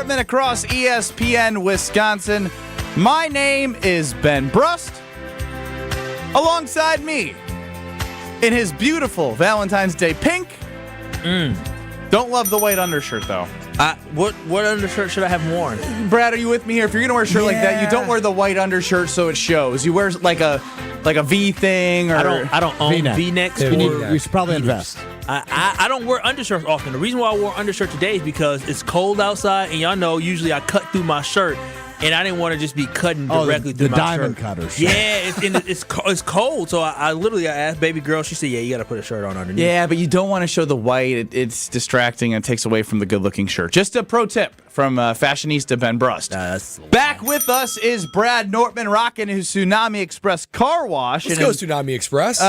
Nortman across ESPN Wisconsin. My name is Ben Brust. Alongside me, in his beautiful Valentine's Day pink. Don't love the white undershirt, though. What undershirt should I have worn? Brad, are you with me here? If you're going to wear a shirt like that, you don't wear the white undershirt so it shows. You wear like a V thing or I don't own V-necks. We should probably invest. I don't wear undershirts often. The reason why I wore undershirt today is because it's cold outside, and y'all know usually I cut through my shirt, and I didn't want to just be cutting directly through my shirt. The diamond cutters. Yeah, it's cold, so I literally asked baby girl. She said, "Yeah, you got to put a shirt on underneath." Yeah, but you don't want to show the white. It's distracting and takes away from the good-looking shirt. Just a pro tip from fashionista Ben Brust. Back with us is Brad Nortman rocking his Tsunami Express car wash. Let's go Tsunami Express.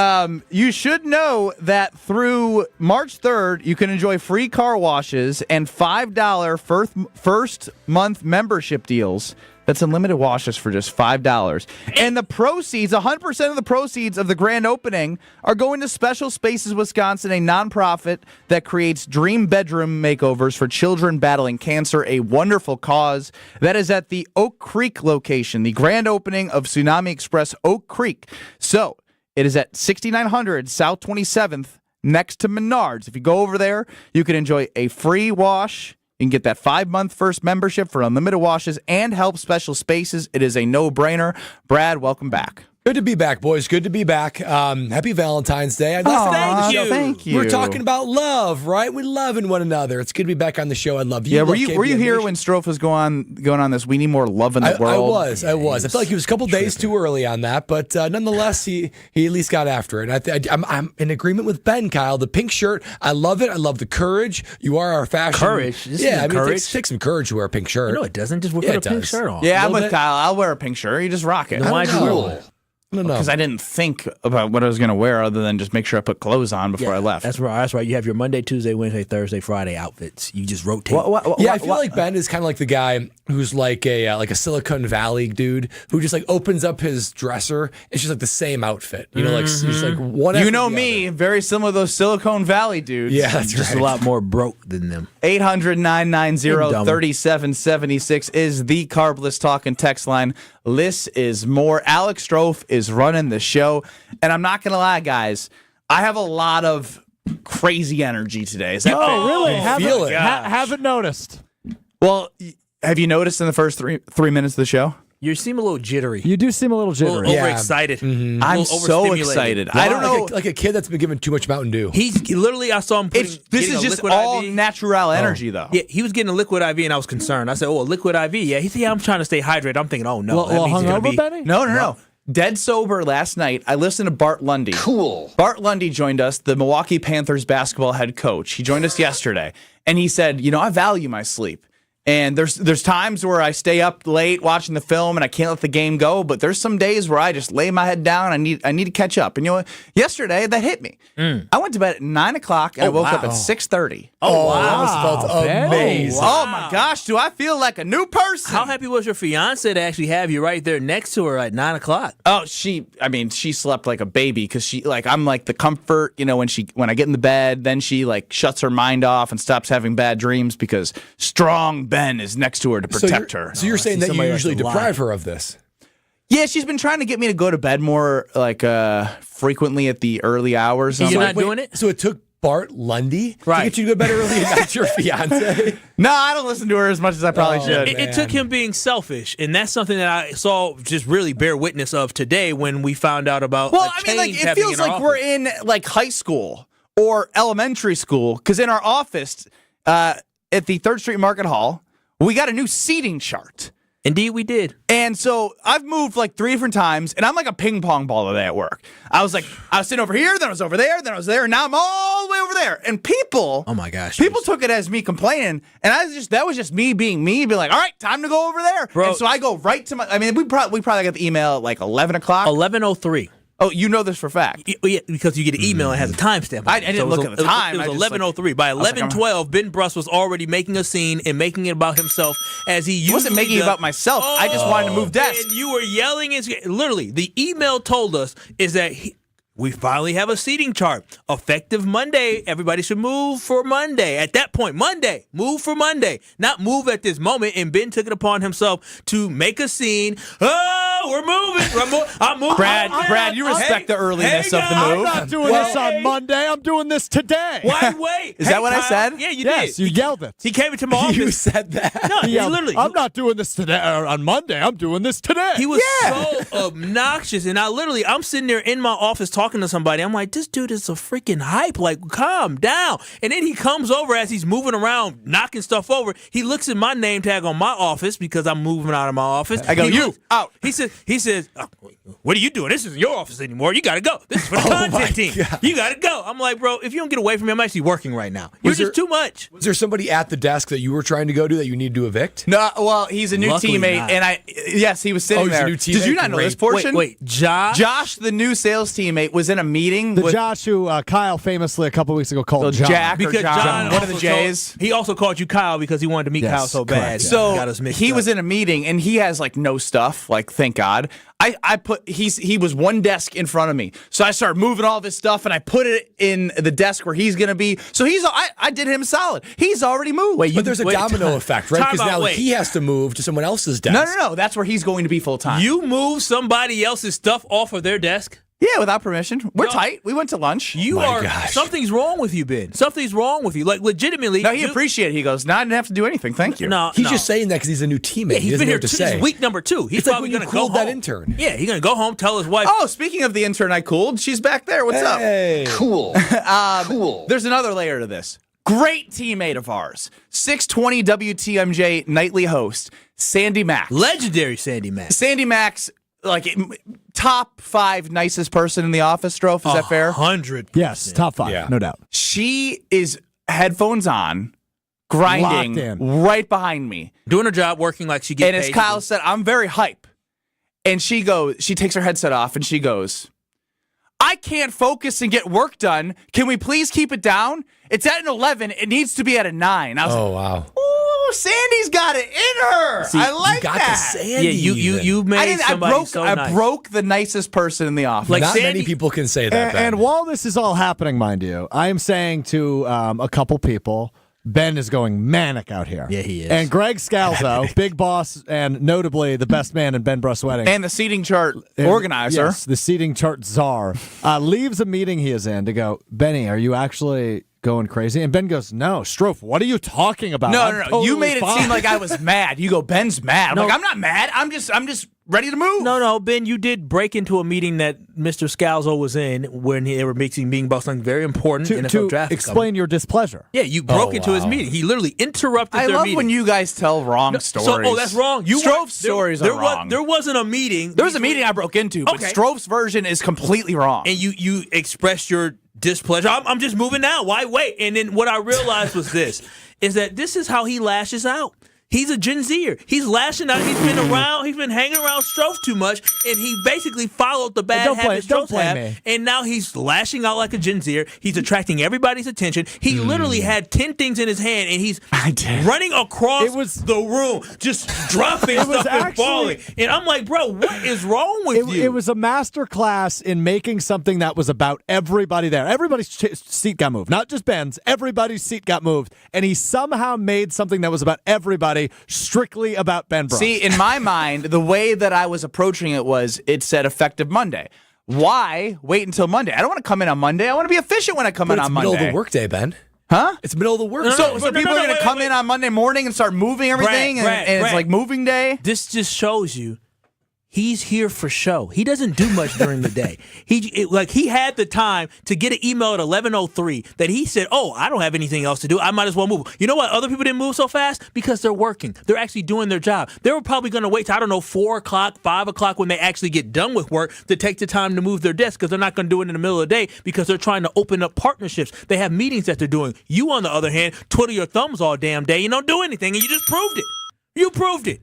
You should know that through March 3rd, you can enjoy free car washes and $5 first month membership deals. That's unlimited washes for just $5. And the proceeds, 100% of the proceeds of the grand opening are going to Special Spaces Wisconsin, a nonprofit that creates dream bedroom makeovers for children battling cancer, a wonderful cause. That is at the Oak Creek location, the grand opening of Tsunami Express Oak Creek. So it is at 6900 South 27th next to Menards. If you go over there, you can enjoy a free wash. You can get that 5-month first membership for unlimited washes and help Special Spaces. It is a no-brainer. Brad, welcome back. Good to be back, boys. Good to be back. Happy Valentine's Day. Thank you. We're talking about love, right? We're loving one another. It's good to be back on the show. I love you. Yeah, were you here when Strofe was going on this? We need more love in the world. I was. I felt like he was a couple days too early on that, but nonetheless, he at least got after it. I'm in agreement with Ben, Kyle. The pink shirt, I love it. I love the courage. You are our fashion. Courage? It takes some courage to wear a pink shirt. No, it doesn't. Just put a pink shirt on. Yeah, I'm with Kyle. I'll wear a pink shirt. You just rock it. Why'd you wear it? No. Because I didn't think about what I was going to wear other than just make sure I put clothes on before I left. That's right. You have your Monday, Tuesday, Wednesday, Thursday, Friday outfits. You just rotate. I feel like Ben is kind of like the guy who's like a Silicon Valley dude who just like opens up his dresser. It's just like the same outfit. You know, like just like one. You know me, very similar to those Silicon Valley dudes. Yeah, that's just a lot more broke than them. 800-990-3776 is the Carbless Talk and text line. Liz is more. Alex Strofe is running the show. And I'm not going to lie, guys. I have a lot of crazy energy today. Is that fair? Really? Haven't noticed. Well, have you noticed in the first three minutes of the show? You seem a little jittery. You do seem a little jittery. Overexcited. Mm-hmm. I'm so excited. Wow. I don't know. Like a kid that's been given too much Mountain Dew. He's literally, I saw him This is just all IV. natural energy, though. Yeah, he was getting a liquid IV, and I was concerned. I said, a liquid IV? Yeah, he said, I'm trying to stay hydrated. I'm thinking, oh, no. Well, hungover, Benny? No. Dead sober last night. I listened to Bart Lundy. Cool. Bart Lundy joined us, the Milwaukee Panthers basketball head coach. He joined us yesterday, and he said, I value my sleep. And there's times where I stay up late watching the film and I can't let the game go, but there's some days where I just lay my head down. I need to catch up. And you know what? Yesterday that hit me. I went to bed at 9:00 and I woke up at 6:30. Oh, wow. That must have felt amazing. Oh my gosh, do I feel like a new person? How happy was your fiance to actually have you right there next to her at 9:00? Oh, she slept like a baby because I'm like the comfort, when I get in the bed, then she like shuts her mind off and stops having bad dreams because strong Ben is next to her to protect her. So you're saying that you usually deprive her of this? Yeah, she's been trying to get me to go to bed more frequently at the early hours. You're not doing it? So it took Bart Lundy to get you to go to bed early and not your fiance? No, I don't listen to her as much as I probably should. It took him being selfish, and that's something that I saw just really bear witness of today when we found out about it feels like we're in high school or elementary school because in our office at the 3rd Street Market Hall, we got a new seating chart. Indeed, we did. And so I've moved 3 different times, and I'm like a ping pong ball today at work. I was sitting over here, then I was over there, then I was there, and now I'm all the way over there. And people, oh my gosh, people took it as me complaining, and that was just me being all right, time to go over there. Bro. And so I go right to we probably got the email at 11 o'clock. 11:03. Oh, you know this for a fact. Yeah, because you get an email that has a timestamp. I didn't look at the time. It was 11:03. By 11:12, Ben Brust was already making a scene and making it about himself as he usually wasn't making it about myself. I just wanted to move desks. And you were yelling. Literally, the email told us is that we finally have a seating chart. Effective Monday, everybody should move for Monday. At that point, Monday, move for Monday. Not move at this moment. And Ben took it upon himself to make a scene. Oh, we're moving. I'm moving. Brad, you respect the earliness of the I'm move. not doing this on Monday. I'm doing this today. Why wait? Is that what I said? Yeah, you Yes, did. you yelled it. He came into my office. You said that. No, He he yelled, literally. I'm not doing this today on Monday. I'm doing this today. He was so obnoxious, and I'm sitting there in my office talking to somebody. I'm like, this dude is a freaking hype. Like, calm down. And then he comes over as he's moving around, knocking stuff over. He looks at my name tag on my office because I'm moving out of my office. I go, you out. He says, oh, what are you doing? This isn't your office anymore. You got to go. This is for the content team. God. You got to go. I'm like, bro, if you don't get away from me, I'm actually working right now. You're just too much. Was there somebody at the desk that you were trying to go to that you need to evict? No, well, he's a new Luckily teammate, not. and yes, he was sitting he's a there. new teammate? Did you not know this portion? Wait, Josh? Josh, the new sales teammate, was in a meeting The with Josh who Kyle famously a couple weeks ago called John. Jack or Because John one of the also J's. he also called you Kyle because he wanted to meet Yes, Kyle so correct, bad. yeah. So Got us mixed he up. was in a meeting, and he has like no stuff. Like, thank God. He was one desk in front of me, so I started moving all of his stuff, and I put it in the desk where he's gonna be. So I did him solid. He's already moved. But there's a domino effect, right? Because now he has to move to someone else's desk. No. That's where he's going to be full time. You move somebody else's stuff off of their desk? Yeah, without permission. We're No. tight. We went to lunch. Gosh. Something's wrong with you, Ben. Something's wrong with you. Like, legitimately. No, he appreciated it. He goes, no, I didn't have to do anything. Thank you. No, He's no. just saying that because he's a new teammate. Yeah, he he's doesn't been know here what to this say. is week number 2. He's It's like probably when going you to go cooled that home. intern. Yeah, he's going to go home, tell his wife. Oh, speaking of the intern I cooled, she's back there. What's up? Hey. Cool. Cool. There's another layer to this. Great teammate of ours, 620 WTMJ nightly host, Sandy Max. Legendary Sandy Mack. Sandy Max, like top 5 nicest person in the office, Strofe. Is that fair? 100%. Yes, top 5, Yeah. no doubt. She is headphones on, grinding Locked in. right behind me. Doing her job, working like she gets And as paid. Kyle said, I'm very hype. And she takes her headset off and she goes, I can't focus and get work done. Can we please keep it down? It's at an 11. It needs to be at a 9. I was Oh, like, wow. ooh, Sandy's got it in her. I like you got that. to Sandy. Yeah, you made somebody so I nice. broke the nicest person in the office. Like Not Sandy- many people can say that. And Ben. while this is all happening, mind you, I am saying to a couple people, Ben is going manic out here. Yeah, he is. And Greg Scalzo, big boss and notably the best man in Ben Bruss Wedding. And the seating chart organizer. Yes, the seating chart czar, leaves a meeting he is in to go, Benny, are you actually going crazy? And Ben goes, no, Strofe, what are you talking about? No, I'm no, no. totally You made it fine." seem like I was mad. You go, Ben's mad. I'm No. like, I'm not mad. I'm just ready to move. No, Ben, you did break into a meeting that Mr. Scalzo was in when they were being about something very important. to NFL draft. explain your displeasure. Yeah, you broke into his meeting. He literally interrupted I their love meeting. when you guys tell wrong stories. that's wrong. Strove's stories are wrong. There wasn't a meeting. There was a meeting I broke into, but Okay. Strove's version is completely wrong. And you expressed your displeasure. I'm just moving now. Why wait? And then what I realized was this, is that this is how he lashes out. He's a Gen Zer. He's lashing out. He's been around. He's been hanging around Strofe too much, and he basically followed the bad habits don't Strofe blame have. me. And now he's lashing out like a Gen Zer. He's attracting everybody's attention. He literally had 10 things in his hand, and he's running across the room, just dropping was stuff and actually- falling. And I'm like, bro, what is wrong with you? It was a master class in making something that was about everybody there. Everybody's seat got moved, not just Ben's. Everybody's seat got moved, and he somehow made something that was about everybody strictly about Ben Bruss. See, in my mind, the way that I was approaching it said effective Monday. Why wait until Monday? I don't want to come in on Monday. I want to be efficient when I come in But it's on middle Monday. of the workday, Ben. Huh? It's middle of the workday. So No, people are going to come in on Monday morning and start moving everything, Brad, and it's like moving day? This just shows you he's here for show. He doesn't do much during the day. He had the time to get an email at 11:03 that he said, "Oh, I don't have anything else to do. I might as well move." You know why other people didn't move so fast? Because they're working. They're actually doing their job. They were probably going to wait till 4 o'clock, 5 o'clock when they actually get done with work to take the time to move their desk because they're not going to do it in the middle of the day because they're trying to open up partnerships. They have meetings that they're doing. You, on the other hand, twiddle your thumbs all damn day. You don't do anything, and you just proved it. You proved it.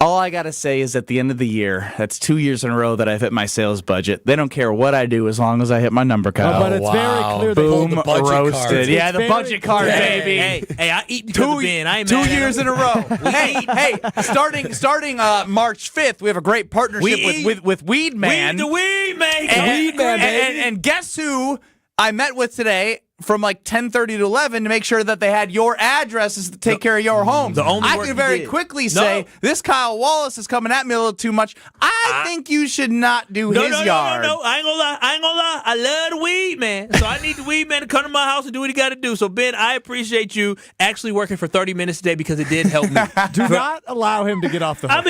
All I got to say is at the end of the year, that's 2 years in a row that I've hit my sales budget. They don't care what I do as long as I hit my number, Kyle. But it's very clear that Boom, the budget roasted. card. Yeah, the budget card, baby. Hey, I eat because of Ben. I ain't 2 mad at years him. in a row. hey, starting March 5th, we have a great partnership with Weed Man. The Weed Man. And guess who I met with today from like 10:30 to 11 to make sure that they had your addresses to take care of your homes. The only I work can he very did. quickly say, this Kyle Wallace is coming at me a little too much. I think you should not do his yard. No. I ain't gonna lie. I love the Weed Man. So I need the Weed Man to come to my house and do what he got to do. So, Ben, I appreciate you actually working for 30 minutes today because it did help me. Do not allow him to get off the hook.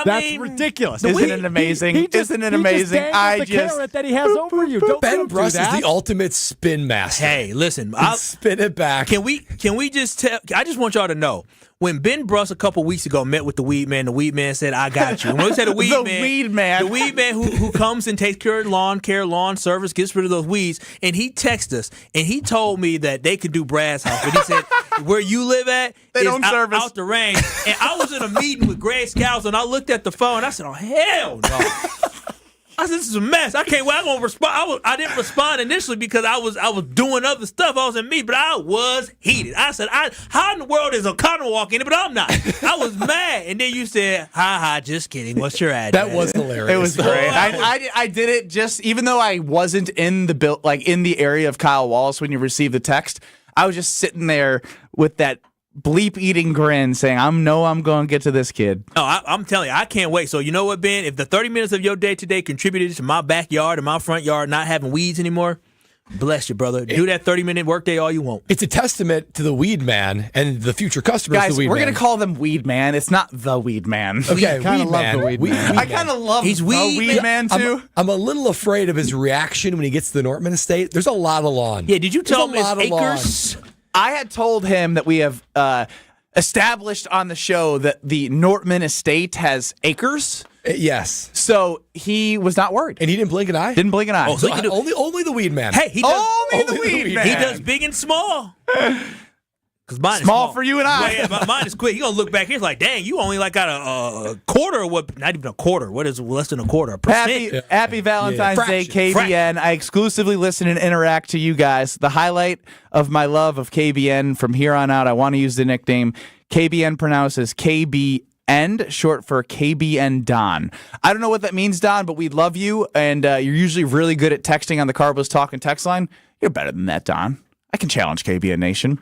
That's ridiculous. Isn't it amazing? Isn't it amazing? The carrot that he has over you. Ben Bruss is that. the ultimate spin master. Hey, listen. Spin it back. Can we just tell? I just want y'all to know when Ben Bruss a couple weeks ago met with the Weed Man said, "I got you." And when we said the Weed Man, the Weed Man who comes and takes care of lawn service, gets rid of those weeds, and he texted us and he told me that they could do Brad's house, but he said where you live at they don't service out the range. And I was in a meeting with Greg Scouts and I looked at the phone and I said, "Oh hell no." I said, this is a mess. I can't wait. I'm gonna respond. I didn't respond initially because I was doing other stuff. I was in meetings, but I was heated. I said, how in the world is O'Connor walking in it? But I'm not. I was mad. And then you said, ha, just kidding. What's your address? That was hilarious. It was great. I did it just even though I wasn't in the area of Kyle Wallace when you received the text. I was just sitting there with that bleep-eating grin saying, I'm going to get to this kid. No, I'm telling you, I can't wait. So you know what, Ben? If the 30 minutes of your day today contributed to my backyard and my front yard not having weeds anymore, bless you, brother. Do that 30-minute workday all you want. It's a testament to the Weed Man and the future customers Guys, of the Weed we're Man. going to call them Weed Man. It's not the Weed Man. Okay, kind of Weed love Man. the Weed Man. I kind of love He's the Weed Weed Man, too. I'm a little afraid of his reaction when he gets to the Nortman estate. There's a lot of lawn. Yeah, did you tell him There's a it's lot of acres? I had told him that we have established on the show that the Nortman estate has acres. Yes. So he was not worried. And he didn't blink an eye? Didn't blink an eye. Oh, so he can do- Only the Weed Man. Hey, he does. Only the Weed Man. He does big and small. Because mine is Small for you and I. Yeah, mine is quick. You're going to look back here. It's like, dang, you only got a quarter or what? Not even a quarter. What is less than a quarter? Happy Valentine's Day, KBN. Fraction. I exclusively listen and interact to you guys. The highlight of my love of KBN from here on out, I want to use the nickname KBN pronounces KBN, short for KBN Don. I don't know what that means, Don, but we love you, and you're usually really good at texting on the Carbos Talk and text line. You're better than that, Don. I can challenge KBN Nation.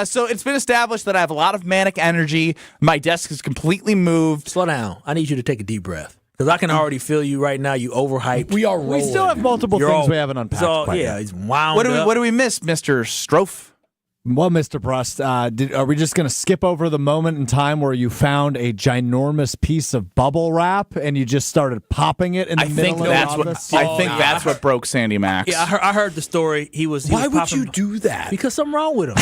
So it's been established that I have a lot of manic energy. My desk is completely moved. Slow down. I need you to take a deep breath. Because I can already feel you right now. You overhyped. We are rolling. We still have multiple things we haven't unpacked. So, quite yeah, yet. he's wound up. What do we miss, Mr. Strofe? Well, Mr. Brust, are we just going to skip over the moment in time where you found a ginormous piece of bubble wrap and you just started popping it in the middle of the office? I think that's what broke Sandy Max. Yeah, I heard the story. He was Why would popping- you do that? Because something wrong with him.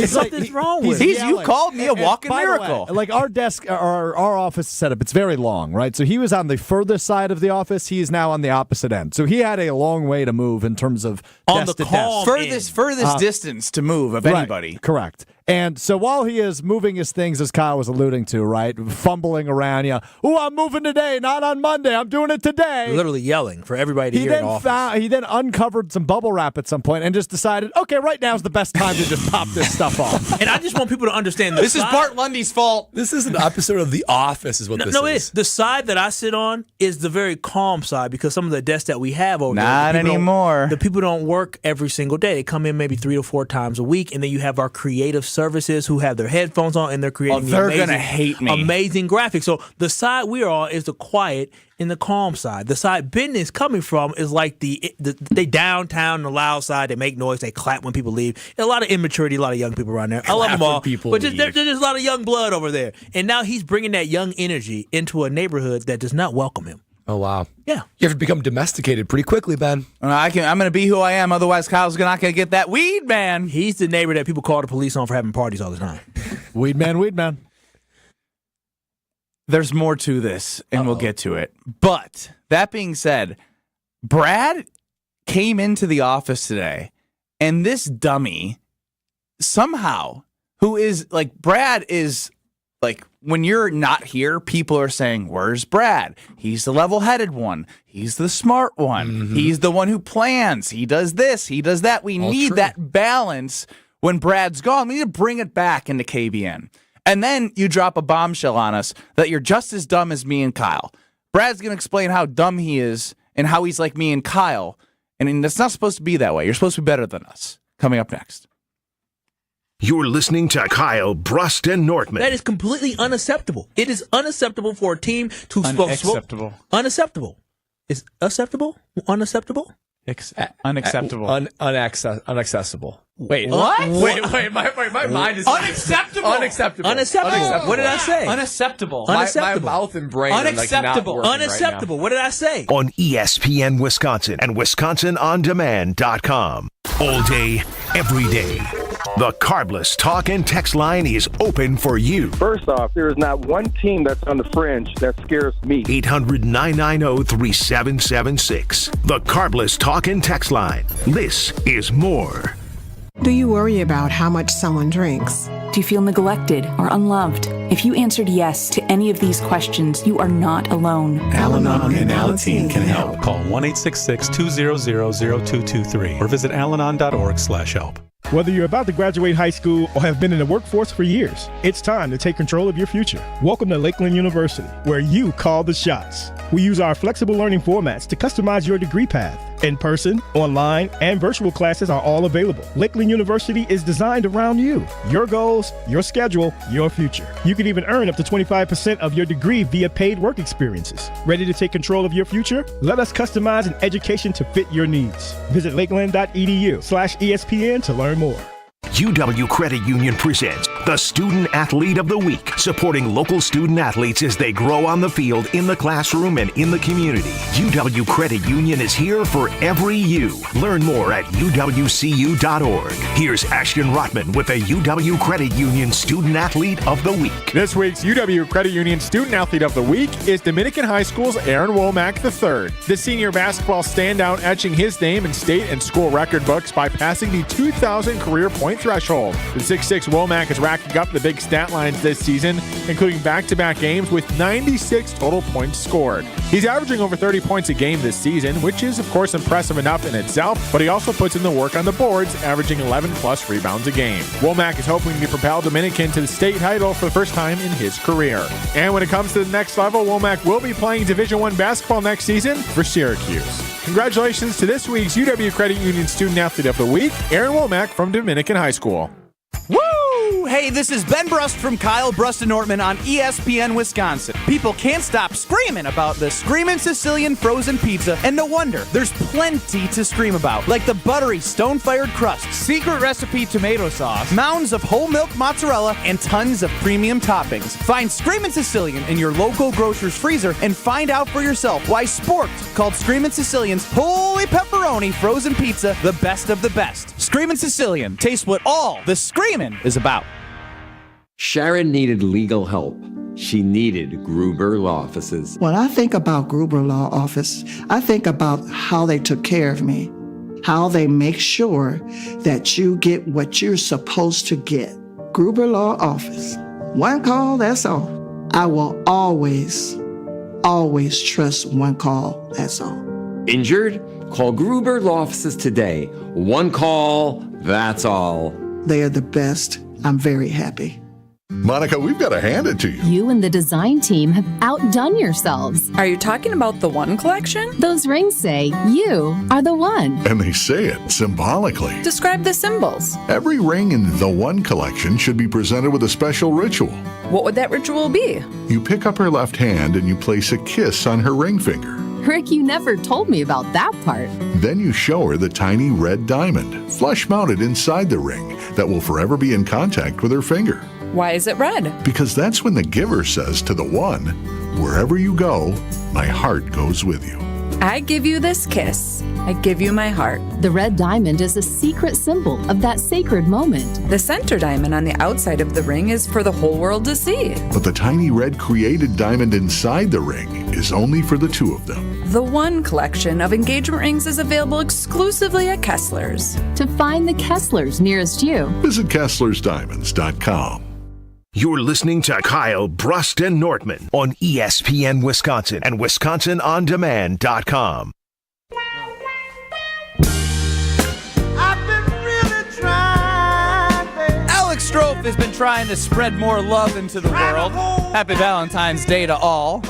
Something's wrong with him. You yelling. called me a walking By the way, miracle. like our desk, our office setup, it's very long, right? So he was on the furthest side of the office. He is now on the opposite end. So he had a long way to move in terms of On desk the to call. desk. Furthest distance to move of Right, anybody. correct. And so while he is moving his things, as Kyle was alluding to, right, fumbling around, oh, I'm moving today, not on Monday. I'm doing it today. Literally yelling for everybody to He hear in the then office. he then uncovered some bubble wrap at some point and just decided, okay, right now is the best time to just pop this stuff off. And I just want people to understand This is Bart Lundy's fault. This is an episode of The Office is what this No, it is. is. The side that I sit on is the very calm side because some of the desks that we have over Not there. anymore. The people don't work every single day. They come in maybe 3 to 4 times a week, and then you have our creative services who have their headphones on and they're creating they're amazing, gonna hate me. amazing graphics. So the side we are on is the quiet and the calm side. The side Ben is coming from is like they downtown, the loud side. They make noise. They clap when people leave. And a lot of immaturity, a lot of young people around there. I love Clap them all, when people but leave. there's just a lot of young blood over there. And now he's bringing that young energy into a neighborhood that does not welcome him. Oh, wow. Yeah. You have to become domesticated pretty quickly, Ben. I'm going to be who I am. Otherwise, Kyle's not going to get that weed, man. He's the neighbor that people call the police on for having parties all the time. Weed man. There's more to this, and we'll get to it. But that being said, Brad came into the office today, and this dummy somehow, who is like, Brad is like when you're not here, people are saying, where's Brad? He's the level-headed one. He's the smart one. Mm-hmm. He's the one who plans. He does this. He does that. We need that balance when Brad's gone. We need to bring it back into KBN. And then you drop a bombshell on us that you're just as dumb as me and Kyle. Brad's going to explain how dumb he is and how he's like me and Kyle. And it's not supposed to be that way. You're supposed to be better than us. Coming up next. You're listening to Kyle, Brust, and Nortman. That is completely unacceptable. It is unacceptable for a team to Unacceptable. Unacceptable. Is acceptable? Unacceptable? Unacceptable. Unaccessible. Wait, what? Wait, my mind is unacceptable. Unacceptable. What did I say? Unacceptable. My mouth and brain Unacceptable. are like not Unacceptable. What did I say? On ESPN Wisconsin and WisconsinOnDemand.com. All day, every day. The Carbless talk and text line is open for you. First off, there is not one team that's on the fringe that scares me. 800-990-3776. The Carbless talk and text line. This is more. Do you worry about how much someone drinks? Do you feel neglected or unloved? If you answered yes to any of these questions, you are not alone. Al-Anon and Alateen can help. Call 1-866-200-0223 or visit alanon.org/help. Whether you're about to graduate high school or have been in the workforce for years, it's time to take control of your future. Welcome to Lakeland University, where you call the shots. We use our flexible learning formats to customize your degree path. In-person, online, and virtual classes are all available. Lakeland University is designed around you, your goals, your schedule, your future. You can even earn up to 25% of your degree via paid work experiences. Ready to take control of your future? Let us customize an education to fit your needs. Visit lakeland.edu/ESPN to learn more. UW Credit Union presents the Student Athlete of the Week, supporting local student athletes as they grow on the field, in the classroom, and in the community. UW Credit Union is here for every you. Learn more at uwcu.org. Here's Ashton Rotman with the UW Credit Union Student Athlete of the Week. This week's UW Credit Union Student Athlete of the Week is Dominican High School's Aaron Womack III. The senior basketball standout etching his name in state and school record books by passing the 2,000 career point threshold. The 6'6" Womack is racking up the big stat lines this season, including back-to-back games with 96 total points scored. He's averaging over 30 points a game this season, which is of course impressive enough in itself, but he also puts in the work on the boards, averaging 11+ rebounds a game. Womack is hoping to propel Dominican to the state title for the first time in his career. And when it comes to the next level, Womack will be playing Division I basketball next season for Syracuse. Congratulations to this week's UW Credit Union Student Athlete of the Week, Aaron Womack from Dominican High School. Woo! Hey, this is Ben Brust from Kyle, Brust, and Nortman on ESPN Wisconsin. People can't stop screaming about the Screamin' Sicilian frozen pizza, and no wonder. There's plenty to scream about, like the buttery stone-fired crust, secret recipe tomato sauce, mounds of whole milk mozzarella, and tons of premium toppings. Find Screamin' Sicilian in your local grocer's freezer and find out for yourself why Sporked called Screamin' Sicilian's Holy Pepperoni frozen pizza the best of the best. Screamin' Sicilian, taste what all the screamin' is about. Sharon needed legal help. She needed Gruber Law Offices. When I think about Gruber Law Office, I think about how they took care of me, how they make sure that you get what you're supposed to get. Gruber Law Office. One call, that's all. I will always trust one call, that's all. Injured? Call Gruber Law Offices today. One call, that's all. They are the best. I'm very happy. Monica, we've got to hand it to you. You and the design team have outdone yourselves. Are you talking about the One collection? Those rings say you are the one. And they say it symbolically. Describe the symbols. Every ring in the One collection should be presented with a special ritual. What would that ritual be? You pick up her left hand and you place a kiss on her ring finger. Rick, you never told me about that part. Then you show her the tiny red diamond, flush mounted inside the ring, that will forever be in contact with her finger. Why is it red? Because that's when the giver says to the one, wherever you go, my heart goes with you. I give you this kiss. I give you my heart. The red diamond is a secret symbol of that sacred moment. The center diamond on the outside of the ring is for the whole world to see. But the tiny red created diamond inside the ring is only for the two of them. The One collection of engagement rings is available exclusively at Kessler's. To find the Kessler's nearest you, visit KesslersDiamonds.com. You're listening to Kyle, Brust, and Nortman on ESPN Wisconsin and WisconsinOnDemand.com. Alex Strofe has been trying to spread more love into the world. Happy Valentine's Day to all.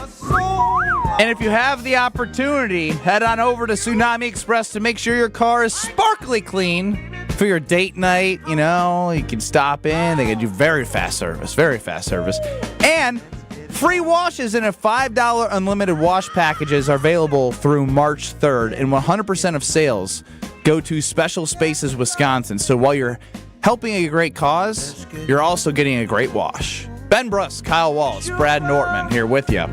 And if you have the opportunity, head on over to Tsunami Express to make sure your car is sparkly clean for your date night. You know, you can stop in. They can do very fast service. And free washes in a $5 unlimited wash packages are available through March 3rd. And 100% of sales go to Special Spaces Wisconsin. So while you're helping a great cause, you're also getting a great wash. Ben Bruss, Kyle Wallace, Brad Nortman here with you.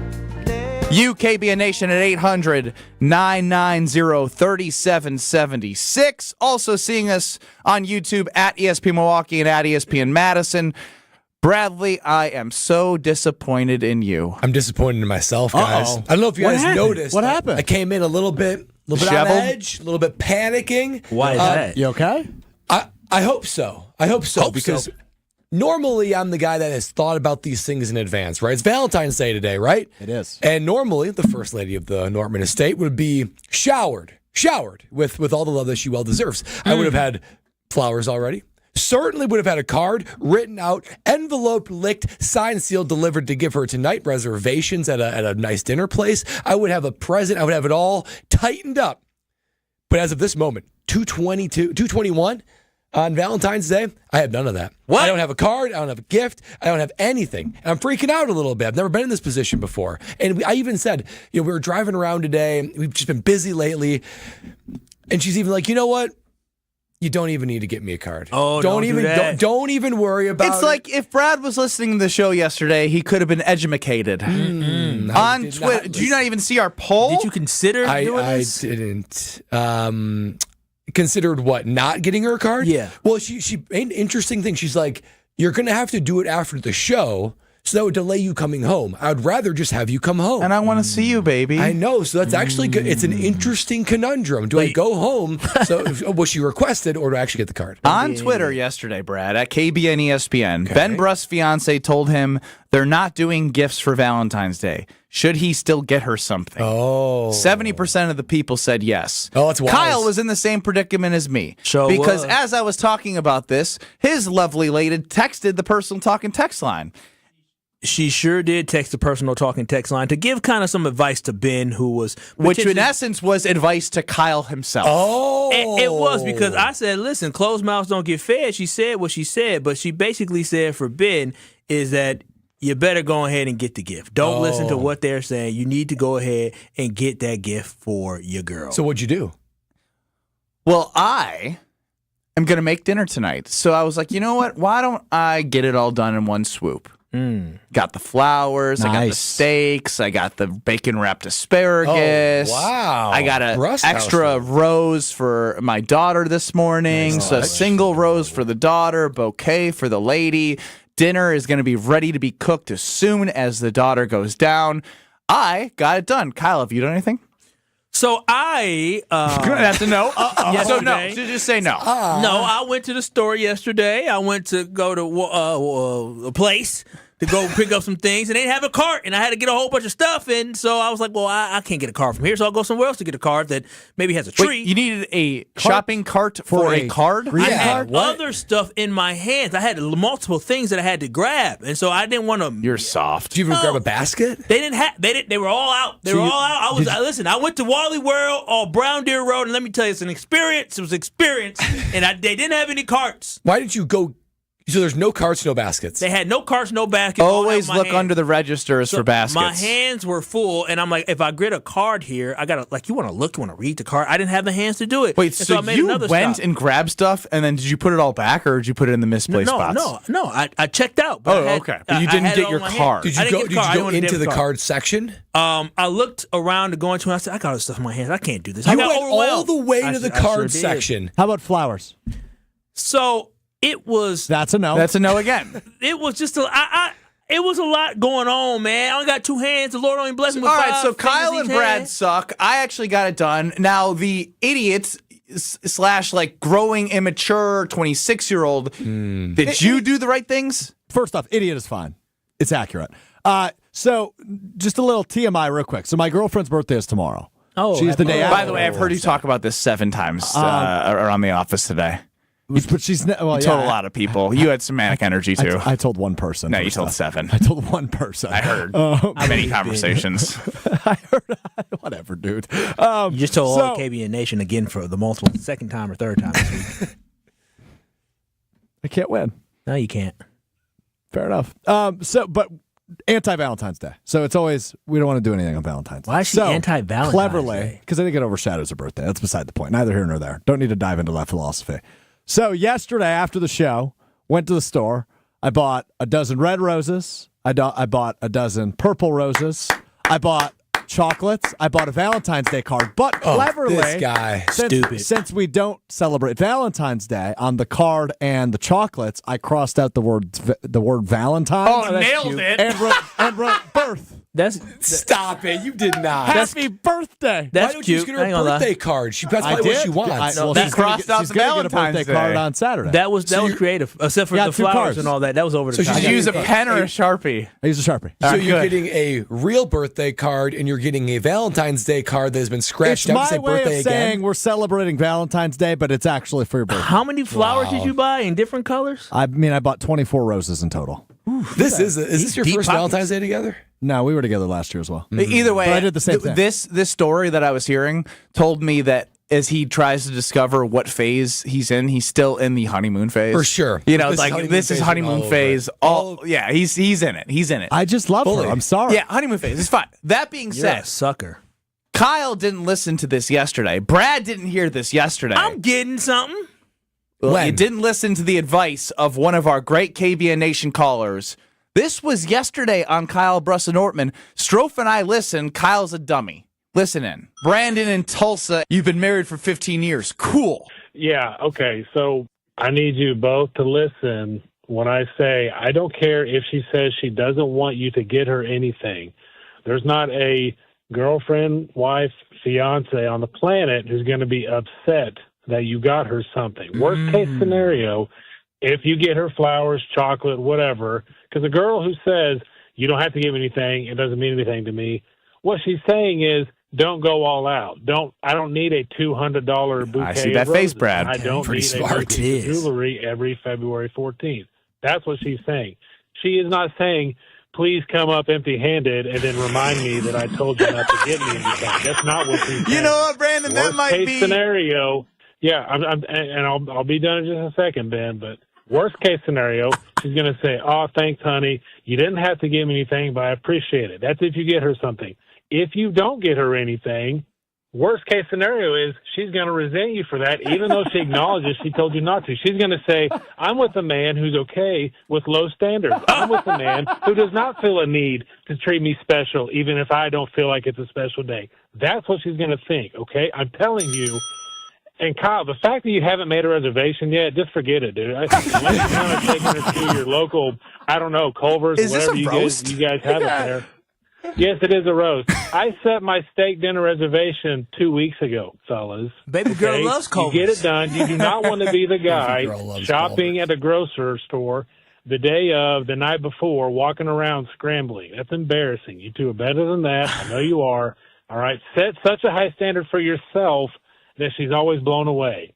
KBN Nation at 800-990-3776. Also seeing us on YouTube at ESPN Milwaukee and at ESPN Madison. Bradley, I am so disappointed in you. I'm disappointed in myself, guys. Uh-oh. I don't know if you guys noticed. What happened? I came in a little bit on edge, a little bit panicking. Why is that? You okay? I hope so. Because normally I'm the guy that has thought about these things in advance, right? It's Valentine's Day today, right? It is. And normally the first lady of the Nortman estate would be showered with all the love that she well deserves. I would have had flowers already. Certainly would have had a card written out, enveloped, licked, signed, sealed, delivered to give her tonight, reservations at a nice dinner place. I would have a present. I would have it all tightened up. But as of this moment, 221 on Valentine's Day, I have none of that. What? I don't have a card. I don't have a gift. I don't have anything. And I'm freaking out a little bit. I've never been in this position before. And I even said, we were driving around today. We've just been busy lately. And she's even like, you know what? You don't even need to get me a card. Oh, don't even do that. don't even worry about it. It's like if Brad was listening to the show yesterday, he could have been edumacated. On Twitter, did you not even see our poll? Did you consider doing this? I didn't. Considered what? Not getting her a card? Yeah. Well, she an interesting thing. She's like, you're going to have to do it after the show, so that would delay you coming home. I would rather just have you come home. And I want to see you, baby. I know. So that's actually good. It's an interesting conundrum. Do I go home? So what she requested, or do I actually get the card? On Twitter yesterday, Brad, at KBN ESPN, Ben Bruss' fiance told him they're not doing gifts for Valentine's Day. Should he still get her something? 70% of the people said yes. Oh, that's wise. Kyle was in the same predicament as me. Because as I was talking about this, his lovely lady texted the personal talking text line. She sure did text the personal talking text line to give kind of some advice to Ben, who was... Which in essence was advice to Kyle himself. Oh! It was, because I said, listen, closed mouths don't get fed. She said what she said, but she basically said for Ben is that you better go ahead and get the gift. Don't listen to what they're saying. You need to go ahead and get that gift for your girl. So what'd you do? Well, I am going to make dinner tonight. So I was like, you know what? Why don't I get it all done in one swoop? Got the flowers, I got the steaks, I got the bacon-wrapped asparagus. Oh, wow. I got an extra rose for my daughter this morning, so a single rose for the daughter, bouquet for the lady. Dinner is going to be ready to be cooked as soon as the daughter goes down. I got it done. Kyle, have you done anything? So I... You're going to have to know. So no, just say no. No, I went to the store yesterday. I went to go to a place to go pick up some things, and they didn't have a cart, and I had to get a whole bunch of stuff, and so I was like, well, I can't get a cart from here, so I'll go somewhere else to get a cart that maybe has a tree. Wait, you needed a shopping cart for a card? I had other stuff in my hands. I had multiple things that I had to grab, and so I didn't want to... You're soft. Did you even grab a basket? They didn't have... They were all out. They were all out. Listen, I went to Wally World on Brown Deer Road, and let me tell you, it's an experience. It was an experience, and they didn't have any carts. Why didn't you go... So there's no carts, no baskets. They had no carts, no baskets. Always look under the registers for baskets. My hands were full, and I'm like, if I get a card here, I gotta you want to look, you want to read the card. I didn't have the hands to do it. Wait, so I made you another went stop. and grabbed stuff, and then did you put it all back, or did you put it in the misplaced spots? No. I checked out. But Okay. But you didn't get your card. Did you go into the card section? I looked around to go into it. I said, I got all this stuff in my hands. I can't do this. You I got went overwhelmed. all the way to the card section. How about flowers? So it was... That's a no. That's a no again. It was just it was a lot going on, man. I only got two hands. The Lord only blessed me with all five right, so Kyle fingers and each Brad hand. suck. I actually got it done. Now, the idiots / like growing immature 26-year-old, did you do the right things? first off, idiot is fine. It's accurate. So just a little TMI real quick. So my girlfriend's birthday is tomorrow. Oh, she's the day after. By the way, I've heard you talk about this 7 times around the office today. But she's you told a lot of people. You had some manic energy too. I told one person. No, you told 7. I told one person. I heard many conversations. I heard whatever, dude. You just told all KBN Nation again for the second time or third time this week. I can't win. No, you can't. Fair enough. But anti-Valentine's Day. So it's always, we don't want to do anything on Valentine's Day. Why is she anti-Valentine's cleverly, Day? because I think it overshadows her birthday. That's beside the point. Neither here nor there. Don't need to dive into that philosophy. So yesterday after the show, went to the store. I bought a dozen red roses. I bought a dozen purple roses. I bought chocolates. I bought a Valentine's Day card. But cleverly, this guy, since we don't celebrate Valentine's Day, on the card and the chocolates, I crossed out the word Valentine. Oh, nailed it! And wrote birth. Stop it! You did not. Happy birthday! That's Why don't cute. you just get her a birthday card? That's probably what she wants. She's crossed out the Valentine's birthday card on Saturday. That was creative, except for the flowers and all that. That was over the top. Did you use a pen or a Sharpie? I used a Sharpie. So you're getting a real birthday card, and you're getting a Valentine's Day card that has been scratched It's up to say my way birthday of saying again. we're celebrating Valentine's Day, but it's actually for your birthday. How many flowers did you buy in different colors? I mean, I bought 24 roses in total. Is this your first Valentine's Day together? No, we were together last year as well. Either way, But I did the same thing. This story that I was hearing told me that as he tries to discover what phase he's in, he's still in the honeymoon phase. For sure. You know, This is honeymoon phase. Yeah, he's in it. He's in it. I just love her. I'm sorry. Yeah, honeymoon phase. It's fine. That being You're said, a sucker. Kyle didn't listen to this yesterday. Brad didn't hear this yesterday. I'm getting something. Well, you didn't listen to the advice of one of our great KBN Nation callers. This was yesterday on Kyle Brusson-Ortman. Strofe and I listened. Kyle's a dummy. Listen in. Brandon in Tulsa, you've been married for 15 years. Cool. Yeah, okay. So I need you both to listen when I say I don't care if she says she doesn't want you to get her anything. There's not a girlfriend, wife, fiance on the planet who's going to be upset that you got her something. Worst case scenario, if you get her flowers, chocolate, whatever, because a girl who says, you don't have to give me anything, it doesn't mean anything to me, what she's saying is, don't go all out. I don't need a $200 bouquet. I see that face, Brad. I don't need a piece of jewelry every February 14th. That's what she's saying. She is not saying, please come up empty-handed and then remind me that I told you not to get me anything. That's not what she's saying. You know what, Brandon? That might be... Worst case scenario... Yeah, I'll be done in just a second, Ben. But worst case scenario, she's going to say, "Oh, thanks, honey. You didn't have to give me anything, but I appreciate it." That's if you get her something. If you don't get her anything, worst case scenario is she's going to resent you for that, even though she acknowledges she told you not to. She's going to say, "I'm with a man who's okay with low standards. I'm with a man who does not feel a need to treat me special, even if I don't feel like it's a special day." That's what she's going to think. Okay, I'm telling you. And Kyle, the fact that you haven't made a reservation yet, just forget it, dude. Unless you're kind of taking her to your local, I don't know, Culver's, or whatever you guys have up there. Yes, it is a roast. I set my steak dinner reservation 2 weeks ago, fellas. Baby girl loves Culver's. You get it done. You do not want to be the guy shopping at a grocery store the day of, the night before, walking around scrambling. That's embarrassing. You two are better than that. I know you are. All right, set such a high standard for yourself that she's always blown away.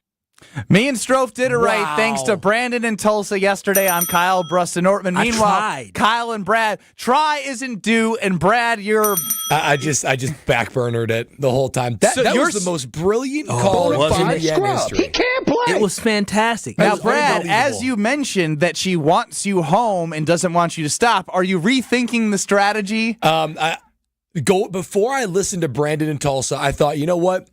Me and Strofe did it right thanks to Brandon in Tulsa yesterday on Kyle Brusson-Ortman. Meanwhile, Kyle and Brad, try isn't due, and Brad, you're... I just backburnered it the whole time. That was the most brilliant call in KBN history. He can't play. It was fantastic. Now, Brad, as you mentioned that she wants you home and doesn't want you to stop, are you rethinking the strategy? Before I listened to Brandon in Tulsa, I thought, you know what?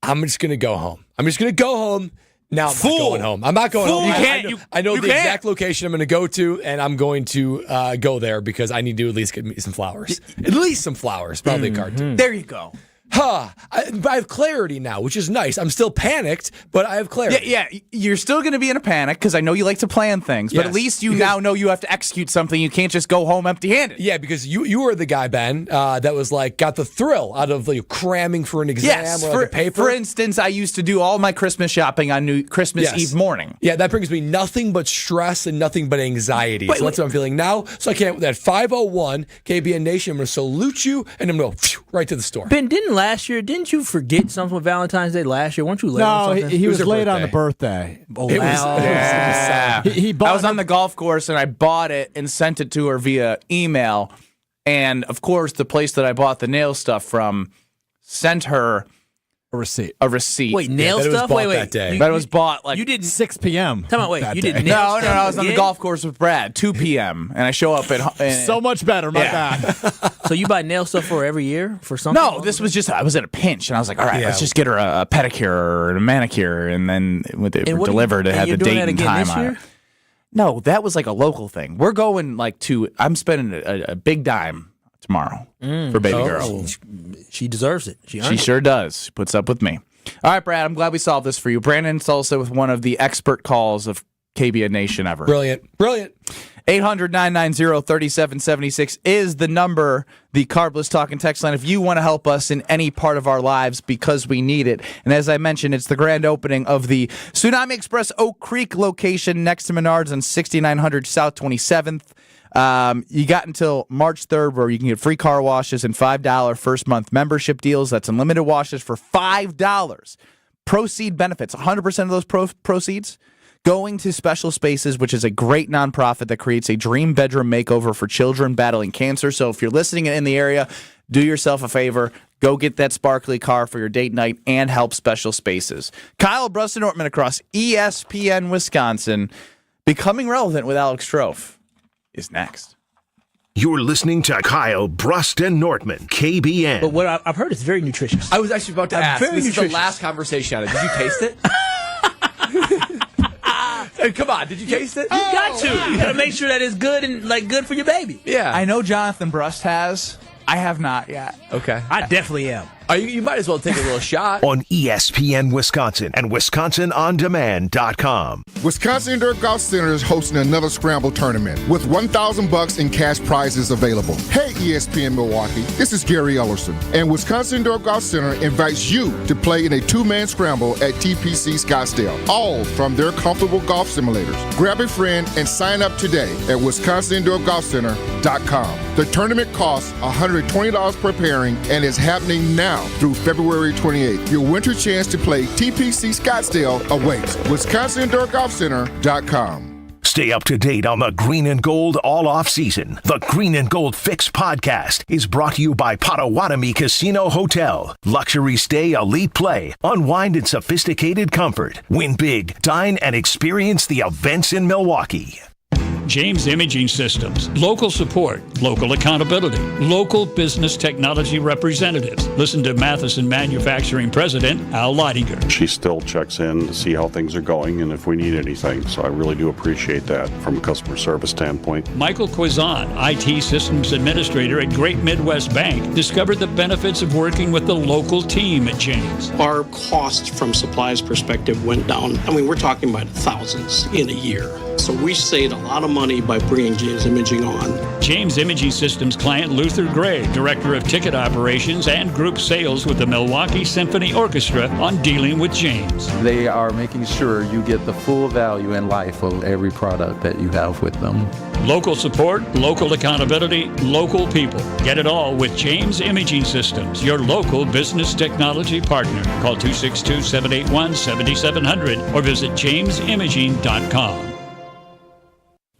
I'm just going to go home. I'm just going to go home. Now I'm not going home. I'm not going home. You can't. I know the exact location I'm going to go to, and I'm going to go there because I need to at least get me some flowers. At least some flowers. Probably a card, too. There you go. I have clarity now, which is nice. I'm still panicked, but I have clarity. Yeah, you're still going to be in a panic because I know you like to plan things, but Yes, at least you now know you have to execute something. You can't just go home empty-handed. Yeah, because you were the guy, Ben, that was like got the thrill out of cramming for an exam or like a paper. For instance, I used to do all my Christmas shopping on Christmas Eve morning. Yeah, that brings me nothing but stress and nothing but anxiety. So that's what I'm feeling now. So I can't. At 5:01 KBN Nation, I'm going to salute you and I'm going to go right to the store. Ben, didn't you forget something with Valentine's Day last year? Weren't you late on something? he was late on the birthday. Oh, It was- Yeah. He bought I was on the golf course and I bought it and sent it to her via email. And of course, the place that I bought the nail stuff from sent her a receipt. Wait, nail stuff? Wait. But it was bought like you didn't 6 p.m. Tell me, wait, that you day. did nail No, stuff? I was on the again? golf course with Brad, 2 p.m. And I show up at So much better, my bad. So you buy nail stuff for every year for something? No, this was just I was in a pinch and I was like, all right, let's just get her a pedicure or a manicure, and then when they were delivered, it had the date and time on it. No, that was like a local thing. We're going I'm spending a big dime tomorrow for baby girl. She deserves it. She Sure does. She puts up with me. All right, Brad, I'm glad we solved this for you. Brandon's also with one of the expert calls of KBN Nation ever. Brilliant. 800-990-3776 is the number, the Carbless Talk and Text line, if you want to help us in any part of our lives because we need it. And as I mentioned, it's the grand opening of the Tsunami Express Oak Creek location next to Menards on 6900 South 27th. You got until March 3rd where you can get free car washes and $5 first month membership deals. That's unlimited washes for $5. Proceed benefits, 100% of those proceeds going to Special Spaces, which is a great nonprofit that creates a dream bedroom makeover for children battling cancer. So if you're listening in the area, do yourself a favor. Go get that sparkly car for your date night and help Special Spaces. Kyle Bruston-Nortman across ESPN Wisconsin. Becoming Relevant with Alex Strofe is next. You're listening to Kyle Bruston-Nortman, KBN. But what I've heard is very nutritious. I was actually about to ask. Very This is the nutritious. last conversation on it. Did you taste it? Come on, did you taste it? You got to. You got to make sure that it's good and good for your baby. Yeah. I know Jonathan Brust has. I have not yet. Okay. I definitely am. You might as well take a little shot. On ESPN Wisconsin and WisconsinOnDemand.com. Wisconsin Indoor Golf Center is hosting another Scramble tournament with $1,000 in cash prizes available. Hey, ESPN Milwaukee, this is Gary Ellerson, and Wisconsin Indoor Golf Center invites you to play in a two-man scramble at TPC Scottsdale, all from their comfortable golf simulators. Grab a friend and sign up today at WisconsinIndoorGolfCenter.com. The tournament costs $120 per pairing and is happening now through February 28th. Your winter chance to play TPC Scottsdale awaits. WisconsinIndoorGolfCenter.com. Stay up to date on the Green and Gold all off season. The Green and Gold Fix podcast is brought to you by Potawatomi Casino Hotel. Luxury stay, elite play, unwind in sophisticated comfort. Win big, dine, and experience the events in Milwaukee. James Imaging Systems. Local support, local accountability, local business technology representatives. Listen to Matheson Manufacturing President Al Leidinger. She still checks in to see how things are going and if we need anything. So I really do appreciate that from a customer service standpoint. Michael Quizan, IT Systems Administrator at Great Midwest Bank, discovered the benefits of working with the local team at James. Our cost from supplies perspective went down. I mean, we're talking about thousands in a year. So we saved a lot of money by bringing James Imaging on. James Imaging Systems client Luther Gray, Director of Ticket Operations and Group Sales with the Milwaukee Symphony Orchestra, on dealing with James. They are making sure you get the full value and life of every product that you have with them. Local support, local accountability, local people. Get it all with James Imaging Systems, your local business technology partner. Call 262-781-7700 or visit jamesimaging.com.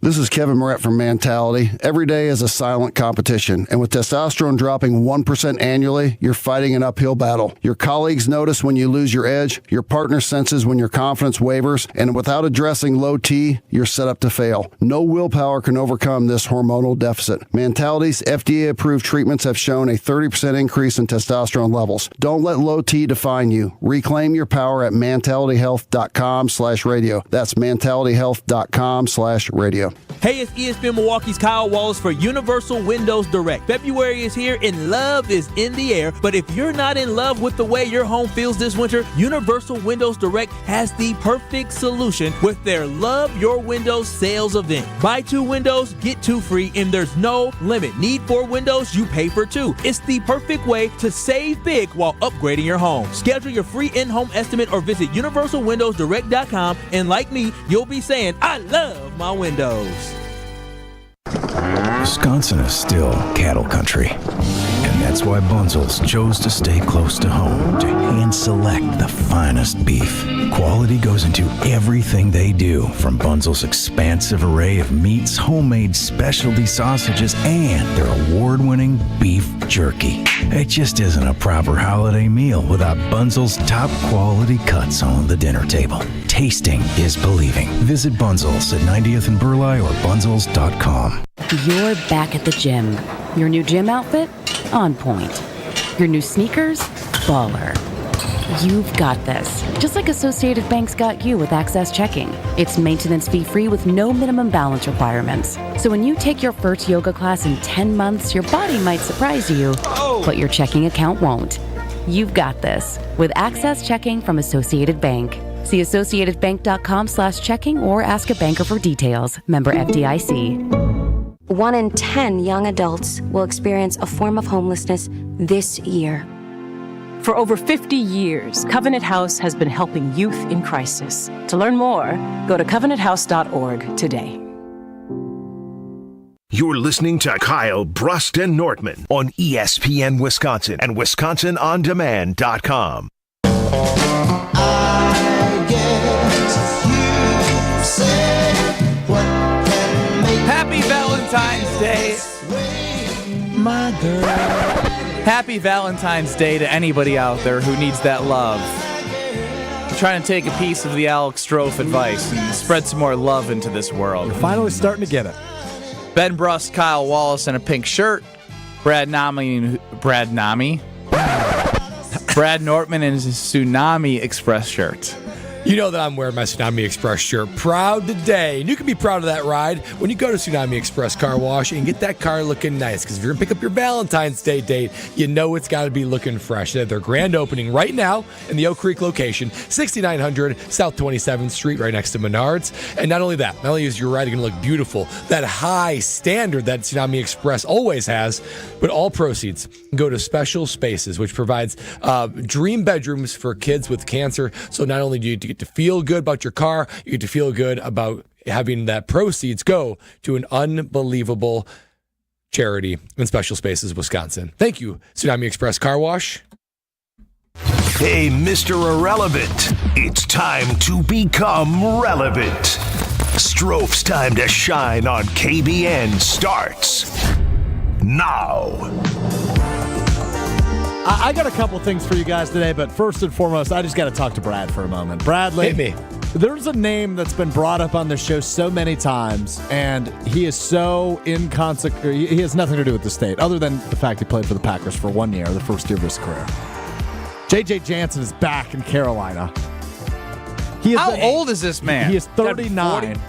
This is Kevin Moret from Mentality. Every day is a silent competition, and with testosterone dropping 1% annually, you're fighting an uphill battle. Your colleagues notice when you lose your edge, your partner senses when your confidence wavers, and without addressing low T, you're set up to fail. No willpower can overcome this hormonal deficit. Mentality's FDA-approved treatments have shown a 30% increase in testosterone levels. Don't let low T define you. Reclaim your power at mentalityhealth.com/radio. That's mentalityhealth.com/radio. you. Hey, it's ESPN Milwaukee's Kyle Wallace for Universal Windows Direct. February is here and love is in the air, but if you're not in love with the way your home feels this winter, Universal Windows Direct has the perfect solution with their Love Your Windows sales event. Buy 2 windows, get 2 free, and there's no limit. Need 4 windows, you pay for 2. It's the perfect way to save big while upgrading your home. Schedule your free in-home estimate or visit universalwindowsdirect.com, and like me, you'll be saying, I love my windows. Wisconsin is still cattle country, and that's why Bunzel's chose to stay close to home to hand select the finest beef. Quality goes into everything they do, from Bunzel's expansive array of meats, homemade specialty sausages, and their award-winning beef jerky. It just isn't a proper holiday meal without Bunzel's top quality cuts on the dinner table. Tasting is believing. Visit Bunzel's at 90th and Burleigh or bunzels.com. You're back at the gym. Your new gym outfit? On point. Your new sneakers? Baller. You've got this. Just like Associated Bank's got you with Access Checking. It's maintenance fee-free with no minimum balance requirements. So when you take your first yoga class in 10 months, your body might surprise you, but your checking account won't. You've got this with Access Checking from Associated Bank. See associatedbank.com/checking or ask a banker for details. Member FDIC. 1 in 10 young adults will experience a form of homelessness this year. For over 50 years, Covenant House has been helping youth in crisis. To learn more, go to covenanthouse.org today. You're listening to Kyle Brust and Nortman on ESPN Wisconsin and WisconsinOnDemand.com. Happy Valentine's Day, my girl. Happy Valentine's Day to anybody out there who needs that love. I'm trying to take a piece of the Alex Strofe advice and spread some more love into this world. You're finally starting to get it. Ben Brust, Kyle Wallace in a pink shirt. Brad Nortman in his Tsunami Express shirt. You know that I'm wearing my Tsunami Express shirt proud today. And you can be proud of that ride when you go to Tsunami Express Car Wash and get that car looking nice. Because if you're going to pick up your Valentine's Day date, you know it's got to be looking fresh. They have their grand opening right now in the Oak Creek location, 6900 South 27th Street, right next to Menards. And not only that, not only is your ride going to look beautiful, that high standard that Tsunami Express always has, but all proceeds go to Special Spaces, which provides dream bedrooms for kids with cancer. So not only do you get to feel good about your car, you get to feel good about having that proceeds go to an unbelievable charity in Special Spaces, Wisconsin. Thank you, Tsunami Express Car Wash. Hey, Mr. Irrelevant, it's time to become relevant. Strofe's time to shine on KBN starts now. I got a couple things for you guys today, but first and foremost, I just got to talk to Brad for a moment. Bradley, hit me. There's a name that's been brought up on this show so many times, and he is so inconsequential. He has nothing to do with the state, other than the fact he played for the Packers for 1 year, the first year of his career. J.J. Jansen is back in Carolina. How old is this man? He is 39,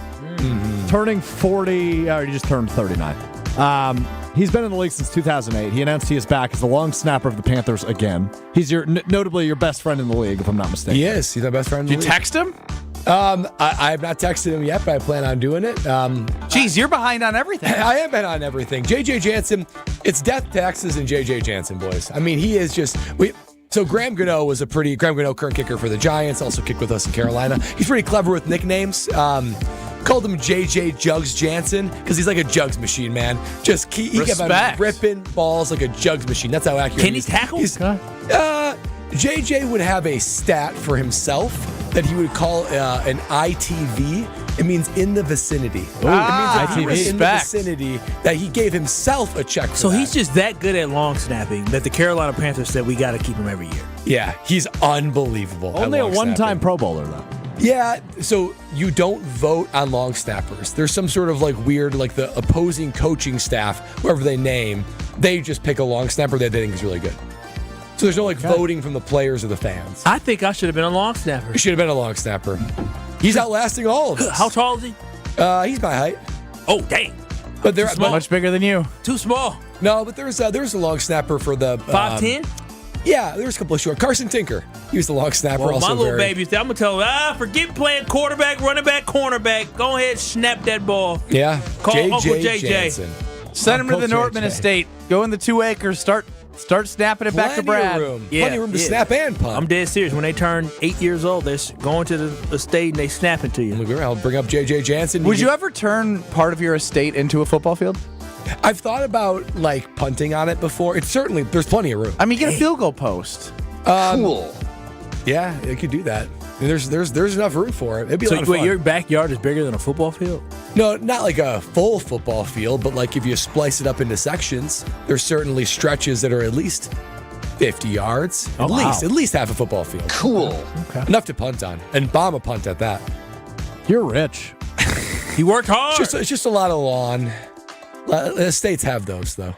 turning 40, or he just turned 39. He's been in the league since 2008. He announced he is back as the long snapper of the Panthers again. He's notably your best friend in the league, if I'm not mistaken. He is. He's my best friend in the league. Did you text him? I have not texted him yet, but I plan on doing it. Jeez, you're behind on everything. I am behind on everything. J.J. Jansen, it's death taxes and J.J. Jansen, boys. I mean, he is just... So Graham Gano, current kicker for the Giants, also kicked with us in Carolina. He's pretty clever with nicknames. Called him JJ Jugs Jansen because he's like a jugs machine, man. Just he kept on ripping balls like a jugs machine. That's how accurate Can he tackle? JJ would have a stat for himself that he would call an ITV. It means in the vicinity. It means if he was in the vicinity that he gave himself a check for So that. he's just that good at long snapping that the Carolina Panthers said we got to keep him every year. Yeah, he's unbelievable. Only a one-time Pro Bowler, though. Yeah, so you don't vote on long snappers. There's some sort of like weird, like the opposing coaching staff, whoever they name, they just pick a long snapper that they think is really good. So there's no like voting from the players or the fans. I think I should have been a long snapper. You should have been a long snapper. He's outlasting all of us. How tall is he? He's my height. Oh, dang. But they're much bigger than you. Too small. No, but there's a long snapper for the 5'10". Yeah, there's a couple of short. Carson Tinker, he was the long snapper. Well, also my little very, baby, I'm gonna tell him, forget playing quarterback, running back, cornerback. Go ahead, snap that ball. Yeah, Call Uncle JJ. Jansen. Send him to the Uncle Nortman JJ. Estate. Go in the 2 acres. Start snapping it back to Brad. Plenty of room to snap and punt. I'm dead serious. When they turn 8 years old, they're going to the estate and they snap it to you. I'll bring up JJ Jansen. Would you ever turn part of your estate into a football field? I've thought about like punting on it before. It's certainly there's plenty of room. I mean, get a field goal post. Cool. Yeah, you could do that. There's enough room for it. It'd be a So lot of fun. your backyard is bigger than a football field? No, not like a full football field, but like if you splice it up into sections, there's certainly stretches that are at least 50 yards. Oh, At least half a football field. Cool. Okay. Enough to punt on. And bomb a punt at that. You're rich. He worked hard. It's just a lot of lawn. Estates have those, though.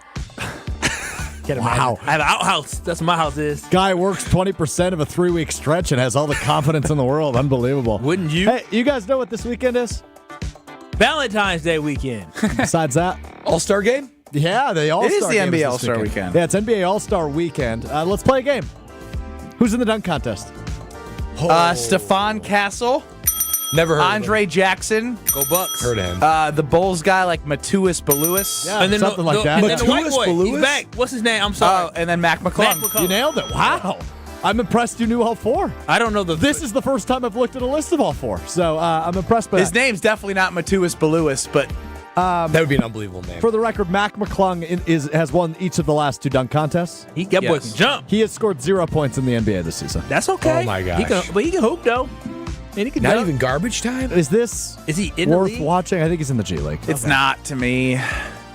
Wow. I have an outhouse. That's what my house is. Guy works 20% of a 3-week stretch and has all the confidence in the world. Unbelievable. Wouldn't you? Hey, you guys know what this weekend is? Valentine's Day weekend. Besides that? All-Star game? Yeah, the All-Star It is the game NBA this All-Star weekend. Yeah, it's NBA All-Star weekend. Let's play a game. Who's in the dunk contest? Stephon Castle. Never heard Andre Jackson. Go Bucks. Heard of him. The Bulls guy like Matuis Baluis. Yeah, something like that. And then the white Matuis boy, Baluis? he's back. What's his name? I'm sorry. Oh, and then Mac McClung. You nailed it. Wow. I'm impressed you knew all four. I don't know This is the first time I've looked at a list of all four, so I'm impressed by His that. name's definitely not Matuis Baluis, but that would be an unbelievable name. For the record, Mac McClung has won each of the last 2 dunk contests. That boy can jump. He has scored 0 points in the NBA this season. That's okay. Oh, my gosh. He can hoop, though. And he can Not jump. even garbage time? Is he in the worth league? watching? I think he's in the G League. it's not to me.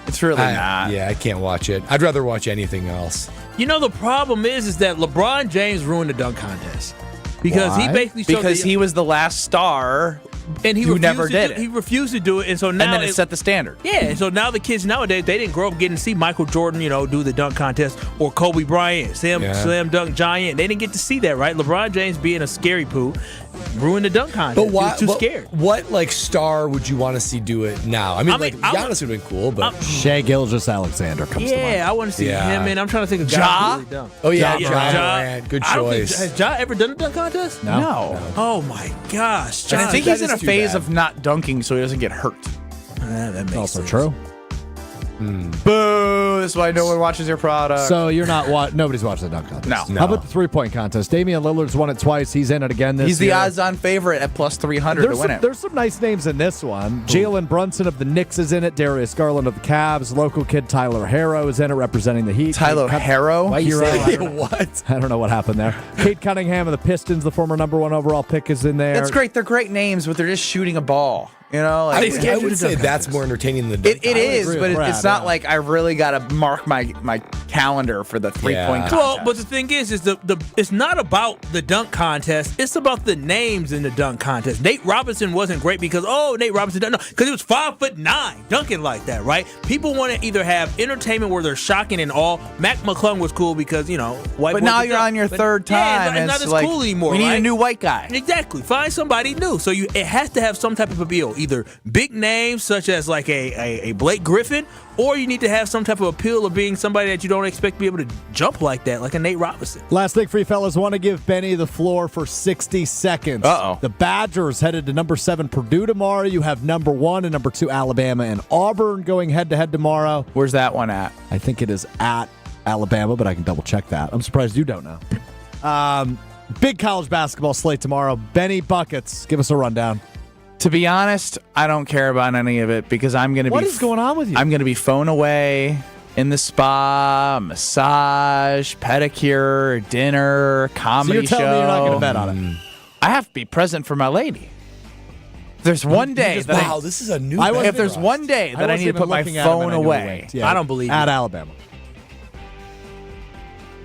It's really not. Yeah, I can't watch it. I'd rather watch anything else. You know, the problem is that LeBron James ruined the dunk contest. Because Why? he basically showed Because he was the last star and he who refused never to did do, it. He refused to do it, and so now and then it set the standard. Yeah, and so now the kids nowadays, they didn't grow up getting to see Michael Jordan, do the dunk contest, or Kobe Bryant, slam dunk giant. They didn't get to see that, right? LeBron James being a scary poo ruined the dunk contest. But why? He was too scared. What star would you want to see do it now? I mean, Giannis would have been cool, but Shai Gilgeous-Alexander comes to mind. Yeah, I want to see him, and I'm trying to think of Ja? guys who really dunk. oh yeah, Ja Morant, good I don't think, choice. has Ja ever done a dunk contest? No. Oh my gosh, And I Ja, think that he's in is a too phase bad. of not dunking so he doesn't get hurt. that makes Also sense. true. Boo! That's why no one watches your product. So you're not nobody's watching the dunk contest. No. How about the 3-point contest? Damian Lillard's won it twice. He's in it again this he's the year. odds-on favorite at plus 300 to win it. There's some nice names in this one. Jalen Brunson of the Knicks is in it. Darius Garland of the Cavs. Local kid Tyler Harrow is in it representing the Heat. Tyler Harrow? Why you say that? What? I don't know what happened there. Kate Cunningham of the Pistons, the former #1 overall pick, is in there. That's great. They're great names, but they're just shooting a ball. I would say that's more entertaining than It is, agree but with it's Brad, not yeah. like I really got to mark my calendar for the 3-point contest. Well, but the thing is it's not about the dunk contest. It's about the names in the dunk contest. Nate Robinson wasn't great because Nate Robinson doesn't know because he was 5'9" dunking like that, right? People want to either have entertainment where they're shocking and all. Mac McClung was cool because white. But boy now can you're dunk. on your But third time. Yeah, it's not it's as like, cool anymore. We need right? a new white guy. Exactly. Find somebody new. So it has to have some type of appeal, either big names such as like a Blake Griffin, or you need to have some type of appeal of being somebody that you don't expect to be able to jump like that, like a Nate Robinson. Last thing for you fellas, want to give Benny the floor for 60 seconds. Uh-oh. The Badgers headed to number 7 Purdue tomorrow. You have number 1 and number 2 Alabama and Auburn going head-to-head tomorrow. Where's that one at? I think it is at Alabama, but I can double-check that. I'm surprised you don't know. Big college basketball slate tomorrow. Benny Buckets, give us a rundown. To be honest, I don't care about any of it because I'm going to be... What is going on with you? I'm going to be phone away in the spa, massage, pedicure, dinner, comedy so you're telling me you're not going to show. bet on it? I have to be present for my lady. If there's one day that wow, this is a new. if there's one day that I need to put my phone away, I don't believe at Alabama.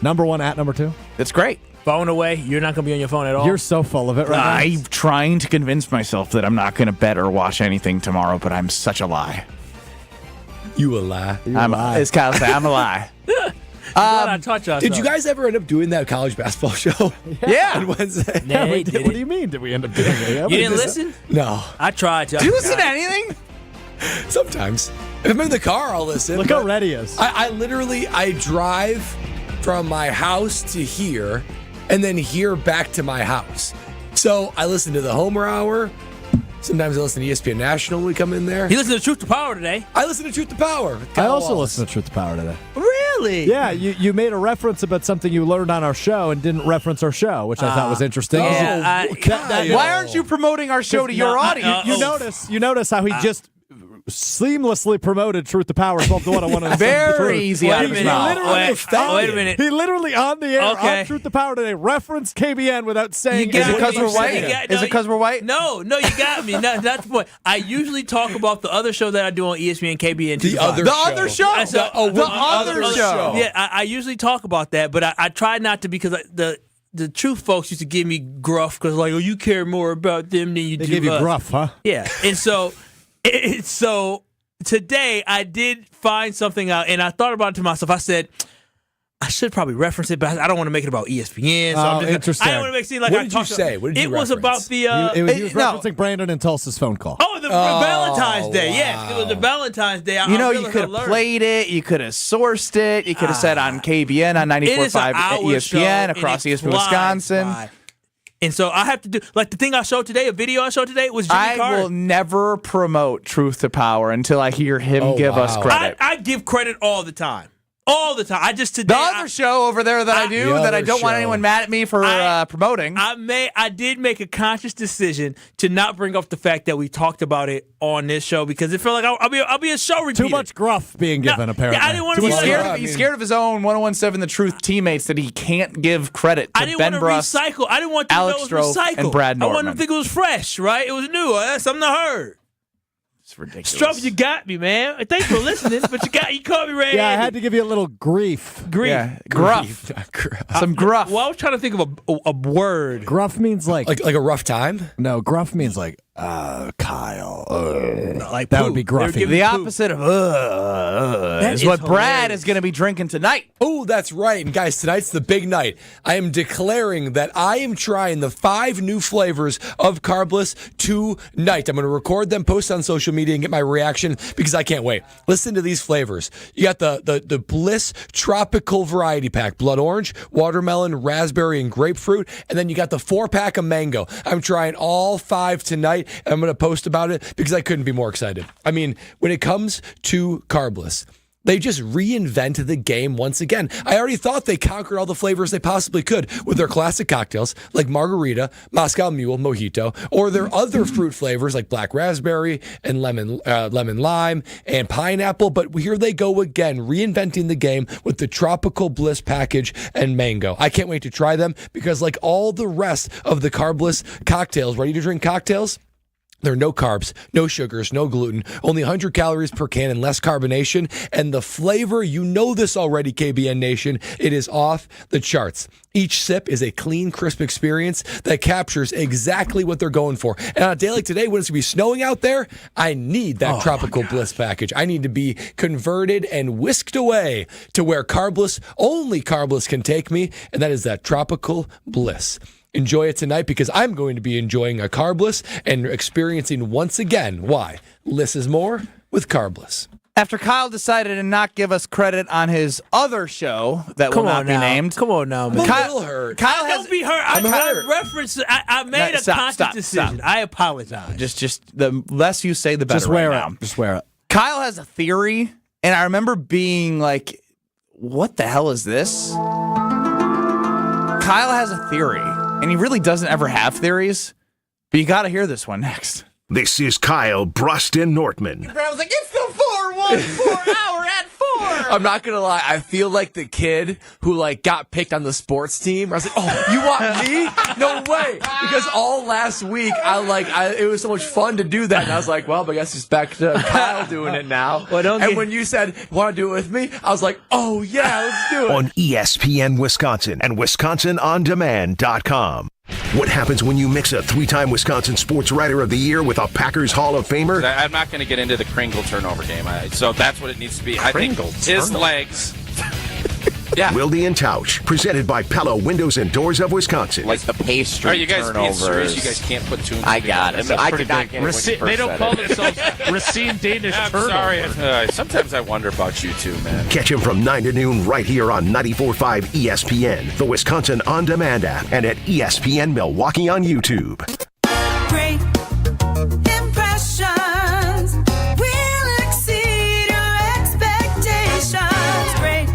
Number 1 at number 2. That's great. Phone away. You're not going to be on your phone at all. You're so full of it right now. I'm trying to convince myself that I'm not going to bet or watch anything tomorrow, but I'm such a lie. You a lie. As Kyle said, I'm a lie. I taught y'all Did you guys ever end up doing that college basketball show? Yeah. On Wednesday. Nah, What do you mean? Did we end up doing it? You didn't listen? No. I tried to. Do you listen to anything? Sometimes. If I'm in the car, I'll listen. Look how ready he is. I drive from my house to here and then here back to my house. So I listen to the Homer Hour. Sometimes I listen to ESPN National when we come in there. He listened to Truth to Power today. I listen to Truth to Power. I also listened to Truth to Power today. Really? Yeah, you made a reference about something you learned on our show and didn't reference our show, which I thought was interesting. Why aren't you promoting our show to your audience? You notice how he just seamlessly promoted Truth to Power 12 to 1 on 107. Very easy out of his mouth. Wait a minute. He literally on the air on Truth to Power today referenced KBN without saying. Is it because we're white? Is it because we're white? No, you got me. Not the point. I usually talk about the other show that I do on ESPN, KBN. The other show. The other show. Yeah, I usually talk about that, but I try not to because the Truth folks used to give me gruff because like, oh, you care more about them than you do us. They give you gruff, huh? Yeah, and so today I did find something out, and I thought about it to myself. I said, I should probably reference it, but I don't want to make it about ESPN. So I'm just interesting. I don't want to make it seem like what I did talked you say? What did you was reference? about the. He was referencing Brandon and Tulsa's phone call. Oh, the Valentine's Day. Wow. Yes, it was the Valentine's Day. You could have played it. You could have sourced it. You could have said on KBN on 94.5 ESPN across ESPN Wisconsin. And so I have to do, like the thing I showed today, a video I showed today was Jimmy Carter. I will never promote Truth to Power until I hear him give us credit. I give credit all the time. All the time. The other show over there that I do that I don't want anyone mad at me for promoting. I did make a conscious decision to not bring up the fact that we talked about it on this show because it felt like I'll be a show repeater. Too much gruff being given, apparently. Yeah, I didn't want to be he's scared of his own 1017 The Truth teammates that he can't give credit to. I didn't Ben want to Bruss, recycle. I didn't want to Alex know it was Stroh, recycled. and Brad Nortman. I wanted to think it was fresh, right? It was new. That's something I heard. It's ridiculous. Stroh, you got me, man. Thanks for listening, but you caught me right. Yeah, I had to give you a little grief. Yeah, gruff. Some gruff. Well, I was trying to think of a word. Gruff means like a rough time? No, gruff means like Kyle. Like that would be gruffy. The opposite of is what Brad is going to be drinking tonight. Oh, that's right. And guys, tonight's the big night. I am declaring that I am trying the 5 new flavors of Carbless tonight. I'm going to record them, post on social media, and get my reaction because I can't wait. Listen to these flavors. You got the Bliss Tropical Variety Pack. Blood orange, watermelon, raspberry, and grapefruit. And then you got the 4-pack of mango. I'm trying all 5 tonight. And I'm going to post about it because I couldn't be more excited. I mean, when it comes to Carbless, they just reinvented the game once again. I already thought they conquered all the flavors they possibly could with their classic cocktails like margarita, Moscow Mule, mojito, or their other fruit flavors like black raspberry and lemon lime and pineapple. But here they go again, reinventing the game with the Tropical Bliss package and mango. I can't wait to try them because like all the rest of the Carbless cocktails, ready to drink cocktails, there are no carbs, no sugars, no gluten, only 100 calories per can and less carbonation. And the flavor, you know this already, KBN Nation, it is off the charts. Each sip is a clean, crisp experience that captures exactly what they're going for. And on a day like today, when it's going to be snowing out there, I need that Tropical Bliss package. I need to be converted and whisked away to where only Carbless can take me, and that is that Tropical Bliss. Enjoy it tonight because I'm going to be enjoying a Carbless and experiencing once again why less is more with Carbless. After Kyle decided to not give us credit on his other show that will not be named. Come on now, man. Kyle hurt. Don't be hurt. I referenced. I made a conscious decision. I apologize. Just the less you say, the better. Just wear it. Just wear it. Kyle has a theory, and I remember being like, "What the hell is this?" Kyle has a theory. And he really doesn't ever have theories, but you got to hear this one next. This is Kyle Bruston Nortman. I was like, it's the 4-1-4 hour at 4. I'm not gonna lie, I feel like the kid who got picked on the sports team. I was like, oh, you want me? No way. Because all last week it was so much fun to do that, and I was like, well, I guess it's back to Kyle doing it now. And when you said, want to do it with me? I was like, oh yeah, let's do it. On ESPN Wisconsin and WisconsinOnDemand.com. What happens when you mix a 3-time Wisconsin Sports Writer of the Year with a Packers Hall of Famer? I'm not going to get into the Kringle turnover game, so that's what it needs to be. I think his legs Yeah. Wilde and Tausch, presented by Pella Windows and Doors of Wisconsin. Like the pastry. Are you guys being serious? turnovers. You guys can't put two. I got it. I could not get it. They don't call themselves Racine Danish I'm turnovers. sorry. Sometimes I wonder about you two, man. Catch him from 9 to noon right here on 94.5 ESPN, the Wisconsin On Demand app, and at ESPN Milwaukee on YouTube. Great impressions will exceed your expectations. Great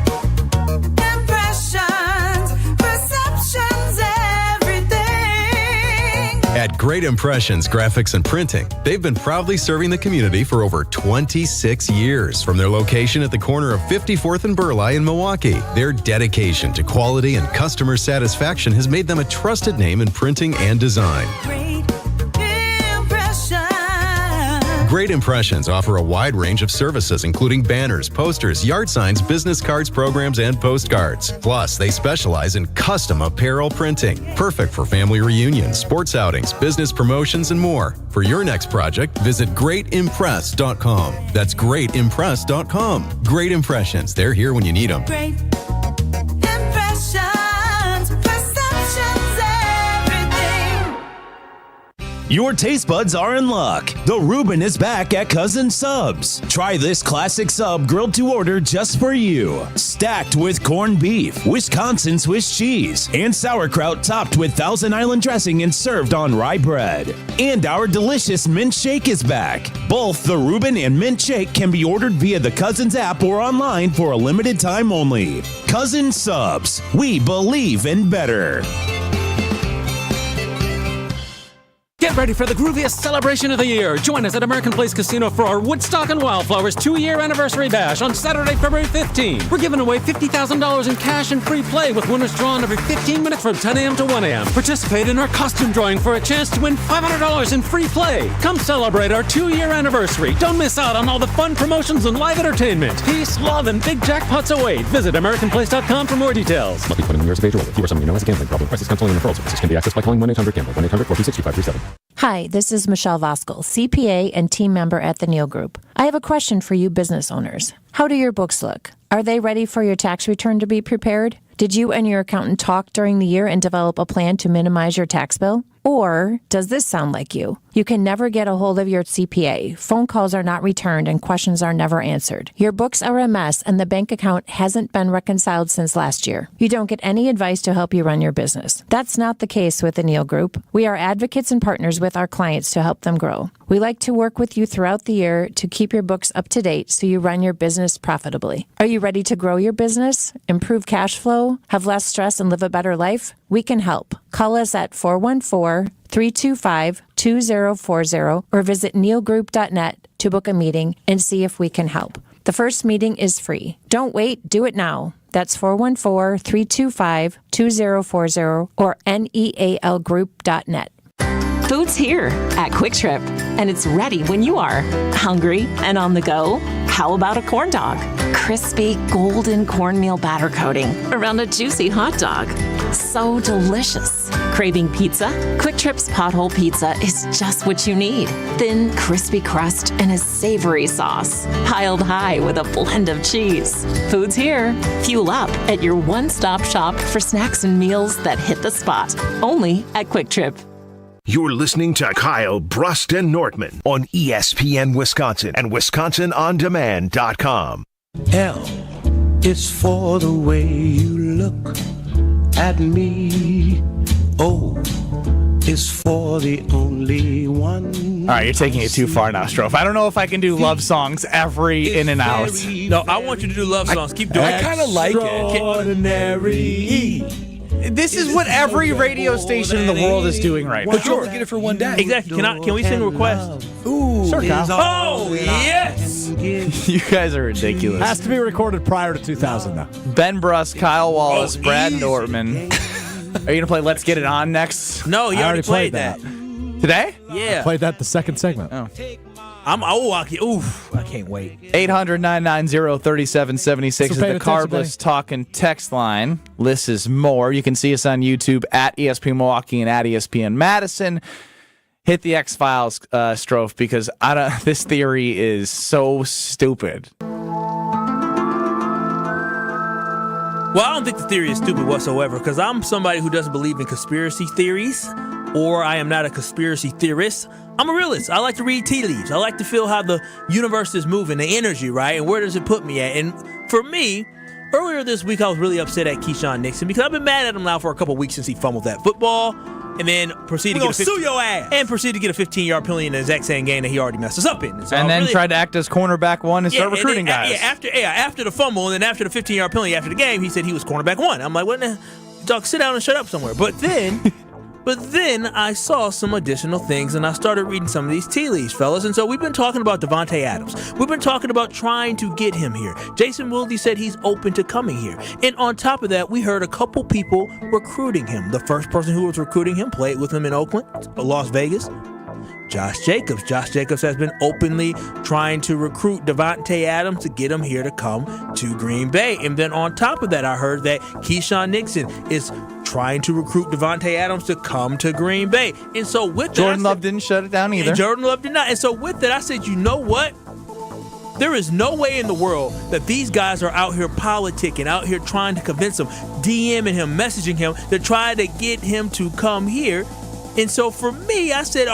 impressions, perceptions, everything. At Great Impressions Graphics and Printing, they've been proudly serving the community for over 26 years. From their location at the corner of 54th and Burleigh in Milwaukee, their dedication to quality and customer satisfaction has made them a trusted name in printing and design. Great Impressions offer a wide range of services, including banners, posters, yard signs, business cards, programs, and postcards. Plus, they specialize in custom apparel printing, perfect for family reunions, sports outings, business promotions, and more. For your next project, visit greatimpress.com. That's greatimpress.com. Great Impressions. They're here when you need them. Great impressions, perceptions, everything. Your taste buds are in luck. The Reuben is back at Cousin Subs. Try this classic sub grilled to order just for you. Stacked with corned beef, Wisconsin Swiss cheese, and sauerkraut topped with Thousand Island dressing and served on rye bread. And our delicious mint shake is back. Both the Reuben and mint shake can be ordered via the Cousins app or online for a limited time only. Cousin Subs. We believe in better. Get ready for the grooviest celebration of the year. Join us at American Place Casino for our Woodstock and Wildflowers 2-year anniversary bash on Saturday, February 15th. We're giving away $50,000 in cash and free play with winners drawn every 15 minutes from 10 a.m. to 1 a.m. Participate in our costume drawing for a chance to win $500 in free play. Come celebrate our 2-year anniversary. Don't miss out on all the fun promotions and live entertainment. Peace, love, and big jackpots await. Visit AmericanPlace.com for more details. Must be 21 years of age or older. If you or someone you know has a gambling problem, crisis counseling and referral services can be accessed by calling 1-800-GAMBLER, 1-800-426-2537. Hi, this is Michelle Voskel, CPA and team member at the Neal Group. I have a question for you business owners. How do your books look? Are they ready for your tax return to be prepared? Did you and your accountant talk during the year and develop a plan to minimize your tax bill? Or does this sound like you? You can never get a hold of your CPA. Phone calls are not returned and questions are never answered. Your books are a mess and the bank account hasn't been reconciled since last year. You don't get any advice to help you run your business. That's not the case with the Neal Group. We are advocates and partners with our clients to help them grow. We like to work with you throughout the year to keep your books up to date so you run your business profitably. Are you ready to grow your business, improve cash flow, have less stress, and live a better life? We can help. Call us at 414-325-2040 or visit nealgroup.net to book a meeting and see if we can help. The first meeting is free. Don't wait, do it now. That's 414-325-2040 or nealgroup.net. Food's here at Quick Trip, and it's ready when you are. Hungry and on the go? How about a corn dog? Crispy, golden cornmeal batter coating around a juicy hot dog. So delicious. Craving pizza? Quick Trip's Pothole Pizza is just what you need. Thin, crispy crust and a savory sauce, piled high with a blend of cheese. Food's here. Fuel up at your one-stop shop for snacks and meals that hit the spot. Only at Quick Trip. You're listening to Kyle, Brust, and Nortman on ESPN Wisconsin and WisconsinOnDemand.com. L is for the way you look at me. O is for the only one. All right, you're taking it too far now, Strofe. I don't know if I can do love songs every in and out. No, I want you to do love songs. Keep doing it. I kind of like it. Ordinary. This is what every radio station in the world is doing right now. But you only get it for one day. Exactly. Can we sing a request? Ooh. Sure, Kyle. Oh, yes! You guys are ridiculous. Has to be recorded prior to 2000, though. Ben Bruss, Kyle Wallace, Brad Nortman. Are you going to play Let's Get It On next? No, you already played that. Today? Yeah. I played that the second segment. Oh. I can't wait. 800-990-3776 is the Carbless Talk and Text line. Lists is more. You can see us on YouTube at ESPN Milwaukee and at ESPN Madison. Hit the X-Files, Strofe, because this theory is so stupid. Well, I don't think the theory is stupid whatsoever because I'm somebody who doesn't believe in conspiracy theories, or I am not a conspiracy theorist. I'm a realist. I like to read tea leaves. I like to feel how the universe is moving, the energy, right? And where does it put me at? And for me, earlier this week, I was really upset at Keyshawn Nixon because I've been mad at him now for a couple weeks since he fumbled that football and then proceeded to sue your ass. And proceeded to get a 15-yard penalty in the exact same game that he already messed us up in. So and then tried to act as cornerback 1 and start recruiting guys. After the fumble and then after the 15-yard penalty after the game, he said he was cornerback 1. I'm like, what the dog, sit down and shut up somewhere. But then I saw some additional things, and I started reading some of these tea leaves, fellas. And so we've been talking about Davante Adams. We've been talking about trying to get him here. Jason Wilde said he's open to coming here. And on top of that, we heard a couple people recruiting him. The first person who was recruiting him played with him in Oakland, Las Vegas. Josh Jacobs. Josh Jacobs has been openly trying to recruit Davante Adams to get him here to come to Green Bay. And then on top of that, I heard that Keyshawn Nixon is trying to recruit Davante Adams to come to Green Bay. And so with that, Jordan Love didn't shut it down either. Jordan Love did not. And so with that, I said, you know what? There is no way in the world that these guys are out here politicking, out here trying to convince him, DMing him, messaging him to try to get him to come here. And so for me, I said,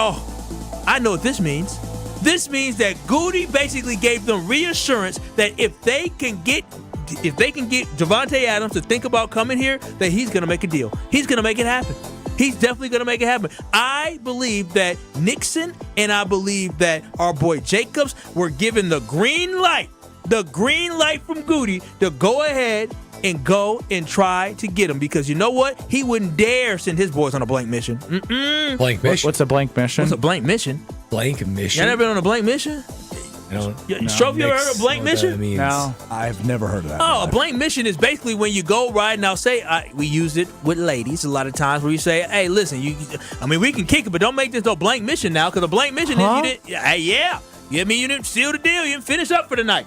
I know what this means. This means that Goody basically gave them reassurance that if they can get Davante Adams to think about coming here, that he's going to make a deal. He's going to make it happen. He's definitely going to make it happen. I believe that Nixon and I believe that our boy Jacobs were given the green light from Goody to go ahead and go and try to get him, because you know what? He wouldn't dare send his boys on a blank mission. Blank mission? What's a blank mission? What's a blank mission? Blank mission? You never been on a blank mission? I don't. Stroke, you ever heard of a blank mission? No, I've never heard of that. Oh, a blank mission is basically when you go riding. Now, say we use it with ladies a lot of times, where you say, "Hey, listen, we can kick it, but don't make this no blank mission now, because a blank mission is you didn't. Hey, yeah, you didn't seal the deal, you didn't finish up for the night.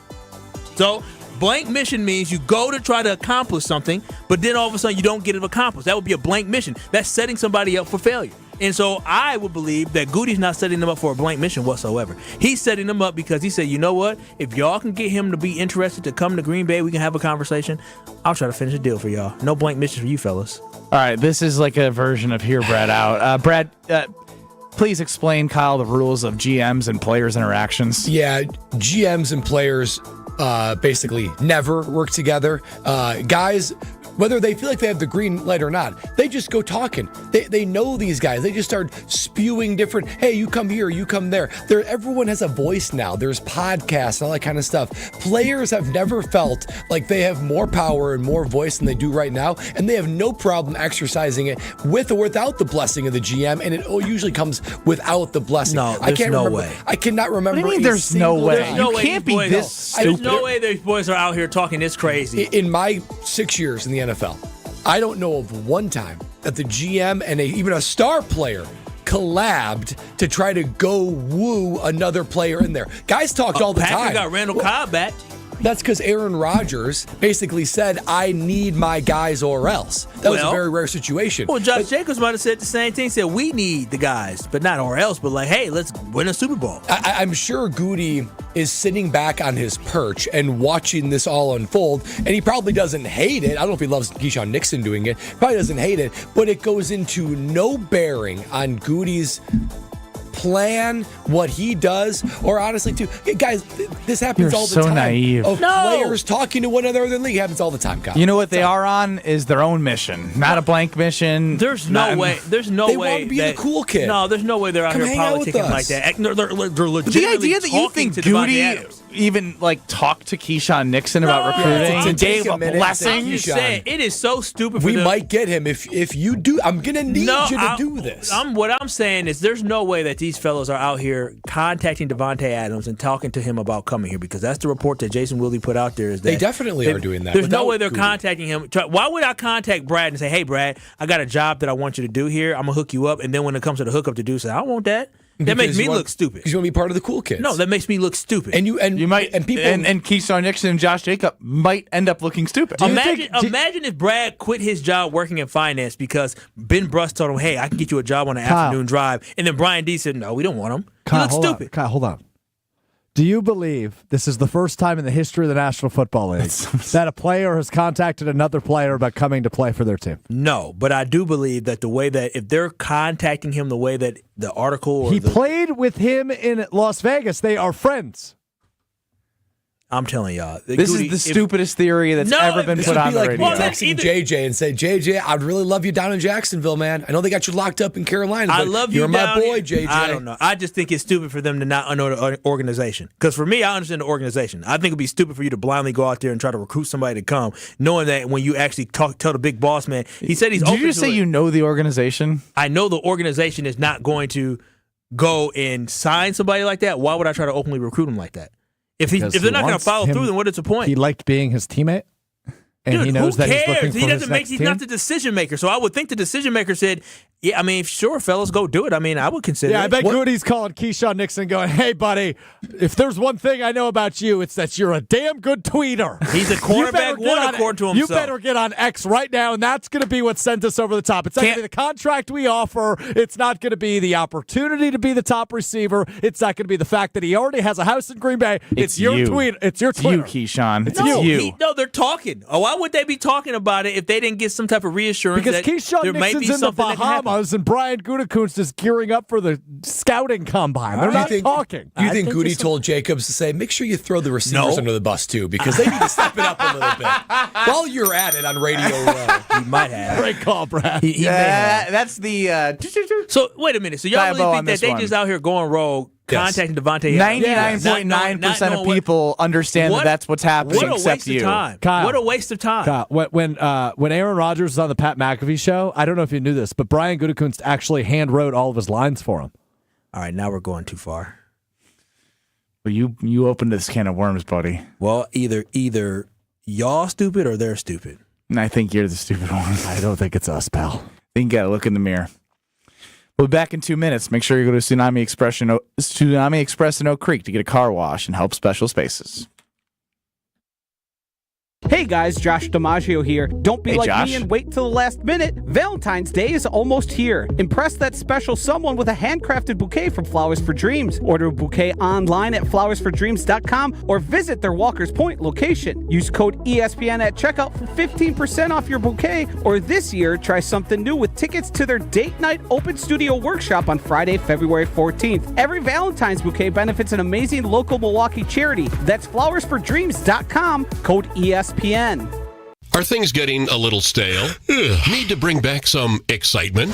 So, blank mission means you go to try to accomplish something, but then all of a sudden you don't get it accomplished. That would be a blank mission. That's setting somebody up for failure. And so I would believe that Goody's not setting them up for a blank mission whatsoever. He's setting them up because he said, you know what? If y'all can get him to be interested to come to Green Bay, we can have a conversation. I'll try to finish a deal for y'all. No blank mission for you fellas. All right, this is like a version of Hear Brad Out. Brad, please explain, Kyle, the rules of GMs and players' interactions. Yeah, GMs and players basically never work together. Guys, whether they feel like they have the green light or not, they just go talking. They know these guys. They just start spewing different, hey, you come here, you come there. Everyone has a voice now. There's podcasts and all that kind of stuff. Players have never felt like they have more power and more voice than they do right now, and they have no problem exercising it with or without the blessing of the GM, and it usually comes without the blessing. No, there's no way. I cannot remember. What do you mean there's no way? You can't be this stupid. There's no way these boys are out here talking this crazy. In my 6 years in the NFL, I don't know of one time that the GM and even a star player collabed to try to go woo another player in there. Guys talked all the time. Patrick got Randall Cobb back. That's because Aaron Rodgers basically said, I need my guys or else. That was a very rare situation. Well, Josh Jacobs might have said the same thing. Said, we need the guys, but not or else, but like, hey, let's win a Super Bowl. I'm sure Goody is sitting back on his perch and watching this all unfold, and he probably doesn't hate it. I don't know if he loves Keyshawn Nixon doing it. Probably doesn't hate it, but it goes into no bearing on Goody's plan, what he does, or honestly, too, guys, this happens all the time. You're so naive. Players talking to one another in the league. It happens all the time, Kyle. You know what they are on is their own mission, not a blank mission. There's no way. There's no way. They want to be the cool kid. No, there's no way they're out here politicking like that. They're legitimately the idea that you think Goody even talked to Keyshawn Nixon about recruiting and gave a blessing. I'm just saying, it is so stupid. We might get him if you do. I'm gonna need you to do this. What I'm saying is, there's no way that these fellows are out here contacting Davante Adams and talking to him about coming here, because that's the report that Jason Wilde put out there. Is that they definitely are doing that. There's no way they're contacting him. Why would I contact Brad and say, "Hey, Brad, I got a job that I want you to do here. I'm gonna hook you up," and then when it comes to the hookup to do, say, "I don't want that." That makes me look stupid. Because you want to be part of the cool kids. No, that makes me look stupid. And you might, and people, and Keyshawn Nixon and Josh Jacob might end up looking stupid. Imagine if Brad quit his job working in finance because Ben Bruss told him, "Hey, I can get you a job on an afternoon drive," and then Brian D said, "No, we don't want him." He looks stupid. Kyle, hold on. Do you believe this is the first time in the history of the National Football League that a player has contacted another player about coming to play for their team? No, but I do believe that the way that if they're contacting him the way that the article or he played with him in Las Vegas. They are friends. I'm telling y'all. This is the stupidest theory that's ever been put on the radio. This would be like me texting JJ and say, JJ, I'd really love you down in Jacksonville, man. I know they got you locked up in Carolina, I but love you you're my down boy, here. JJ. I don't know. I just think it's stupid for them to not know the organization. Because for me, I understand the organization. I think it'd be stupid for you to blindly go out there and try to recruit somebody to come, knowing that when you actually tell the big boss man, he said he's open to it. Did you just say you know the organization? I know the organization is not going to go and sign somebody like that. Why would I try to openly recruit him like that? If they're not going to follow through, then what is the point? He liked being his teammate, and Dude, he knows who that he's cares? looking for He his doesn't make. next He's team. not the decision maker. So I would think the decision maker said, "Yeah, I mean, sure, fellas, go do it." I mean, I would consider. Yeah, I it. bet Goody's calling Keyshawn Nixon, going, "Hey, buddy, if there's one thing I know about you, it's that you're a damn good tweeter. He's a cornerback one, according to himself. You better get on X right now, and that's going to be what sent us over the top. It's not going to be the contract we offer. It's not going to be the opportunity to be the top receiver. It's not going to be the fact that he already has a house in Green Bay. It's your tweet. It's your Twitter. You, Keyshawn. It's no, you. No, they're talking. Oh, why would they be talking about it if they didn't get some type of reassurance Because that Keyshawn there might Nixon's be in the something that can happen? Bahamas, and Brian Gutekunst is gearing up for the scouting combine. They're not talking. Do you think Goody told Jacobs to say, make sure you throw the receivers under the bus, too, because they need to step it up a little bit. While you're at it on Radio Row. He might have. Great call, Brad. He may have. That's the. So, wait a minute. So, y'all Diabo really on think that this they just out here going rogue, contacting Devontae? 99.9% of people understand that that's what's happening, What a except waste you. of time. Kyle. What a waste of time. Kyle, when Aaron Rodgers was on the Pat McAfee show, I don't know if you knew this, but Brian Gutekunst actually hand wrote all of his lines for him. All right, now we're going too far. Well, you opened this can of worms, buddy. Well, either y'all stupid or they're stupid. And I think you're the stupid one. I don't think it's us, pal. I think you got to look in the mirror. We'll be back in 2 minutes. Make sure you go to Tsunami Express in Oak Creek to get a car wash and help Special Spaces. Hey guys, Josh DiMaggio here. Don't be Hey, like Josh. me and wait till the last minute. Valentine's Day is almost here. Impress that special someone with a handcrafted bouquet from Flowers for Dreams. Order a bouquet online at flowersfordreams.com or visit their Walker's Point location. Use code ESPN at checkout for 15% off your bouquet, or this year, try something new with tickets to their date night open studio workshop on Friday, February 14th. Every Valentine's bouquet benefits an amazing local Milwaukee charity. That's flowersfordreams.com, code ESPN. Are things getting a little stale? Need to bring back some excitement?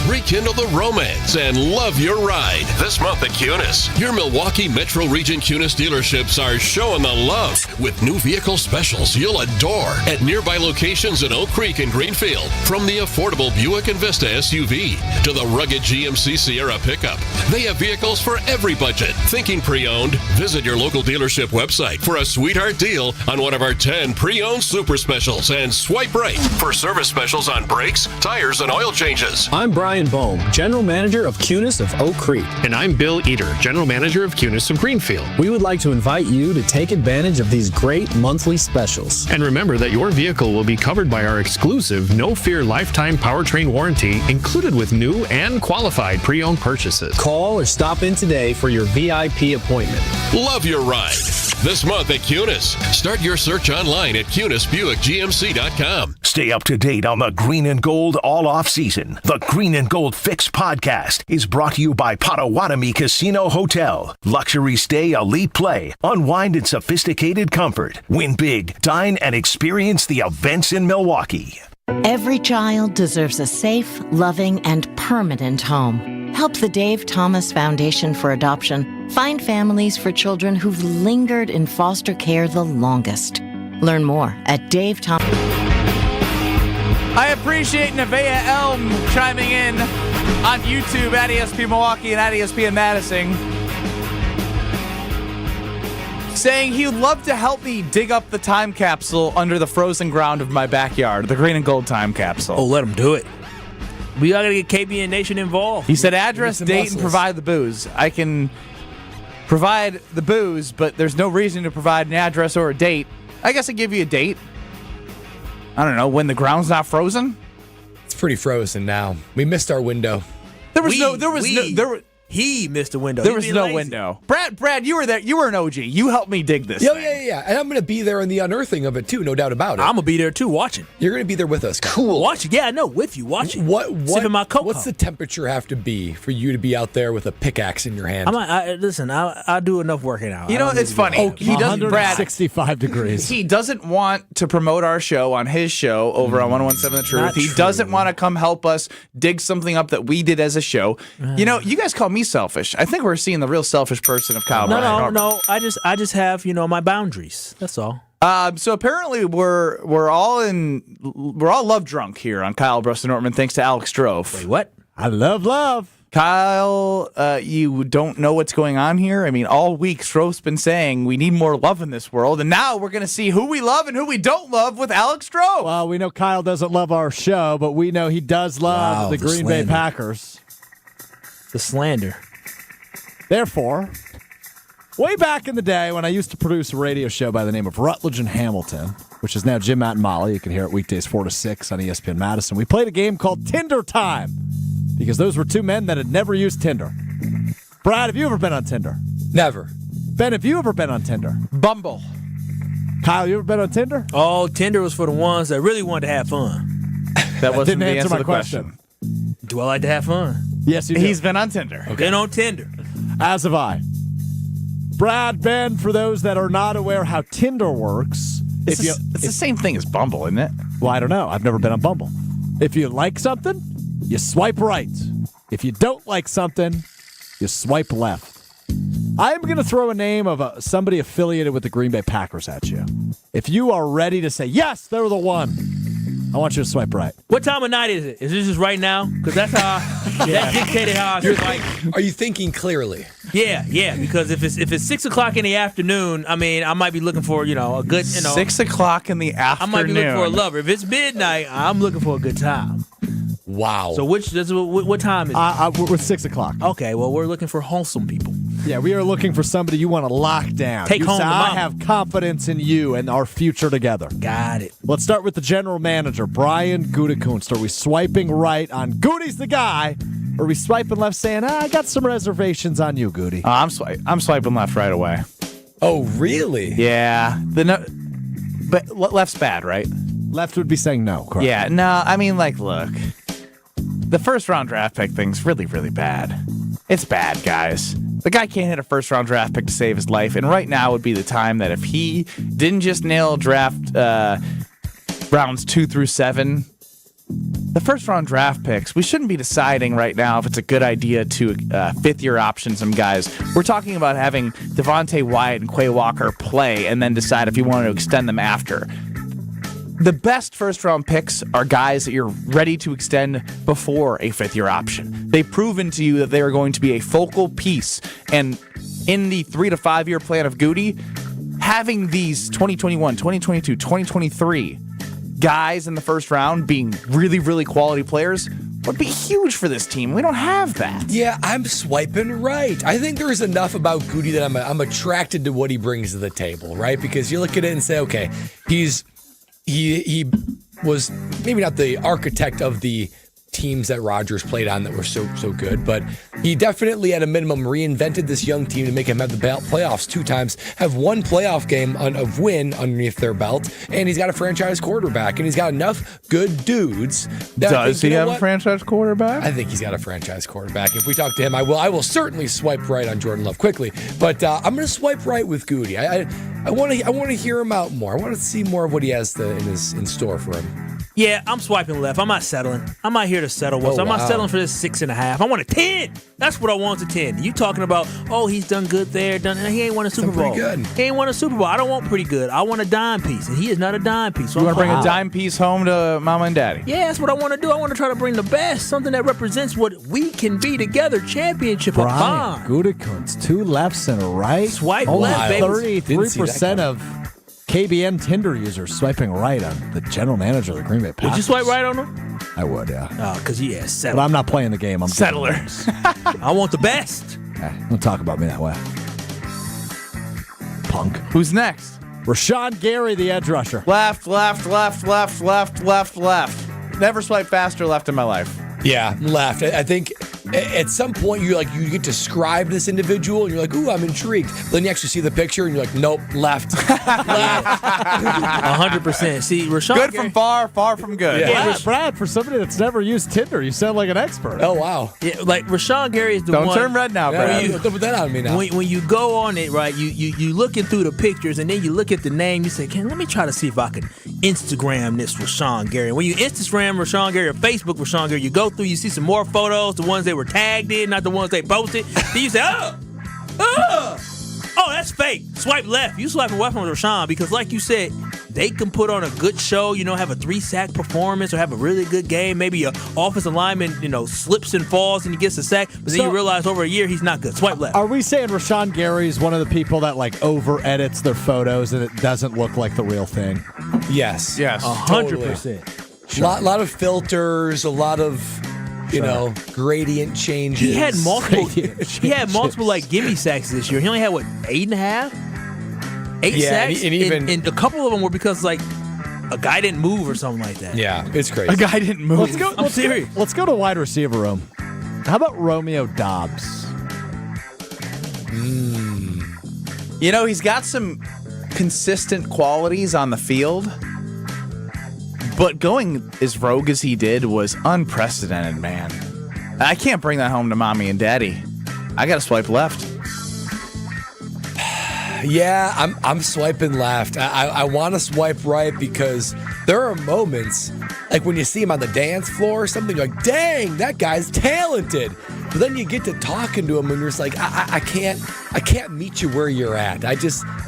Rekindle the romance and love your ride this month at Cunis. Your Milwaukee Metro Region Cunis dealerships are showing the love with new vehicle specials you'll adore at nearby locations in Oak Creek and Greenfield. From the affordable Buick Envista SUV to the rugged GMC Sierra pickup, they have vehicles for every budget. Thinking pre-owned? Visit your local dealership website for a sweetheart deal on one of our 10 pre-owned super specials and swipe right for service specials on brakes, tires, and oil changes. I'm Brian Bohm, General Manager of Cunis of Oak Creek. And I'm Bill Eater, General Manager of Cunis of Greenfield. We would like to invite you to take advantage of these great monthly specials. And remember that your vehicle will be covered by our exclusive No Fear Lifetime Powertrain Warranty, included with new and qualified pre-owned purchases. Call or stop in today for your VIP appointment. Love your ride this month at Cunis. Start your search online at CunisBuickGMC.com. Stay up to date on the Green and Gold all off season. The Green and Gold Fix podcast is brought to you by Potawatomi Casino Hotel. Luxury stay, elite play, unwind in sophisticated comfort. Win big, dine, and experience the events in Milwaukee. Every child deserves a safe, loving, and permanent home. Help the Dave Thomas Foundation for Adoption find families for children who've lingered in foster care the longest. Learn more at Dave Thomas. I appreciate Nevaeh Elm chiming in on YouTube at ESP Milwaukee and at ESPN Madison, saying he would love to help me dig up the time capsule under the frozen ground of my backyard, the Green and Gold time capsule. Oh, let him do it. We gotta get KBN Nation involved. He said address, date, and provide the booze. I can provide the booze, but there's no reason to provide an address or a date. I guess I give you a date. I don't know, when the ground's not frozen? It's pretty frozen now. We missed our window. He missed the window. There He was being no lazy. window. Brad, you were there. You were an OG. You helped me dig this. Yeah. And I'm going to be there in the unearthing of it, too, no doubt about it. I'm going to be there, too, watching. You're going to be there with us. Cool. Watching. Yeah, I know. With you, watching. Sipping my cocoa. What's the temperature have to be for you to be out there with a pickaxe in your hand? Listen, I do enough working out. You know, it's funny. He doesn't. Brad, 165 degrees. He doesn't want to promote our show on his show over on 101.7 The Truth. Not He true. doesn't want to come help us dig something up that we did as a show. You know, you guys call me selfish. I think we're seeing the real selfish person of Kyle. No. I just have my boundaries. That's all. So apparently we're all love drunk here on Kyle Brust and Nortman, thanks to Alex Drove. Wait, what? I love. Kyle, you don't know what's going on here? I mean, all week Stroh's been saying we need more love in this world, and now we're going to see who we love and who we don't love with Alex Stroh. Well, we know Kyle doesn't love our show, but we know he does love the Green Bay Packers. The slander. Therefore, way back in the day when I used to produce a radio show by the name of Rutledge and Hamilton, which is now Jim, Matt, and Molly. You can hear it weekdays 4 to 6 on ESPN Madison. We played a game called Tinder Time because those were two men that had never used Tinder. Brad, have you ever been on Tinder? Never. Ben, have you ever been on Tinder? Bumble. Kyle, you ever been on Tinder? Oh, Tinder was for the ones that really wanted to have fun. That wasn't Didn't the answer answer my to the question. Do I like to have fun? Yes, you do. He's been on Tinder. Been on Tinder. As have I. Brad, Ben, for those that are not aware how Tinder works, It's the same thing as Bumble, isn't it? Well, I don't know. I've never been on Bumble. If you like something, you swipe right. If you don't like something, you swipe left. I am going to throw a name of somebody affiliated with the Green Bay Packers at you. If you are ready to say, yes, they're the one, I want you to swipe right. What time of night is it? Is this just right now? Because that's how that dictated how I swipe. Are you thinking clearly? Yeah. Because if it's 6 o'clock in the afternoon, I mean, I might be looking for a good 6 o'clock in the afternoon. I might be looking for a lover. If it's midnight, I'm looking for a good time. Wow. So what time is it? We're 6 o'clock. Okay, well, we're looking for wholesome people. Yeah, we are looking for somebody you want to lock down. Take you home say, to I mama. have confidence in you and our future together. Got it. Let's start with the general manager, Brian Gutekunst. Are we swiping right on Goody's the guy? Or are we swiping left saying, I got some reservations on you, Goody? I'm swiping left right away. Oh, really? Yeah. But left's bad, right? Left would be saying no, correct? Yeah. No, I mean, look. The first round draft pick thing's really, really bad. It's bad, guys. The guy can't hit a first round draft pick to save his life, and right now would be the time that if he didn't just nail draft rounds 2 through 7, the first round draft picks, we shouldn't be deciding right now if it's a good idea to fifth year option some guys. We're talking about having Devontae Wyatt and Quay Walker play and then decide if you want to extend them after. The best first-round picks are guys that you're ready to extend before a fifth-year option. They've proven to you that they are going to be a focal piece. And in the 3 to 5 year plan of Goody, having these 2021, 2022, 2023 guys in the first round being really, really quality players would be huge for this team. We don't have that. Yeah, I'm swiping right. I think there's enough about Goody that I'm attracted to what he brings to the table, right? Because you look at it and say, okay, he was maybe not the architect of the teams that Rodgers played on that were so good, but he definitely at a minimum reinvented this young team to make him have the playoffs 2 times, have one playoff game of win underneath their belt, and he's got a franchise quarterback, and he's got enough good dudes. Does he have a franchise quarterback? I think he's got a franchise quarterback. If we talk to him, I will certainly swipe right on Jordan Love quickly, but I'm going to swipe right with Goody. I want to hear him out more. I want to see more of what he has in store for him. Yeah, I'm swiping left. I'm not settling. I'm not here to settle. I'm not settling for this 6.5. I want a 10. That's what I want, a 10. You talking about, he's done good there. He ain't won a Super Bowl. Good. He ain't won a Super Bowl. I don't want pretty good. I want a dime piece, and he is not a dime piece. So you want to bring a dime piece home to mama and daddy? Yeah, that's what I want to do. I want to try to bring the best, something that represents what we can be together. Championship of Brian Gutekunst, 2 lefts and a right. Swipe left, baby. 33% of KBN Tinder users swiping right on the general manager of the Green Bay Packers. Would you swipe right on him? I would, yeah. Oh, because settler. But I'm not playing the game. I'm settler. I want the best. Don't talk about me that way. Punk. Who's next? Rashawn Gary, the edge rusher. Left. Never swipe faster left in my life. Yeah, left. I think at some point you get described this individual and you're like, ooh, I'm intrigued. Then you actually see the picture and you're like, nope, left. 100%. See, Rashawn Good Gary, from far from good. Yeah. Brad, for somebody that's never used Tinder, you sound like an expert. Oh, wow. Yeah, like Rashawn Gary is the Don't one. turn red now, Brad. Don't put that on me now. When you go on it, right, you looking through the pictures and then you look at the name, you say, let me try to see if I can Instagram this Rashawn Gary. When you Instagram Rashawn Gary or Facebook Rashawn Gary, you go through, you see some more photos, the ones they were tagged in, not the ones they posted. Then you say, oh, that's fake. Swipe left. You swipe left on Rashawn because, like you said, they can put on a good show, have a 3-sack performance or have a really good game. Maybe an offensive lineman, slips and falls and he gets a sack, but then you realize over a year he's not good. Swipe left. Are we saying Rashawn Gary is one of the people that over edits their photos and it doesn't look like the real thing? Yes. 100%. Sure. Lot of filters, a lot of gradient changes. He had multiple. He had multiple gimme sacks this year. He only had 8.5, 8 sacks, and a couple of them were because a guy didn't move or something like that. Yeah, it's crazy. A guy didn't move. I'm serious. Let's go to wide receiver room. How about Romeo Doubs? He's got some consistent qualities on the field. But going as rogue as he did was unprecedented, man. I can't bring that home to mommy and daddy. I got to swipe left. Yeah, I'm swiping left. I want to swipe right because there are moments like when you see him on the dance floor or something, like, dang, that guy's talented. But then you get to talking to him and you're just like, I can't meet you where you're at.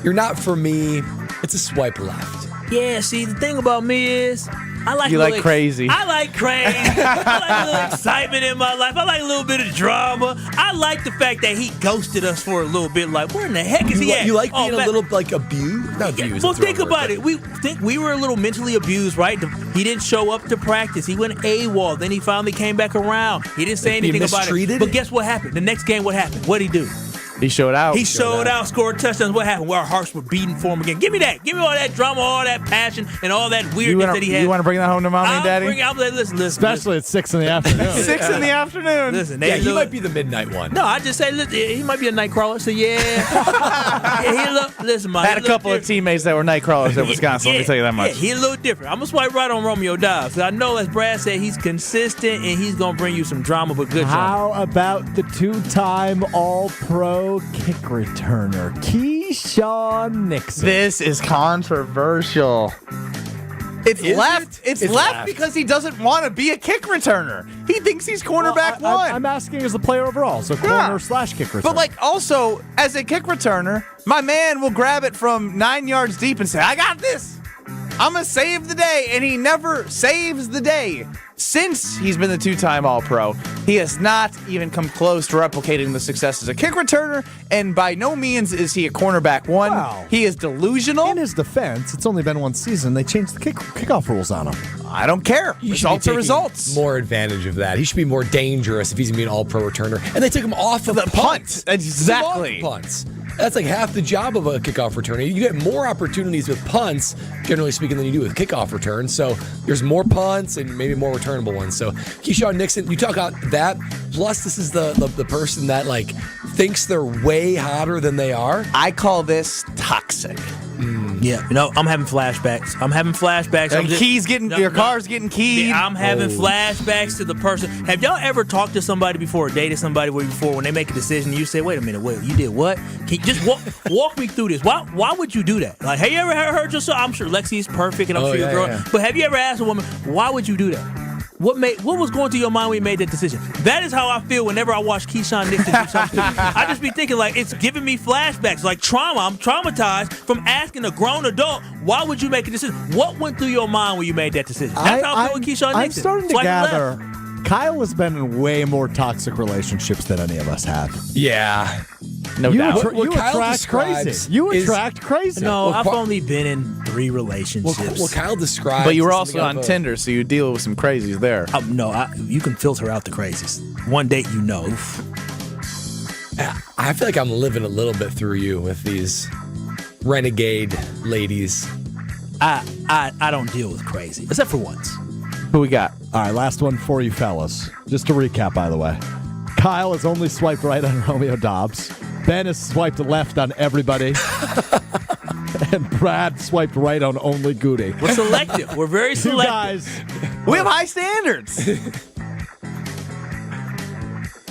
You're not for me. It's a swipe left. Yeah, see, the thing about me is I like crazy. I like crazy. I like a little excitement in my life. I like a little bit of drama. I like the fact that he ghosted us for a little bit. Like, where in the heck is he at? You like being a little abused? Not abused. Well, think about it. We think we were a little mentally abused, right? He didn't show up to practice. He went AWOL. Then he finally came back around. He didn't say anything about it. But guess what happened? The next game, what happened? What did he do? He showed out. He showed out, scored touchdowns. What happened? Well, our hearts were beating for him again. Give me that. Give me all that drama, all that passion, and all that weirdness that he had. You want to bring that home to mommy and daddy? Listen. Especially at 6 in the afternoon. 6 in the afternoon. Listen, he might be the midnight one. No, I just say he might be a night crawler. So yeah, listen, man. I had a couple of teammates that were night crawlers in Wisconsin. Let me tell you that much. Yeah, he's a little different. I'm gonna swipe right on Romeo Doubs. I know, as Brad said, he's consistent and he's gonna bring you some drama, but good drama. How about the 2-time All-Pro kick returner, Keyshawn Nixon? This is controversial. It's left. It's left because he doesn't want to be a kick returner. He thinks he's cornerback one. I'm asking as a player overall, so corner/kick returner. But also, as a kick returner, my man will grab it from 9 yards deep and say, I got this. I'm going to save the day. And he never saves the day. Since he's been the 2-time All-Pro, he has not even come close to replicating the success as a kick returner, and by no means is he a cornerback one. Wow. He is delusional. In his defense, it's only been one season. They changed the kickoff rules on him. I don't care. Results are results. More advantage of that. He should be more dangerous if he's going to be an All-Pro returner. And they took him off of the punt. Exactly. Punts. That's like half the job of a kickoff returner. You get more opportunities with punts, generally speaking, than you do with kickoff returns. So there's more punts and maybe more returnable ones. So Keyshawn Nixon, you talk about that. Plus, this is the person that thinks they're way hotter than they are. I call this toxic. Yeah, I'm having flashbacks. Your car's getting keyed. Yeah, I'm having flashbacks to the person. Have y'all ever talked to somebody before or dated somebody before when they make a decision, you say, wait a minute, you did what? Can you just walk me through this? Why would you do that? Like, have you ever heard yourself? I'm sure Lexi's perfect and I'm sure you're a girl. Yeah. But have you ever asked a woman, why would you do that? What was going through your mind when you made that decision? That is how I feel whenever I watch Keyshawn Nixon do something stupid. I just be thinking it's giving me flashbacks, like trauma. I'm traumatized from asking a grown adult, why would you make a decision? What went through your mind when you made that decision? That's how I feel with Keyshawn Nixon. I'm starting to gather Kyle has been in way more toxic relationships than any of us have. Yeah. No doubt. You attract crazy. You attract crazy. No, I've only been in 3 relationships. Well, Kyle describes. But you were also on Tinder, so you deal with some crazies there. You can filter out the crazies. One date, I feel like I'm living a little bit through you with these renegade ladies. I don't deal with crazy, except for once. Who we got? All right, last one for you fellas. Just to recap, by the way. Kyle has only swiped right on Romeo Dobbs. Ben has swiped left on everybody. And Brad swiped right on only Goody. We're selective. We're very You selective. guys, We have high standards.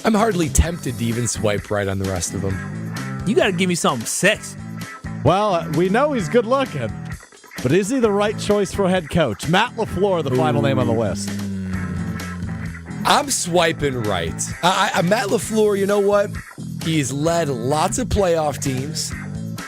I'm hardly tempted to even swipe right on the rest of them. You got to give me something sexy. well, we know he's good looking, but is he the right choice for a head coach? Matt LaFleur, the final name on the list. I'm swiping right. Matt LaFleur, you know what? He's led lots of playoff teams.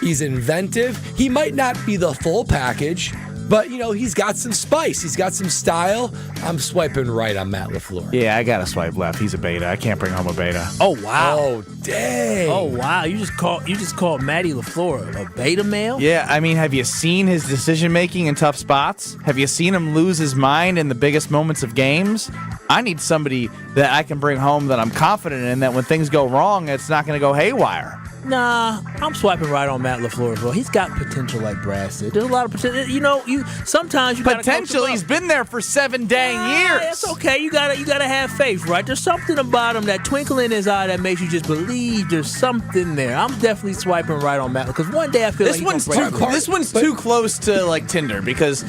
He's inventive. He might not be the full package, but, he's got some spice. He's got some style. I'm swiping right on Matt LaFleur. Yeah, I got to swipe left. He's a beta. I can't bring home a beta. Oh, wow. Oh, dang. Oh, wow. You just called Matty LaFleur a beta male? Yeah, I mean, have you seen his decision-making in tough spots? Have you seen him lose his mind in the biggest moments of games? I need somebody that I can bring home that I'm confident in, that when things go wrong, it's not going to go haywire. Nah, I'm swiping right on Matt LaFleur as well. He's got potential, like Brad said. There's a lot of potential. Sometimes you gotta Potential, he's been there for 7 dang years. It's okay. You gotta have faith, right? There's something about him, that twinkle in his eye, that makes you just believe there's something there. I'm definitely swiping right on Matt because one day I feel This like one's too close to like Tinder because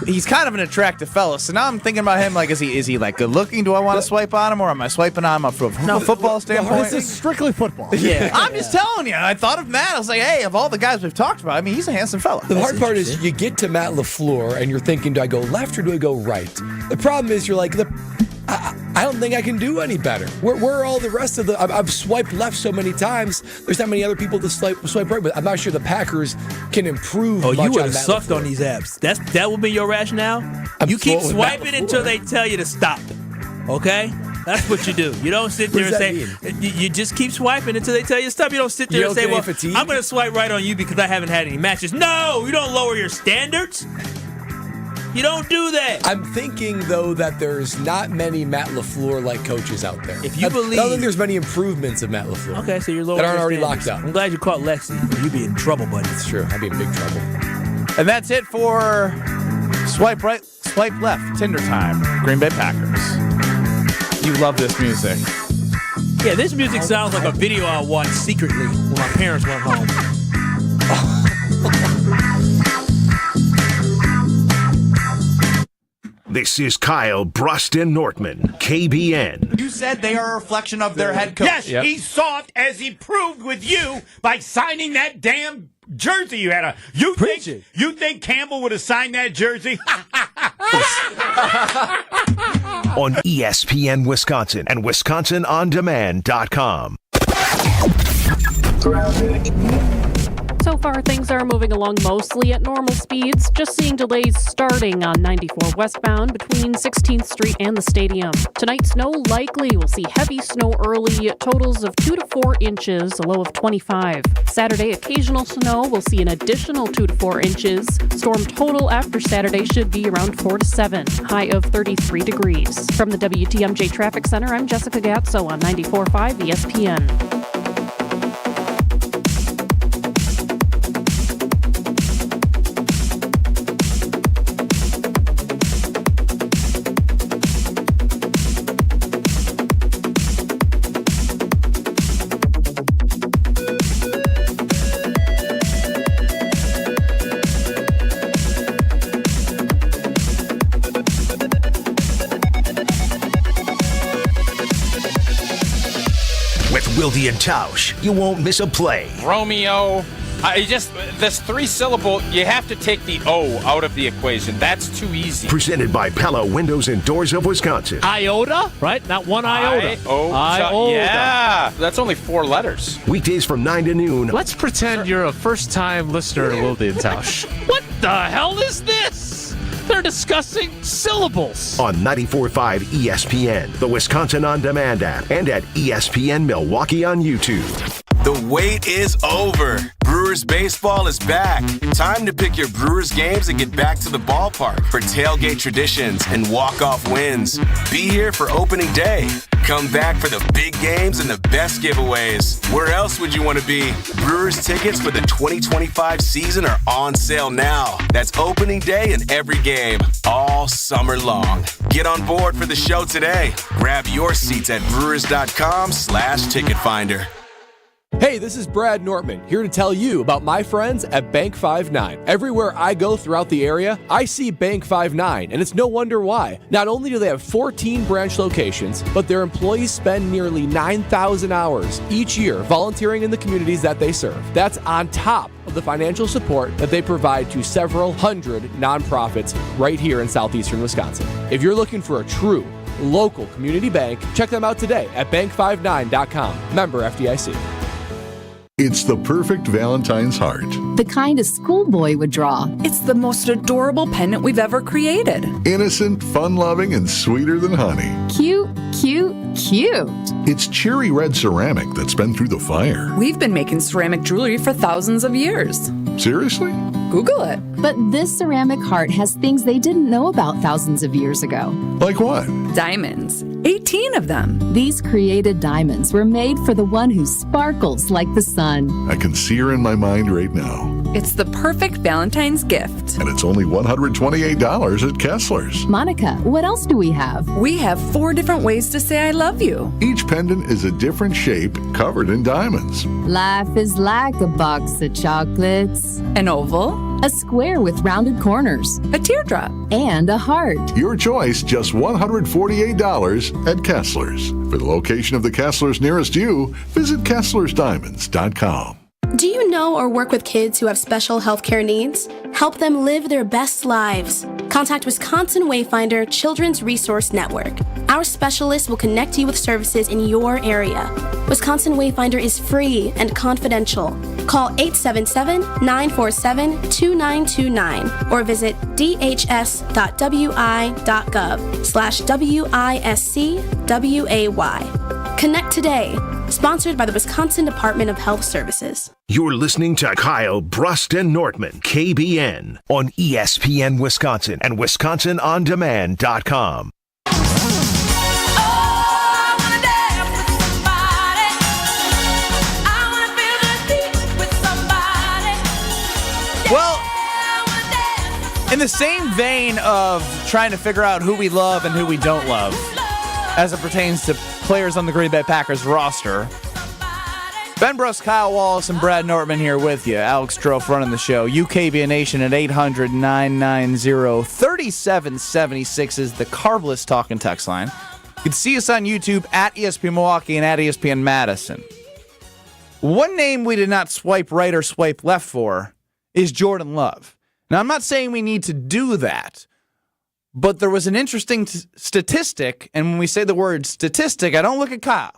he's kind of an attractive fella. So now I'm thinking about him like, is he like good looking? Do I want to swipe on him, or am I swiping on him from a football standpoint? This is strictly football. Yeah, I'm just telling you. I thought of Matt. I was like, hey, of all the guys we've talked about, I mean, he's a handsome fella. The hard part is you get to Matt LaFleur and you're thinking, do I go left or do I go right? The problem is you're like, I don't think I can do any better. Where are all the rest of the... I've swiped left so many times. There's not many other people to swipe right, but I'm not sure the Packers can improve much you would on have Matt sucked LaFleur. on these apps. That would be your rationale? You keep swollen Matt swiping LaFleur. until they tell you to stop. Okay? That's what you do. You don't sit there and say, you just keep swiping until they tell you to stop. You don't sit there and say, well, I'm going to swipe right on you because I haven't had any matches. No, you don't lower your standards. You don't do that. I'm thinking, though, that there's not many Matt LaFleur-like coaches out there. If you believe... I don't think there's many improvements of Matt LaFleur. Okay, so you're lowering that aren't your already standards. locked up. I'm glad you caught Lexi. You'd be in trouble, buddy. It's true. I'd be in big trouble. And that's it for Swipe Right, Swipe Left, Tinder Time, Green Bay Packers. You love this music. Yeah, this music sounds like a video I watched secretly when my parents went home. This is Kyle Bruston Nortman, KBN. You said they are a reflection of their head coach. Yes, he's soft, as he proved with you by signing that damn jersey you had on. You think Campbell would have signed that jersey? On ESPN Wisconsin and WisconsinOnDemand.com. So far, things are moving along mostly at normal speeds, just seeing delays starting on 94 westbound between 16th Street and the stadium. Tonight, snow likely. We'll see heavy snow early, totals of 2 to 4 inches, a low of 25. Saturday, occasional snow. We'll see an additional 2 to 4 inches. Storm total after Saturday should be around 4 to 7, high of 33 degrees. From the WTMJ Traffic Center, I'm Jessica Gatso on 94.5 ESPN. Wilde and Tausch, you won't miss a play. Romeo. This 3-syllable, you have to take the O out of the equation. That's too easy. Presented by Pella Windows and Doors of Wisconsin. Iota, right? Not one iota. Iota. Yeah, that's only 4 letters. Weekdays from 9 to noon. Let's pretend you're a first-time listener to Wilde and Tausch. What the hell is this? They're discussing syllables. On 94.5 ESPN, the Wisconsin On Demand app, and at ESPN Milwaukee on YouTube. The wait is over. Brewers baseball is back. Time to pick your Brewers games and get back to the ballpark for tailgate traditions and walk-off wins. Be here for opening day. Come back for the big games and the best giveaways. Where else would you want to be? Brewers tickets for the 2025 season are on sale now. That's opening day and every game, all summer long. Get on board for the show today. Grab your seats at brewers.com/ticket finder. Hey, this is Brad Nortman, here to tell you about my friends at Bank 5-9. Everywhere I go throughout the area, I see Bank 5-9, and it's no wonder why. Not only do they have 14 branch locations, but their employees spend nearly 9,000 hours each year volunteering in the communities that they serve. That's on top of the financial support that they provide to several hundred nonprofits right here in southeastern Wisconsin. If you're looking for a true local community bank, check them out today at bank59.com. Member FDIC. It's the perfect Valentine's heart. The kind a schoolboy would draw. It's the most adorable pendant we've ever created. Innocent, fun-loving, and sweeter than honey. Cute, cute, cute. It's cherry red ceramic that's been through the fire. We've been making ceramic jewelry for thousands of years. Seriously? Google it. But this ceramic heart has things they didn't know about thousands of years ago. Like what? Diamonds. 18 of them. These created diamonds were made for the one who sparkles like the sun. I can see her in my mind right now. It's the perfect Valentine's gift. And it's only $128 at Kessler's. Monica, what else do we have? We have 4 different ways to say I love you. Each pendant is a different shape covered in diamonds. Life is like a box of chocolates. An oval. A square with rounded corners. A teardrop. And a heart. Your choice, just $148 at Kessler's. For the location of the Kessler's nearest you, visit KesslersDiamonds.com. Do you know or work with kids who have special healthcare needs? Help them live their best lives. Contact Wisconsin Wayfinder Children's Resource Network. Our specialists will connect you with services in your area. Wisconsin Wayfinder is free and confidential. Call 877-947-2929 or visit dhs.wi.gov/WISCWAY. Connect today. Sponsored by the Wisconsin Department of Health Services. You're listening to Kyle, Brust, and Nortman, KBN, on ESPN Wisconsin and WisconsinOnDemand.com. Well, in the same vein of trying to figure out who we love and who we don't love, as it pertains to players on the Green Bay Packers roster, Ben Brust, Kyle Wallace, and Brad Nortman here with you. Alex Strofe running the show. UKBN Nation at 800-990-3776 is the Carbless talking text line. You can see us on YouTube at ESPN Milwaukee and at ESPN Madison. One name we did not swipe right or swipe left for is Jordan Love. Now, I'm not saying we need to do that, but there was an interesting statistic, and when we say the word statistic, I don't look at Kyle.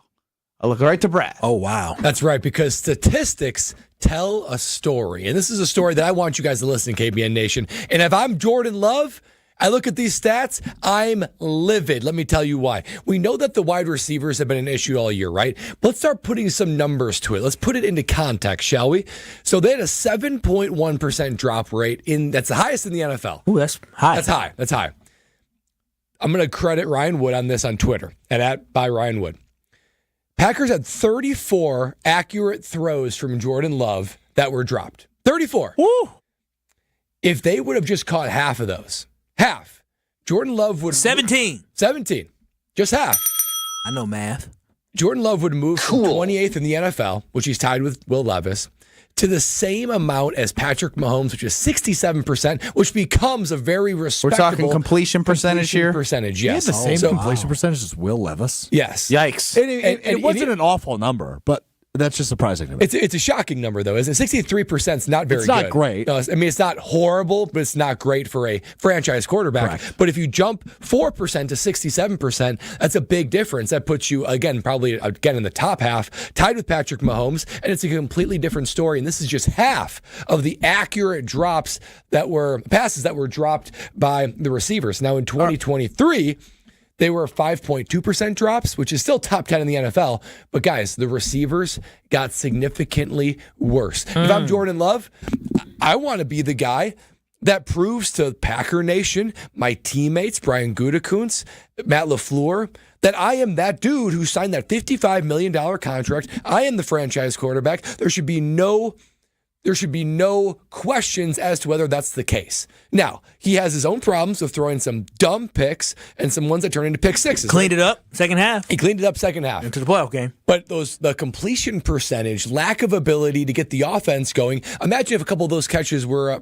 I look right to Brad. Oh, wow. That's right, because statistics tell a story. And this is a story that I want you guys to listen to, KBN Nation. And if I'm Jordan Love, I look at these stats, I'm livid. Let me tell you why. We know that the wide receivers have been an issue all year, right? But let's start putting some numbers to it. Let's put it into context, shall we? So they had a 7.1% drop rate. That's the highest in the NFL. Ooh, that's high. That's high. I'm going to credit Ryan Wood on this on Twitter at by Ryan Wood. Packers had 34 accurate throws from Jordan Love that were dropped. 34. Woo! If they would have just caught half of those, Jordan Love would... 17. Just half. I know math. Jordan Love would move from 28th in the NFL, which he's tied with Will Levis, to the same amount as Patrick Mahomes, which is 67%, which becomes a very respectable... We're talking completion percentage here? Percentage, He had yes. the same completion percentage as Will Levis? Yes. Yikes. It wasn't an awful number, but that's just surprising to me. It's a shocking number, though, isn't it? 63% is not very good. It's not great. No, I mean, it's not horrible, but it's not great for a franchise quarterback. Correct. But if you jump 4% to 67%, that's a big difference. That puts you, again, probably in the top half, tied with Patrick Mahomes, and it's a completely different story. And this is just half of the accurate passes that were dropped by the receivers. Now, in 2023... They were 5.2% drops, which is still top 10 in the NFL. But guys, the receivers got significantly worse. If I'm Jordan Love, I want to be the guy that proves to Packer Nation, my teammates, Brian Gutekunst, Matt LaFleur, that I am that dude who signed that $55 million contract. I am the franchise quarterback. There should be no questions as to whether that's the case. Now, he has his own problems with throwing some dumb picks and some ones that turn into pick sixes. Cleaned it up second half. He cleaned it up second half. Into the playoff game. But the completion percentage, lack of ability to get the offense going. Imagine if a couple of those passes were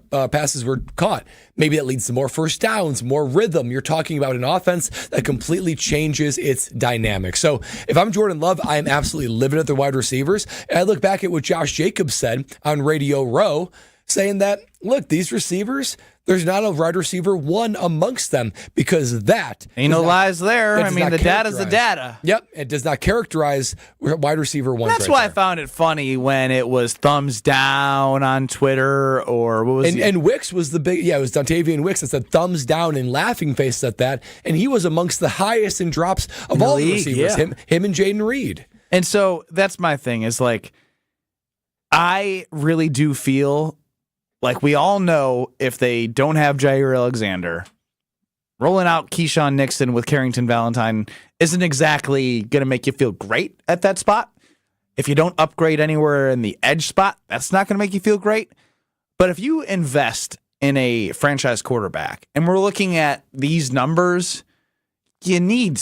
caught. Maybe that leads to more first downs, more rhythm. You're talking about an offense that completely changes its dynamic. So if I'm Jordan Love, I am absolutely livid at the wide receivers. And I look back at what Josh Jacobs said on Radio Row, saying that, look, these receivers, there's not a wide receiver one amongst them because that ain't no lies there. I mean, the data's the data. Yep, it does not characterize wide receiver one. That's why I found it funny when it was thumbs down on Twitter or what was and Wicks was the big, it was Dontavian Wicks that said thumbs down and laughing face at that, and he was amongst the highest in drops of all the receivers. Yeah. Him and Jaden Reed. And so that's my thing is like, I really do feel like we all know if they don't have Jair Alexander, rolling out Keyshawn Nixon with Carrington Valentine isn't exactly going to make you feel great at that spot. If you don't upgrade anywhere in the edge spot, that's not going to make you feel great. But if you invest in a franchise quarterback, and we're looking at these numbers, you need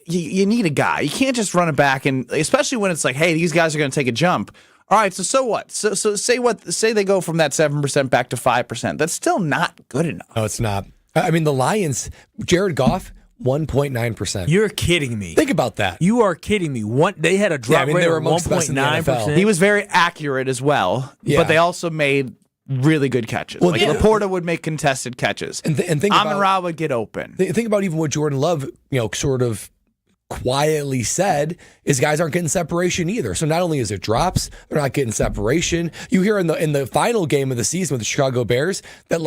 you need a guy. You can't just run it back, and especially when it's like, hey, these guys are going to take a jump. All right, so what? So say they go from that 7% back to 5%. That's still not good enough. No, it's not. I mean, the Lions, Jared Goff, 1.9%. You're kidding me. Think about that. You are kidding me. They had a drop rate of 1.9%. He was very accurate as well, but they also made really good catches. Well, Laporta would make contested catches. And think Amon-Ra would get open. Think about even what Jordan Love, sort of quietly said is guys aren't getting separation either. So not only is it drops, they're not getting separation. You hear in the final game of the season with the Chicago Bears that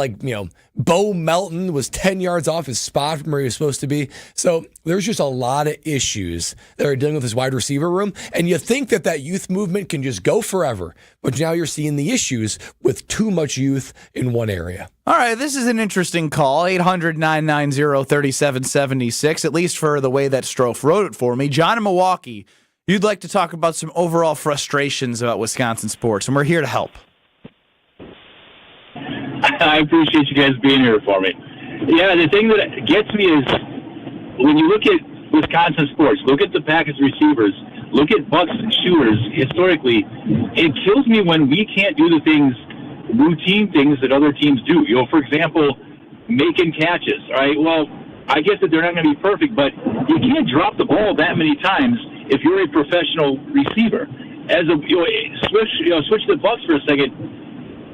Bo Melton was 10 yards off his spot from where he was supposed to be. So there's just a lot of issues that are dealing with this wide receiver room. And you think that youth movement can just go forever. But now you're seeing the issues with too much youth in one area. All right, this is an interesting call. 800-990-3776, at least for the way that Strofe wrote it for me. John in Milwaukee, you'd like to talk about some overall frustrations about Wisconsin sports, and we're here to help. I appreciate you guys being here for me. Yeah, the thing that gets me is when you look at Wisconsin sports, look at the Packers receivers, look at Bucks shooters historically, it kills me when we can't do the routine things that other teams do. For example, making catches. All right, well, I guess that they're not going to be perfect, but you can't drop the ball that many times if you're a professional receiver. As switch the Bucks for a second.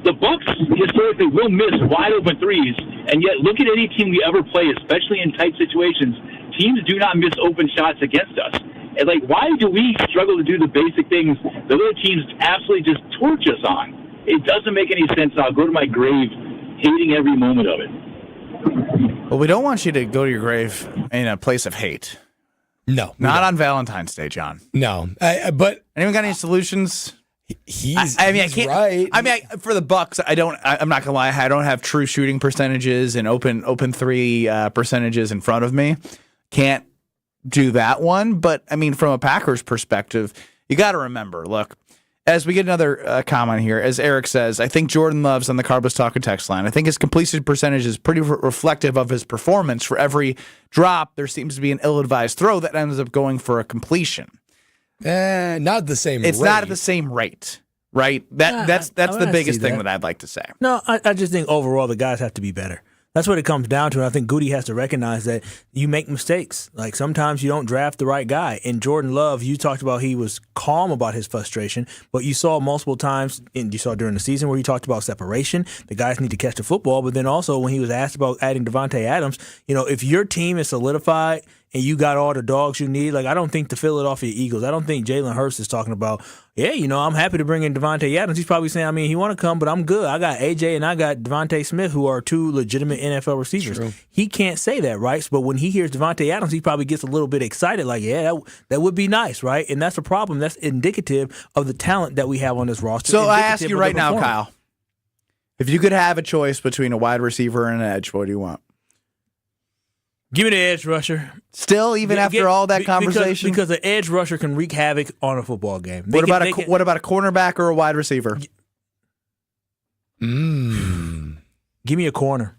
The Bucks historically will miss wide open threes, and yet look at any team we ever play, especially in tight situations. Teams do not miss open shots against us. And why do we struggle to do the basic things that other teams absolutely just torch us on? It doesn't make any sense. I'll go to my grave hating every moment of it. Well, we don't want you to go to your grave in a place of hate. No. Not on Valentine's Day, John. No. But anyone got any solutions? He's can't, right. For the Bucks, I'm not gonna lie. I don't have true shooting percentages and open three percentages in front of me. Can't do that one. But from a Packers perspective, you got to remember. Look, as we get another comment here, as Eric says, I think Jordan Love's on the Carbos Talk text line. I think his completion percentage is pretty reflective of his performance. For every drop, there seems to be an ill-advised throw that ends up going for a completion. Not the same rate. It's not at the same rate, right? That's the biggest thing that I'd like to say. No, I just think overall the guys have to be better. That's what it comes down to. And I think Goody has to recognize that you make mistakes. Sometimes you don't draft the right guy. And Jordan Love, you talked about he was calm about his frustration, but you saw multiple times, and you saw during the season where he talked about separation. The guys need to catch the football. But then also when he was asked about adding Devontae Adams, if your team is solidified and you got all the dogs you need. Like, I don't think the Philadelphia Eagles, I don't think Jalen Hurts is talking about, yeah, I'm happy to bring in Devontae Adams. He's probably saying, he want to come, but I'm good. I got AJ and I got Devontae Smith, who are two legitimate NFL receivers. True. He can't say that, right? But when he hears Devontae Adams, he probably gets a little bit excited, like, yeah, that would be nice, right? And that's a problem. That's indicative of the talent that we have on this roster. So I ask you right now, Kyle, if you could have a choice between a wide receiver and an edge, what do you want? Give me the edge rusher. Still, even after all that conversation? Because the edge rusher can wreak havoc on a football game. What about a cornerback or a wide receiver? Give me a corner.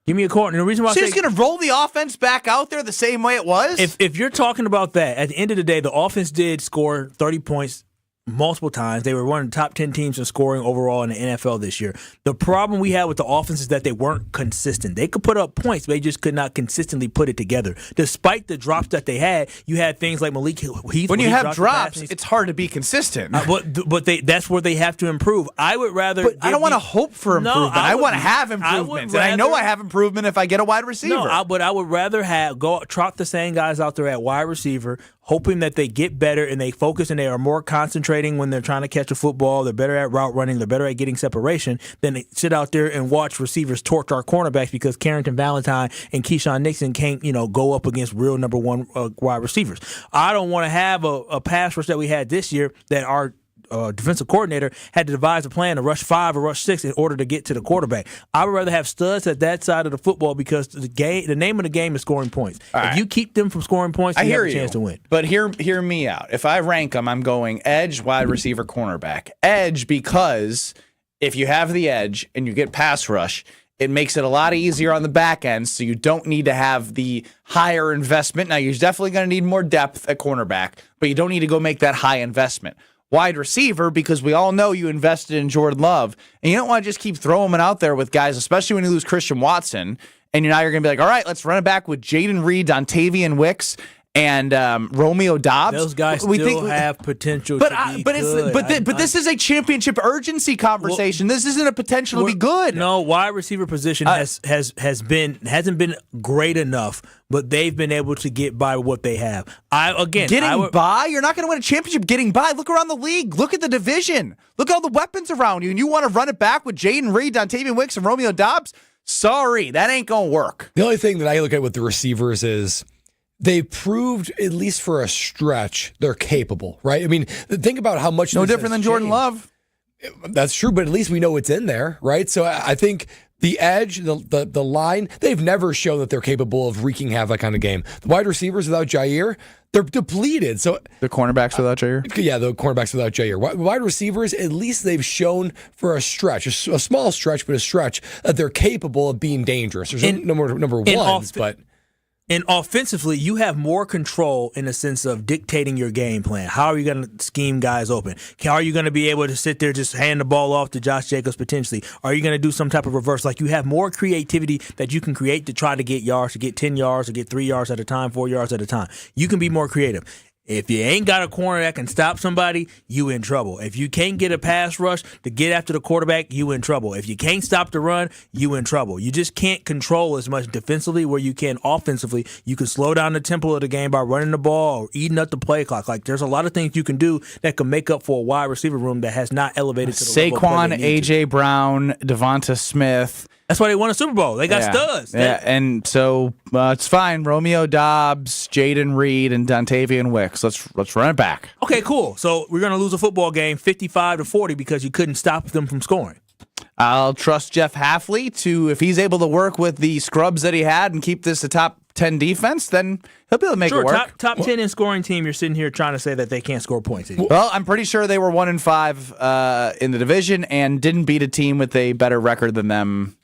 Give me a corner. And the reason why he's going to roll the offense back out there the same way it was? If you're talking about that, at the end of the day, the offense did score 30 points multiple times. They were one of the top 10 teams in scoring overall in the NFL this year. The problem we had with the offense is that they weren't consistent. They could put up points, but they just could not consistently put it together. Despite the drops that they had, you had things like Malik Heath. When you have drops, it's hard to be consistent. But that's where they have to improve. I would rather. But I don't want to hope for improvement. I want to have improvements, and I know I have improvement if I get a wide receiver. No, but I would rather trot the same guys out there at wide receiver, hoping that they get better and they focus and they are more concentrating when they're trying to catch a football. They're better at route running. They're better at getting separation than they sit out there and watch receivers torch our cornerbacks because Carrington Valentine and Keyshawn Nixon can't, go up against real number one wide receivers. I don't want to have a pass rush that we had this year that our defensive coordinator had to devise a plan to rush 5 or rush 6 in order to get to the quarterback. I would rather have studs at that side of the football because the name of the game is scoring points. If you keep them from scoring points, you have a chance to win. But hear me out. If I rank them, I'm going edge, wide receiver, cornerback. Edge because if you have the edge and you get pass rush, it makes it a lot easier on the back end, so you don't need to have the higher investment. Now, you're definitely going to need more depth at cornerback, but you don't need to go make that high investment. Wide receiver, because we all know you invested in Jordan Love, and you don't want to just keep throwing him out there with guys, especially when you lose Christian Watson, and you're going to be like, all right, let's run it back with Jaden Reed, Dontavian Wicks, and Romeo Dobbs. Those guys still have potential to be good. But this is a championship urgency conversation. This isn't a potential to be good. No, wide receiver position hasn't been great enough, but they've been able to get by what they have. Getting by? You're not going to win a championship getting by. Look around the league. Look at the division. Look at all the weapons around you, and you want to run it back with Jaden Reed, Dontavian Wicks, and Romeo Dobbs? Sorry, that ain't going to work. The only thing that I look at with the receivers is they proved, at least for a stretch, they're capable, right? I mean, think about how much. No different than Jordan Love. That's true, but at least we know it's in there, right? So I think the edge, the line, they've never shown that they're capable of wreaking havoc on a game. The wide receivers without Jair, they're depleted. So the cornerbacks without Jair? Yeah, the cornerbacks without Jair. Wide receivers, at least they've shown for a stretch, a small stretch, but a stretch, that they're capable of being dangerous. There's no more number ones, but... And offensively, you have more control in the sense of dictating your game plan. How are you going to scheme guys open? Are you going to be able to sit there, just hand the ball off to Josh Jacobs potentially? Are you going to do some type of reverse? Like, you have more creativity that you can create to try to get yards, to get 10 yards, or get 3 yards at a time, 4 yards at a time. You can be more creative. If you ain't got a corner that can stop somebody, you in trouble. If you can't get a pass rush to get after the quarterback, you in trouble. If you can't stop the run, you in trouble. You just can't control as much defensively where you can offensively. You can slow down the tempo of the game by running the ball or eating up the play clock. Like, there's a lot of things you can do that can make up for a wide receiver room that has not elevated to the level of play Saquon, they need A.J. Brown, Devonta Smith. That's why they won a Super Bowl. They got studs. Yeah, and so it's fine. Romeo Dobbs, Jaden Reed, and Dontavian Wicks. Let's run it back. Okay, cool. So we're going to lose a football game 55-40 because you couldn't stop them from scoring. I'll trust Jeff Hafley to, if he's able to work with the scrubs that he had and keep this a top 10 defense, then he'll be able to make it work. Top 10 in scoring team, you're sitting here trying to say that they can't score points anymore. Well, I'm pretty sure they were 1-5 in the division and didn't beat a team with a better record than them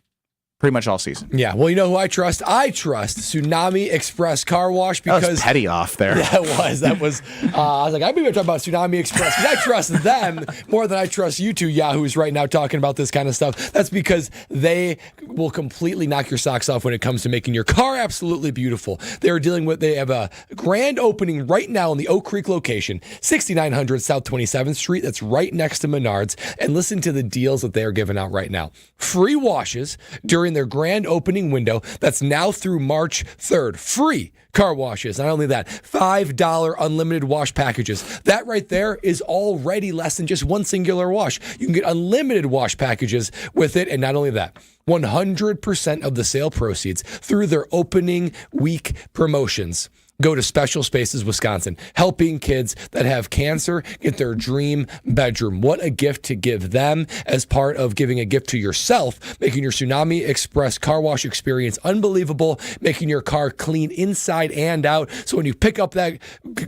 pretty much all season. Yeah, well, you know who I trust? I trust Tsunami Express Car Wash because... That was petty off there. Yeah, it was. That was... I was like, I'm going to talk about Tsunami Express because I trust them more than I trust you two yahoos right now talking about this kind of stuff. That's because they will completely knock your socks off when it comes to making your car absolutely beautiful. They have a grand opening right now in the Oak Creek location, 6900 South 27th Street. That's right next to Menards. And listen to the deals that they are giving out right now. Free washes during during their grand opening window that's now through March 3rd. Free car washes. Not only that, $5 unlimited wash packages. That right there is already less than just one singular wash. You can get unlimited wash packages with it. And not only that, 100% of the sale proceeds through their opening week promotions go to Special Spaces Wisconsin, helping kids that have cancer get their dream bedroom. What a gift to give them as part of giving a gift to yourself, making your Tsunami Express car wash experience unbelievable, making your car clean inside and out. So when you pick up that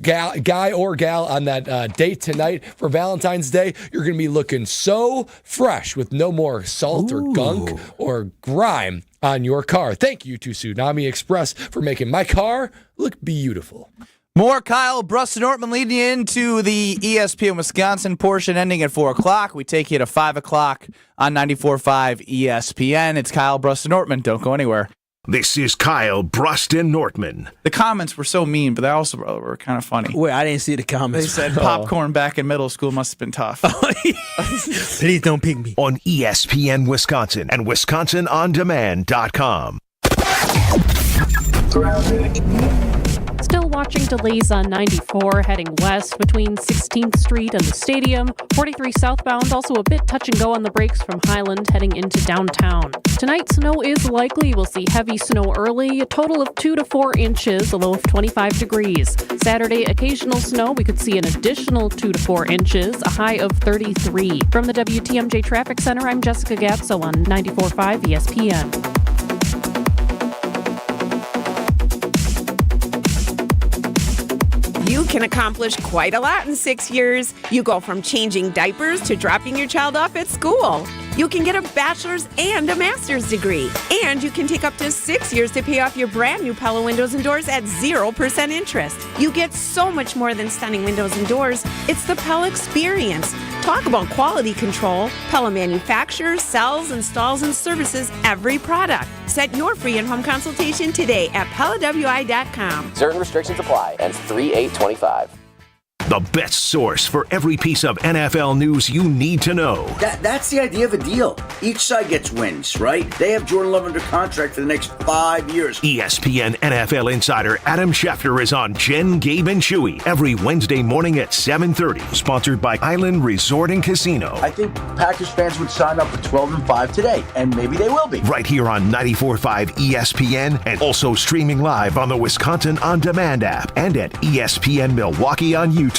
guy or gal on that date tonight for Valentine's Day, you're going to be looking so fresh with no more salt or gunk or grime on your car. Thank you to Tsunami Express for making my car look beautiful. More Kyle Brust-Nortman leading you into the ESPN Wisconsin portion ending at 4 o'clock. We take you to 5 o'clock on 94.5 ESPN. It's Kyle Brust-Nortman. Don't go anywhere. This is Kyle Brust-Nortman. The comments were so mean, but they also were kind of funny. Wait, I didn't see the comments. They said popcorn back in middle school must have been tough. Please don't pick me. On ESPN Wisconsin and WisconsinOnDemand.com. Still watching delays on 94 heading west between 16th Street and the stadium. 43 southbound, also a bit touch and go on the brakes from Highland heading into downtown. Tonight, snow is likely. We'll see heavy snow early, a total of 2 to 4 inches, a low of 25 degrees. Saturday, occasional snow. We could see an additional 2 to 4 inches, a high of 33. From the WTMJ Traffic Center, I'm Jessica Gatso on 94.5 ESPN. You can accomplish quite a lot in 6 years. You go from changing diapers to dropping your child off at school. You can get a bachelor's and a master's degree. And you can take up to 6 years to pay off your brand new Pella windows and doors at 0% interest. You get so much more than stunning windows and doors. It's the Pella experience. Talk about quality control. Pella manufactures, sells, installs, and services every product. Set your free in-home consultation today at PellaWI.com. Certain restrictions apply. Ends 3/8/25. The best source for every piece of NFL news you need to know. That's the idea of a deal. Each side gets wins, right? They have Jordan Love under contract for the next 5 years. ESPN NFL insider Adam Schefter is on Jen, Gabe, and Chewy every Wednesday morning at 7:30. Sponsored by Island Resort and Casino. I think Packers fans would sign up for 12-5 today, and maybe they will be. Right here on 94.5 ESPN and also streaming live on the Wisconsin On Demand app and at ESPN Milwaukee on YouTube.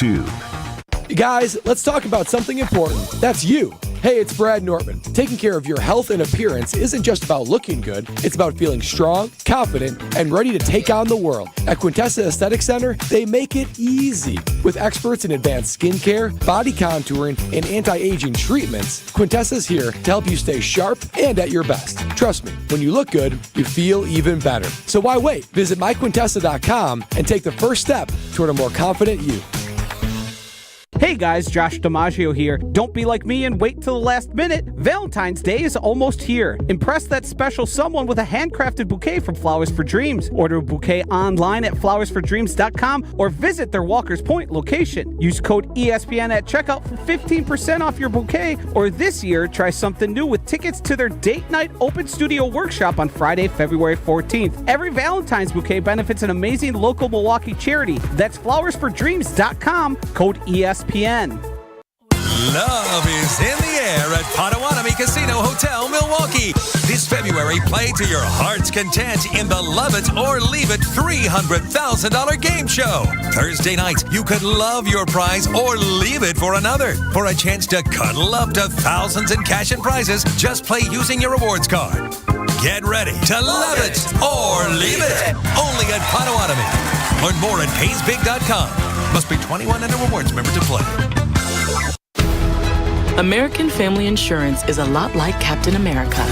Guys, let's talk about something important. That's you. Hey, it's Brad Nortman. Taking care of your health and appearance isn't just about looking good. It's about feeling strong, confident, and ready to take on the world. At Quintessa Aesthetic Center, they make it easy. With experts in advanced skincare, body contouring, and anti-aging treatments, Quintessa's here to help you stay sharp and at your best. Trust me, when you look good, you feel even better. So why wait? Visit myquintessa.com and take the first step toward a more confident you. Hey guys, Josh DiMaggio here. Don't be like me and wait till the last minute. Valentine's Day is almost here. Impress that special someone with a handcrafted bouquet from Flowers for Dreams. Order a bouquet online at flowersfordreams.com or visit their Walker's Point location. Use code ESPN at checkout for 15% off your bouquet, or this year, try something new with tickets to their date night open studio workshop on Friday, February 14th. Every Valentine's bouquet benefits an amazing local Milwaukee charity. That's flowersfordreams.com, code ESPN. Love is in the air at Potawatomi Casino Hotel, Milwaukee. This February, play to your heart's content in the Love It or Leave It $300,000 game show. Thursday night, you could love your prize or leave it for another. For a chance to cuddle up to thousands in cash and prizes, just play using your rewards card. Get ready to love it or leave it. Only at Potawatomi. Learn more at PaysBig.com. Must be 21 and a rewards member to play. American Family Insurance is a lot like Captain America.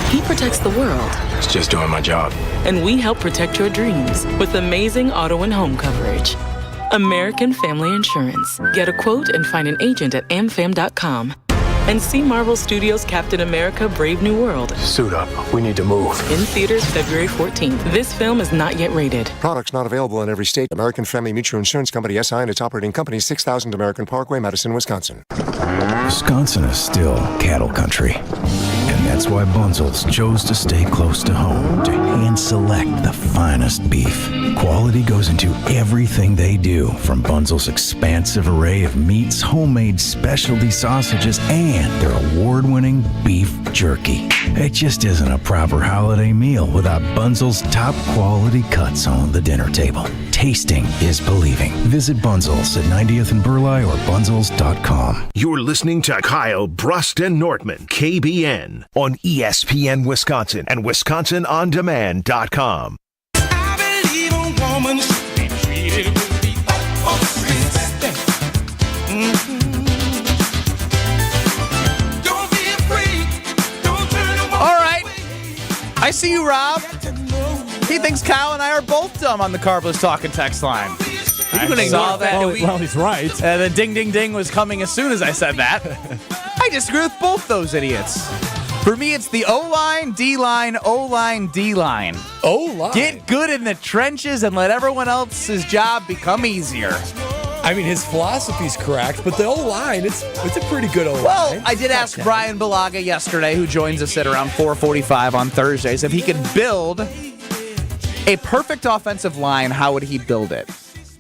He protects the world. It's just doing my job. And we help protect your dreams with amazing auto and home coverage. American Family Insurance. Get a quote and find an agent at amfam.com. And see Marvel Studios' Captain America Brave New World. Suit up. We need to move. In theaters February 14th. This film is not yet rated. Products not available in every state. American Family Mutual Insurance Company, SI, and its operating company, 6000 American Parkway, Madison, Wisconsin. Wisconsin is still cattle country. And that That's why Bunzel's chose to stay close to home to hand-select the finest beef. Quality goes into everything they do, from Bunzel's expansive array of meats, homemade specialty sausages, and their award-winning beef jerky. It just isn't a proper holiday meal without Bunzel's top-quality cuts on the dinner table. Tasting is believing. Visit Bunzel's at 90th and Burleigh or bunzels.com. You're listening to Kyle Brust and Nortman, KBN, on ESPN Wisconsin and WisconsinOnDemand.com. I believe a woman should be treated with the utmost respect. Don't be afraid. Don't turn away. All right. I see you, Rob. He thinks Kyle and I are both dumb on the Carbless Talk and Text line. I saw that. Well, he's right. The ding, ding, ding was coming as soon as I said that. I disagree with both those idiots. For me, it's the O-line, D-line, O-line, D-line. O-line? Get good in the trenches and let everyone else's job become easier. I mean, his philosophy's correct, but the O-line, it's a pretty good O-line. Well, I did ask Brian Balaga yesterday, who joins us at around 4:45 on Thursdays, if he could build a perfect offensive line, how would he build it?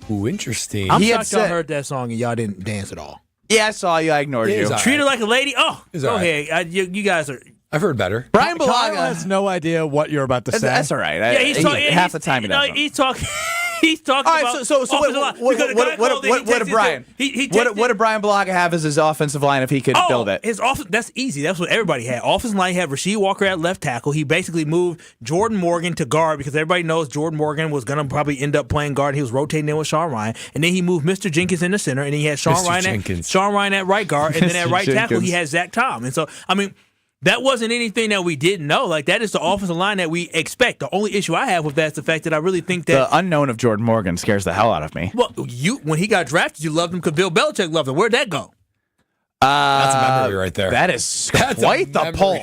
Ooh, interesting. I'm shocked y'all heard that song and y'all didn't dance at all. Yeah, I saw you. I ignored you. Treat her like a lady. Oh, go right. ahead. You guys are. I've heard better. Brian Kyle Balaga has no idea what you're about to say. That's all right. Yeah, he's talking. Half the time he doesn't. He's talking. He's talking All right, about. so what did Brian? What did Brian Balaga have as his offensive line if he could build it? His that's easy. That's what everybody had. Offensive line had Rasheed Walker at left tackle. He basically moved Jordan Morgan to guard because everybody knows Jordan Morgan was going to probably end up playing guard. He was rotating in with Sean Ryan, and then he moved Mr. Jenkins in the center, and then he had Sean Ryan at right guard, and then at right tackle he had Zach Tom. And so I mean. That wasn't anything that we didn't know. Like, that is the offensive line that we expect. The only issue I have with that is the fact that I really think that... The unknown of Jordan Morgan scares the hell out of me. Well, when he got drafted, you loved him because Bill Belichick loved him. Where'd that go? That's a memory right there. That's quite the pull.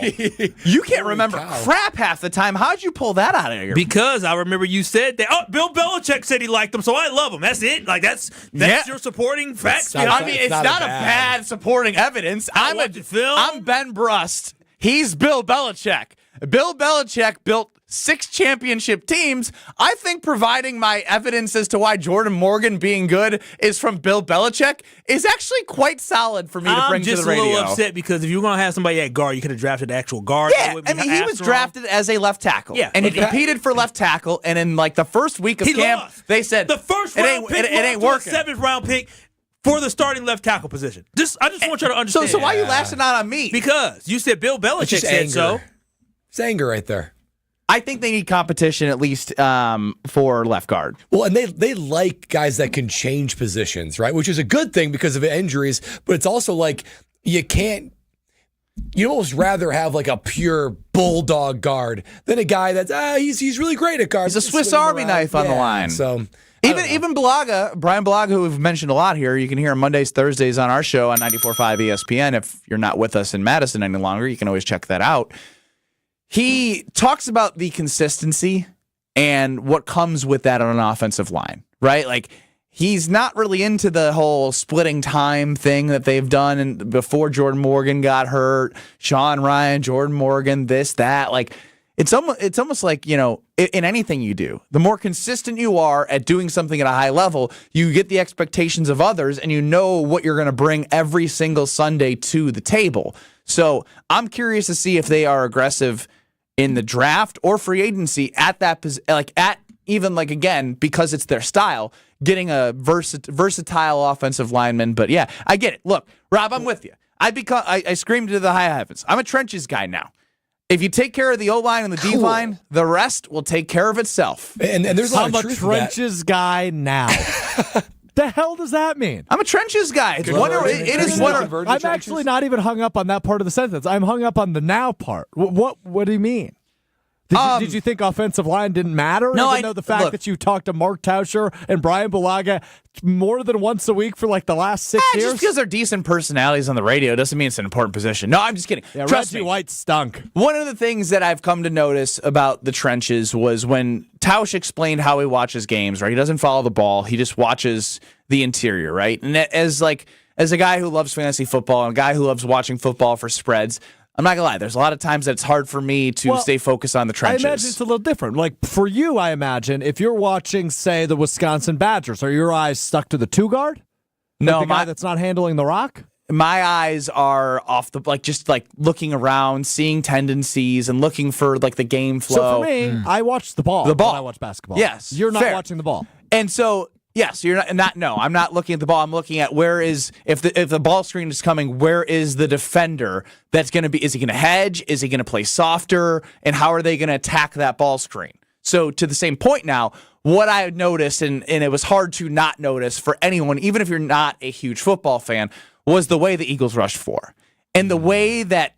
You can't remember crap half the time. How'd you pull that out of your... Because I remember you said that, Bill Belichick said he liked him, so I love him. That's it. Like, that's your supporting facts. It's not a bad supporting evidence. I'm Ben Brust. He's Bill Belichick. Bill Belichick built 6 championship teams. I think providing my evidence as to why Jordan Morgan being good is from Bill Belichick is actually quite solid for me to bring to the radio. I'm just a little upset because if you were going to have somebody at guard, you could have drafted the actual guard. Yeah, I mean, he was drafted as a left tackle. Yeah, and he competed for left tackle, and in like the first week of camp, they said, the first round pick, it ain't working. 7th round pick for the starting left tackle position. I just want you to understand. So why are you lashing out on me? Because you said Bill Belichick said so. It's anger right there. I think they need competition at least for left guard. Well, and they like guys that can change positions, right? Which is a good thing because of injuries, but it's also like you'd almost rather have like a pure bulldog guard than a guy that's he's really great at guard. He's a Swiss Army knife on the line. So even Balaga, Brian Balaga, who we've mentioned a lot here, you can hear him Mondays, Thursdays on our show on 94.5 ESPN. If you're not with us in Madison any longer, you can always check that out. He talks about the consistency and what comes with that on an offensive line, right? Like, he's not really into the whole splitting time thing that they've done and before Jordan Morgan got hurt, Sean Ryan, Jordan Morgan, this, that. Like, it's almost like, in anything you do, the more consistent you are at doing something at a high level, you get the expectations of others and you know what you're going to bring every single Sunday to the table. So I'm curious to see if they are aggressive in the draft or free agency at that again, because it's their style, getting a versatile offensive lineman. But yeah, I get it. Look, Rob, I'm with you. I screamed to the high heavens. I'm a trenches guy now. If you take care of the O-line and the D-line, the rest will take care of itself. And there's a lot of truth I'm a trenches guy now. The hell does that mean? I'm a trenches guy. I'm actually not even hung up on that part of the sentence. I'm hung up on the now part. What do you mean? Did you think offensive line didn't matter? No, I know the fact that you talked to Mark Tauscher and Brian Balaga more than once a week for like the last 6 years. Just because they're decent personalities on the radio doesn't mean it's an important position. No, I'm just kidding. Yeah, Reggie White stunk. One of the things that I've come to notice about the trenches was when Tausch explained how he watches games, right? He doesn't follow the ball. He just watches the interior, right? And as a guy who loves fantasy football and a guy who loves watching football for spreads, I'm not gonna lie. There's a lot of times that it's hard for me to stay focused on the trenches. I imagine it's a little different. Like for you, I imagine if you're watching, say, the Wisconsin Badgers, are your eyes stuck to the 2-guard? No, the guy that's not handling the rock. My eyes are off the just looking around, seeing tendencies, and looking for the game flow. So for me, I watch the ball. When I watch basketball. Yes, you're not fair. watching the ball. And so. Yes, you're not. No, I'm not looking at the ball. I'm looking at if the ball screen is coming, where is the defender that's going to be? Is he going to hedge? Is he going to play softer? And how are they going to attack that ball screen? So to the same point now, what I noticed, and it was hard to not notice for anyone, even if you're not a huge football fan, was the way the Eagles rushed for, and the way that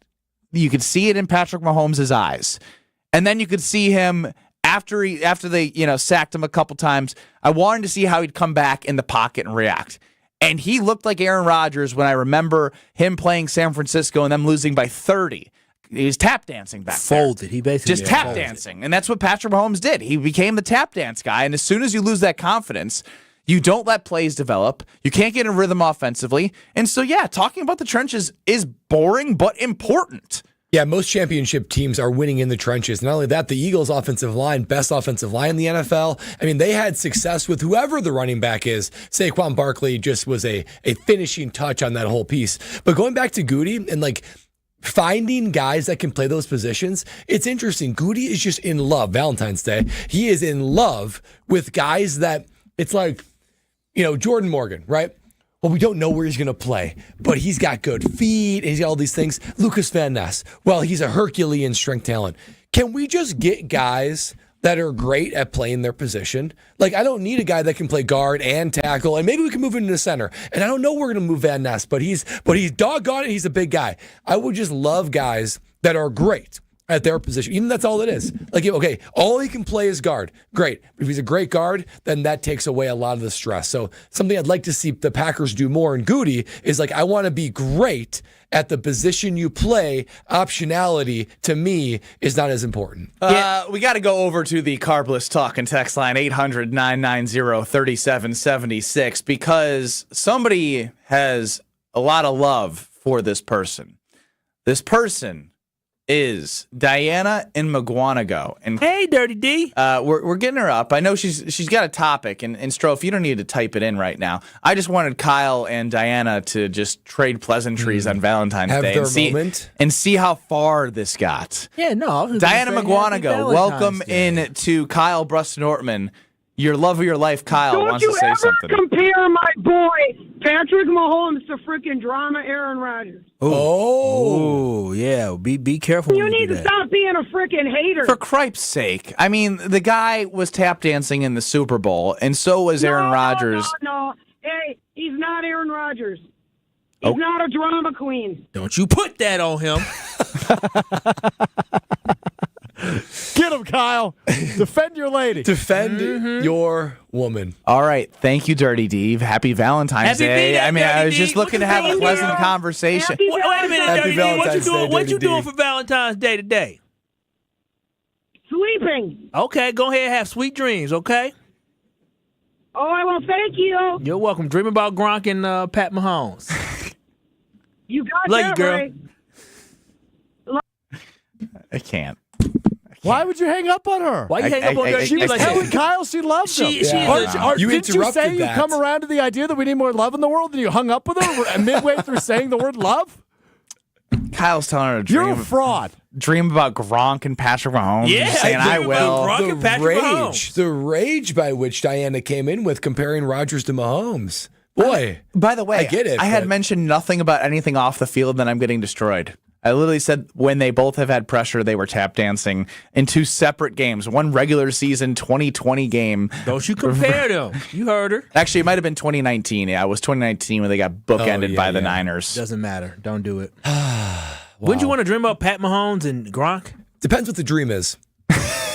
you could see it in Patrick Mahomes' eyes, and then you could see him. After they sacked him a couple times, I wanted to see how he'd come back in the pocket and react. And he looked like Aaron Rodgers when I remember him playing San Francisco and them losing by 30. He was tap dancing back folded. there. He basically just tap dancing. And that's what Patrick Mahomes did. He became the tap dance guy. And as soon as you lose that confidence, you don't let plays develop. You can't get in rhythm offensively. And so, talking about the trenches is boring but important. Yeah, most championship teams are winning in the trenches. Not only that, the Eagles' offensive line, best offensive line in the NFL. I mean, they had success with whoever the running back is. Saquon Barkley just was a finishing touch on that whole piece. But going back to Goody and finding guys that can play those positions, it's interesting. Goody is just in love, Valentine's Day. He is in love with guys that it's Jordan Morgan, right? Well, we don't know where he's going to play, but he's got good feet, and he's got all these things. Lucas Van Ness, well, he's a Herculean strength talent. Can we just get guys that are great at playing their position? I don't need a guy that can play guard and tackle, and maybe we can move him to the center. And I don't know we're going to move Van Ness, but he's doggone it, he's a big guy. I would just love guys that are great at their position. Even that's all it is. Okay, all he can play is guard. Great. If he's a great guard, then that takes away a lot of the stress. So something I'd like to see the Packers do more in Goody is I want to be great at the position you play. Optionality, to me, is not as important. We got to go over to the Carbless Talk and text line 800-990-3776 because somebody has a lot of love for this person. This person is Diana in McGuanago. And hey, Dirty D. We're getting her up. I know she's got a topic, and Strofe, you don't need to type it in right now. I just wanted Kyle and Diana to just trade pleasantries on Valentine's Have Day their moment. and see how far this got. Yeah, no. Diana McGuanago, welcome in to Kyle Brust-Nortman. Your love of your life, Kyle, wants to say something. Don't you ever compare my boy, Patrick Mahomes, to freaking drama Aaron Rodgers. Oh, yeah. Be careful. You need to stop being a freaking hater. For cripe's sake. I mean, the guy was tap dancing in the Super Bowl, and so was Aaron Rodgers. No. Hey, he's not Aaron Rodgers. He's not a drama queen. Don't you put that on him. Get him, Kyle. Defend your lady. Defend your woman. All right. Thank you, Dirty Dave. Happy Valentine's Day. I mean, I was just looking to have a pleasant conversation. Wait a minute, Happy Dirty D. Valentine's What Day, you Dirty doing D. for Valentine's Day today? Sleeping. Okay, go ahead and have sweet dreams, okay? Oh, I will thank you. You're welcome. Dream about Gronk and Pat Mahomes. You got Love that you, girl. right. I can't. Why would you hang up on her? Why you hang up on her? She was telling Kyle she loves him. You Didn't you interrupted say you that. come around to the idea that we need more love in the world and you hung up with her midway through saying the word love? Kyle's telling her to dream. You're a fraud. Dream about Gronk and Patrick Mahomes. Yeah, saying I will. Gronk and Patrick Mahomes. The rage by which Diana came in with comparing Rodgers to Mahomes. Boy. By the way, I get it. I had mentioned nothing about anything off the field, then I'm getting destroyed. I literally said when they both have had pressure, they were tap dancing in two separate games. One regular season 2020 game. Don't you compare them. You heard her. Actually, it might have been 2019. Yeah, it was 2019 when they got bookended by the Niners. Doesn't matter. Don't do it. Wouldn't you want to dream about Pat Mahomes and Gronk? Depends what the dream is.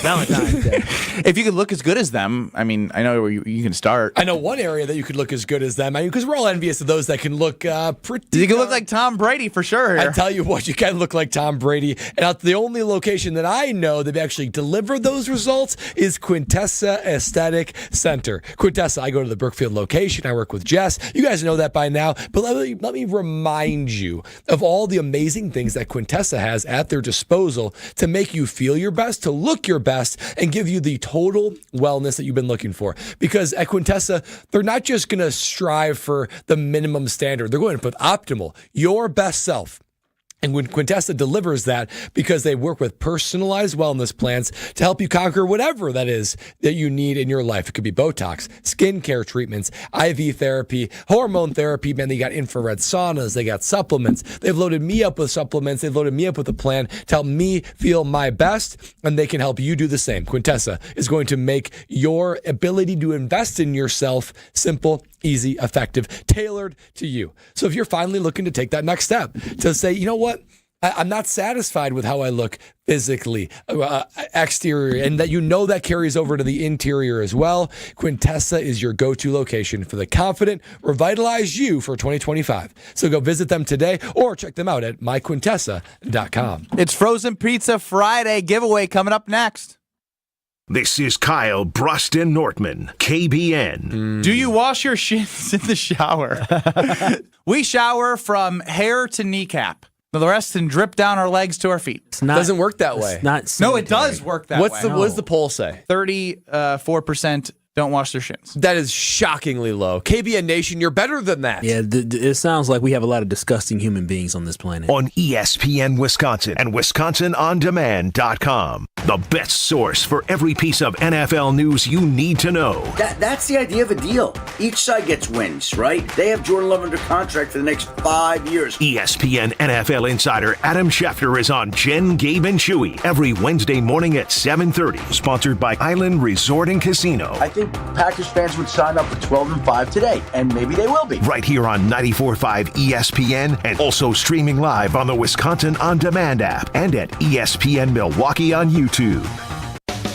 Valentine's Day. If you could look as good as them, I mean, I know where you can start. I know one area that you could look as good as them. I mean, because we're all envious of those that can look pretty. You can look like Tom Brady for sure. I tell you what, you can look like Tom Brady. And the only location that I know that actually delivered those results is Quintessa Aesthetic Center. Quintessa, I go to the Brookfield location. I work with Jess. You guys know that by now. But let me remind you of all the amazing things that Quintessa has at their disposal to make you feel your best, to look your best, and give you the total wellness that you've been looking for. Because at Quintessa, they're not just going to strive for the minimum standard. They're going to put optimal, your best self. And when Quintessa delivers that, because they work with personalized wellness plans to help you conquer whatever that is that you need in your life. It could be Botox, skincare treatments, IV therapy, hormone therapy. Man, they got infrared saunas. They got supplements. They've loaded me up with supplements. They've loaded me up with a plan to help me feel my best, and they can help you do the same. Quintessa is going to make your ability to invest in yourself simple, easy, effective, tailored to you. So if you're finally looking to take that next step, to say, you know what? I'm not satisfied with how I look physically, exterior, and that that carries over to the interior as well. Quintessa is your go-to location for the confident, revitalized you for 2025. So go visit them today or check them out at myquintessa.com. It's Frozen Pizza Friday giveaway coming up next. This is Kyle Bruston Nortman, KBN. Do you wash your shins in the shower? We shower from hair to kneecap. The rest can drip down our legs to our feet. Doesn't work that way. No, it does work that way. What does the poll say? 34% don't wash their shins. That is shockingly low. KBN Nation, you're better than that. Yeah, it sounds like we have a lot of disgusting human beings on this planet. On ESPN Wisconsin and WisconsinOnDemand.com. The best source for every piece of NFL news you need to know. That's the idea of a deal. Each side gets wins, right? They have Jordan Love under contract for the next 5 years. ESPN NFL insider Adam Schefter is on Jen, Gabe, and Chewy every Wednesday morning at 7:30. Sponsored by Island Resort and Casino. I think Packers fans would sign up for 12-5 today, and maybe they will be. Right here on 94.5 ESPN, and also streaming live on the Wisconsin On Demand app and at ESPN Milwaukee on YouTube.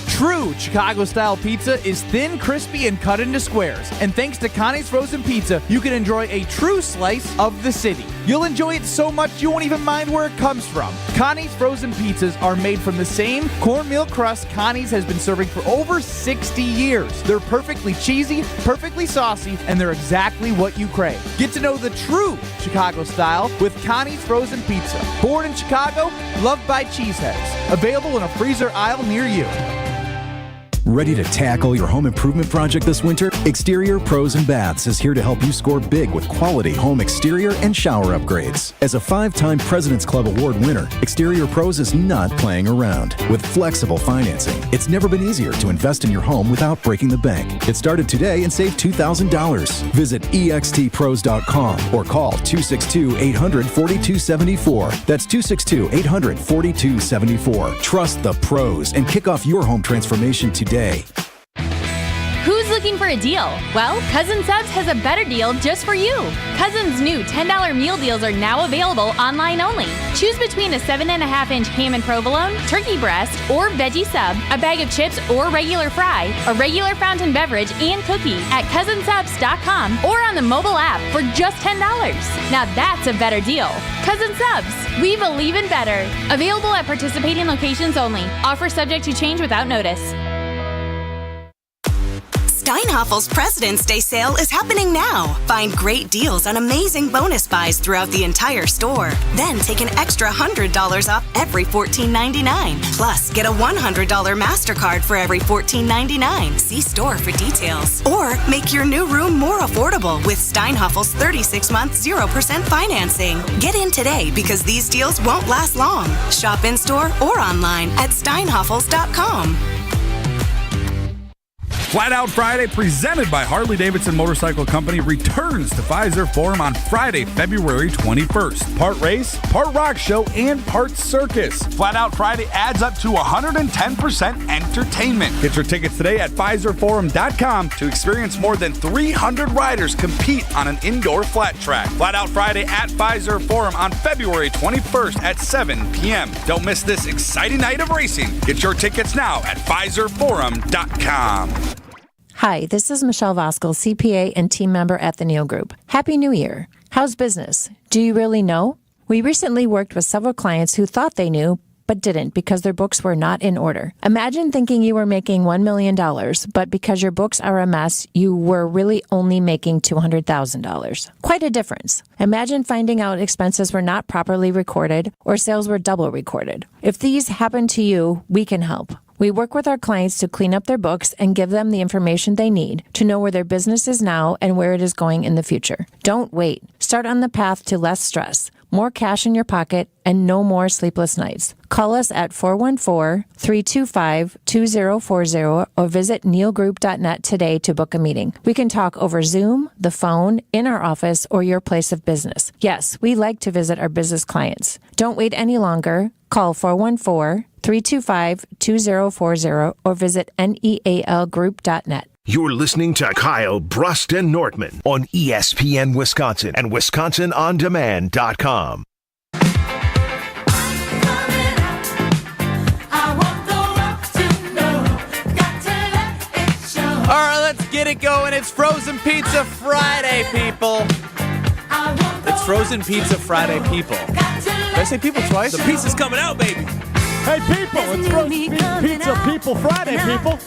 True Chicago-style pizza is thin, crispy, and cut into squares. And thanks to Connie's Frozen Pizza, you can enjoy a true slice of the city. You'll enjoy it so much you won't even mind where it comes from. Connie's Frozen Pizzas are made from the same cornmeal crust Connie's has been serving for over 60 years. They're perfectly cheesy, perfectly saucy, and they're exactly what you crave. Get to know the true Chicago style with Connie's Frozen Pizza. Born in Chicago, loved by cheeseheads. Available in a freezer aisle near you. Ready to tackle your home improvement project this winter? Exterior Pros and Baths is here to help you score big with quality home exterior and shower upgrades. As a 5-time President's Club Award winner, Exterior Pros is not playing around. With flexible financing, it's never been easier to invest in your home without breaking the bank. Get started today and save $2,000. Visit extpros.com or call 262-800-4274. That's 262-800-4274. Trust the pros and kick off your home transformation today. Who's looking for a deal? Well, Cousin Subs has a better deal just for you. Cousin's new $10 meal deals are now available online only. Choose between a 7.5-inch ham and provolone, turkey breast, or veggie sub, a bag of chips or regular fry, a regular fountain beverage, and cookie at cousinsubs.com or on the mobile app for just $10. Now that's a better deal. Cousin Subs, we believe in better. Available at participating locations only. Offer subject to change without notice. Steinhaffel's President's Day sale is happening now. Find great deals on amazing bonus buys throughout the entire store. Then take an extra $100 off every $14.99. Plus, get a $100 MasterCard for every $14.99. See store for details. Or make your new room more affordable with Steinhaffel's 36-month 0% financing. Get in today because these deals won't last long. Shop in store or online at steinhaffels.com. Flat Out Friday, presented by Harley-Davidson Motorcycle Company, returns to Pfizer Forum on Friday, February 21st. Part race, part rock show, and part circus. Flat Out Friday adds up to 110% entertainment. Get your tickets today at PfizerForum.com to experience more than 300 riders compete on an indoor flat track. Flat Out Friday at Pfizer Forum on February 21st at 7 p.m. Don't miss this exciting night of racing. Get your tickets now at PfizerForum.com. Hi, this is Michelle Voskel, CPA and team member at the Neal Group. Happy New Year. How's business? Do you really know? We recently worked with several clients who thought they knew, but didn't because their books were not in order. Imagine thinking you were making $1 million, but because your books are a mess, you were really only making $200,000. Quite a difference. Imagine finding out expenses were not properly recorded or sales were double recorded. If these happen to you, we can help. We work with our clients to clean up their books and give them the information they need to know where their business is now and where it is going in the future. Don't wait. Start on the path to less stress, more cash in your pocket, and no more sleepless nights. Call us at 414-325-2040 or visit nealgroup.net today to book a meeting. We can talk over Zoom, the phone, in our office, or your place of business. Yes, we like to visit our business clients. Don't wait any longer. Call 414-325-2040 or visit nealgroup.net. You're listening to Kyle Brust and Nortman on ESPN Wisconsin and WisconsinOnDemand.com. All right, let's get it going. It's Frozen Pizza Friday, people. It's Frozen Pizza Friday, people. Did I say people twice? The pizza's coming out, baby. Hey, people, it's Frozen Pizza People Friday, people.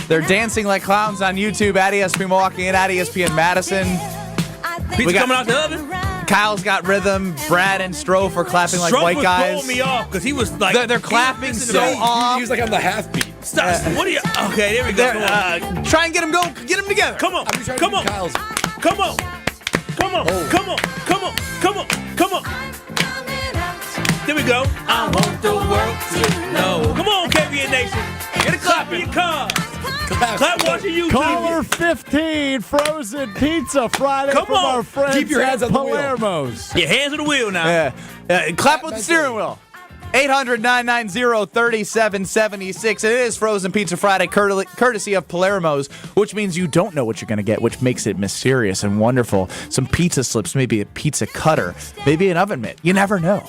They're dancing like clowns on YouTube at ESPN Milwaukee and at ESPN Madison. Pizza coming out the oven. Kyle's got rhythm. Brad and Strofe are clapping like white guys. Strofe was throwing me off because he was like... They're clapping so off. He was like on the half beat. Stop. What are you... Okay, there we go. Try and get them going. Get them together. Come on. Come on. Come on. Come on. Come on. Come on. Come on. Come on. There we go. I want the world to know. Come on, KBN Nation. Get a clap in your car. Clap watching YouTube. Caller 15, Frozen Pizza Friday Come from on. our friends Keep your hands at on the wheel. Palermo's. Your hands on the wheel now. Yeah. Clap with the steering wheel. 800-990-3776. It is Frozen Pizza Friday, courtesy of Palermo's, which means you don't know what you're going to get, which makes it mysterious and wonderful. Some pizza slips, maybe a pizza cutter, maybe an oven mitt. You never know.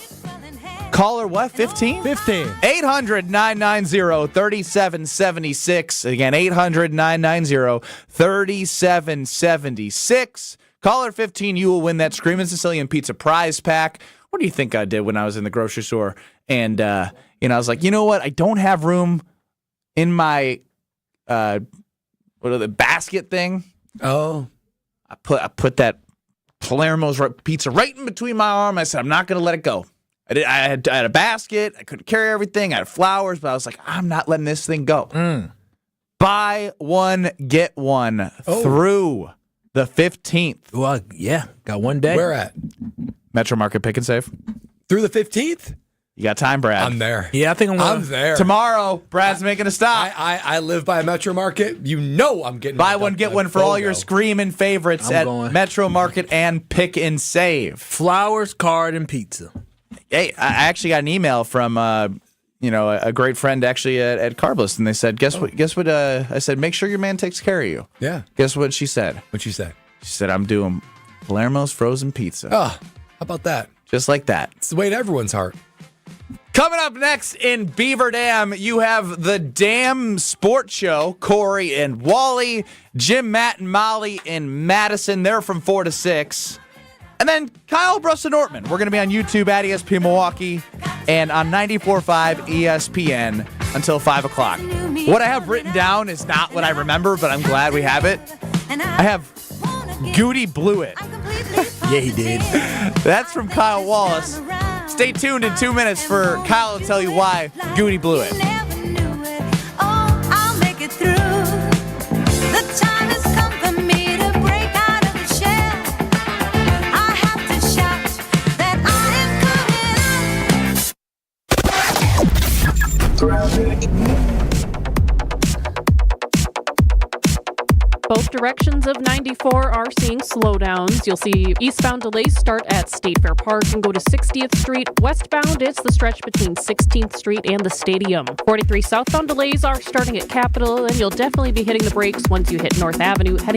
Caller what? 15? 15. 800-990-3776. Again, 800-990-3776. Caller 15, you will win that Screamin' Sicilian Pizza prize pack. What do you think I did when I was in the grocery store? And, I was like, you know what? I don't have room in my, the basket thing. Oh. I put that Palermo's pizza right in between my arm. I said, I'm not going to let it go. I had a basket. I couldn't carry everything. I had flowers, but I was like, I'm not letting this thing go. Buy one, get one through the 15th. Well, yeah. Got one day. Where at? Metro Market Pick and Save. Through the 15th? You got time, Brad. I'm there. Yeah, I think I'm there. Tomorrow, Brad's making a stop. I live by a Metro Market. You know I'm getting Buy one, get one for all your screaming favorites at Metro Market and Pick and Save. Flowers, card, and pizza. Hey, I actually got an email from a great friend actually at Carblist, and they said, guess what? I said, make sure your man takes care of you. Yeah. Guess what she said? What'd she say? She said, I'm doing Palermo's frozen pizza. Oh, how about that? Just like that. It's the way to everyone's heart. Coming up next in Beaver Dam, you have the Dam Sports Show. Corey and Wally, Jim, Matt, and Molly in Madison. They're from 4 to 6. And then Kyle Brust and Nortman. We're going to be on YouTube at ESPN Milwaukee and on 94.5 ESPN until 5 o'clock. What I have written down is not what I remember, but I'm glad we have it. I have Goody blew it. Yeah, he did. That's from Kyle Wallace. Stay tuned in 2 minutes for Kyle to tell you why Goody blew it. Both directions of 94 are seeing slowdowns. You'll see eastbound delays start at State Fair Park and go to 60th Street. Westbound, it's the stretch between 16th Street and the Stadium. 43 southbound delays are starting at Capitol, and you'll definitely be hitting the brakes once you hit North Avenue heading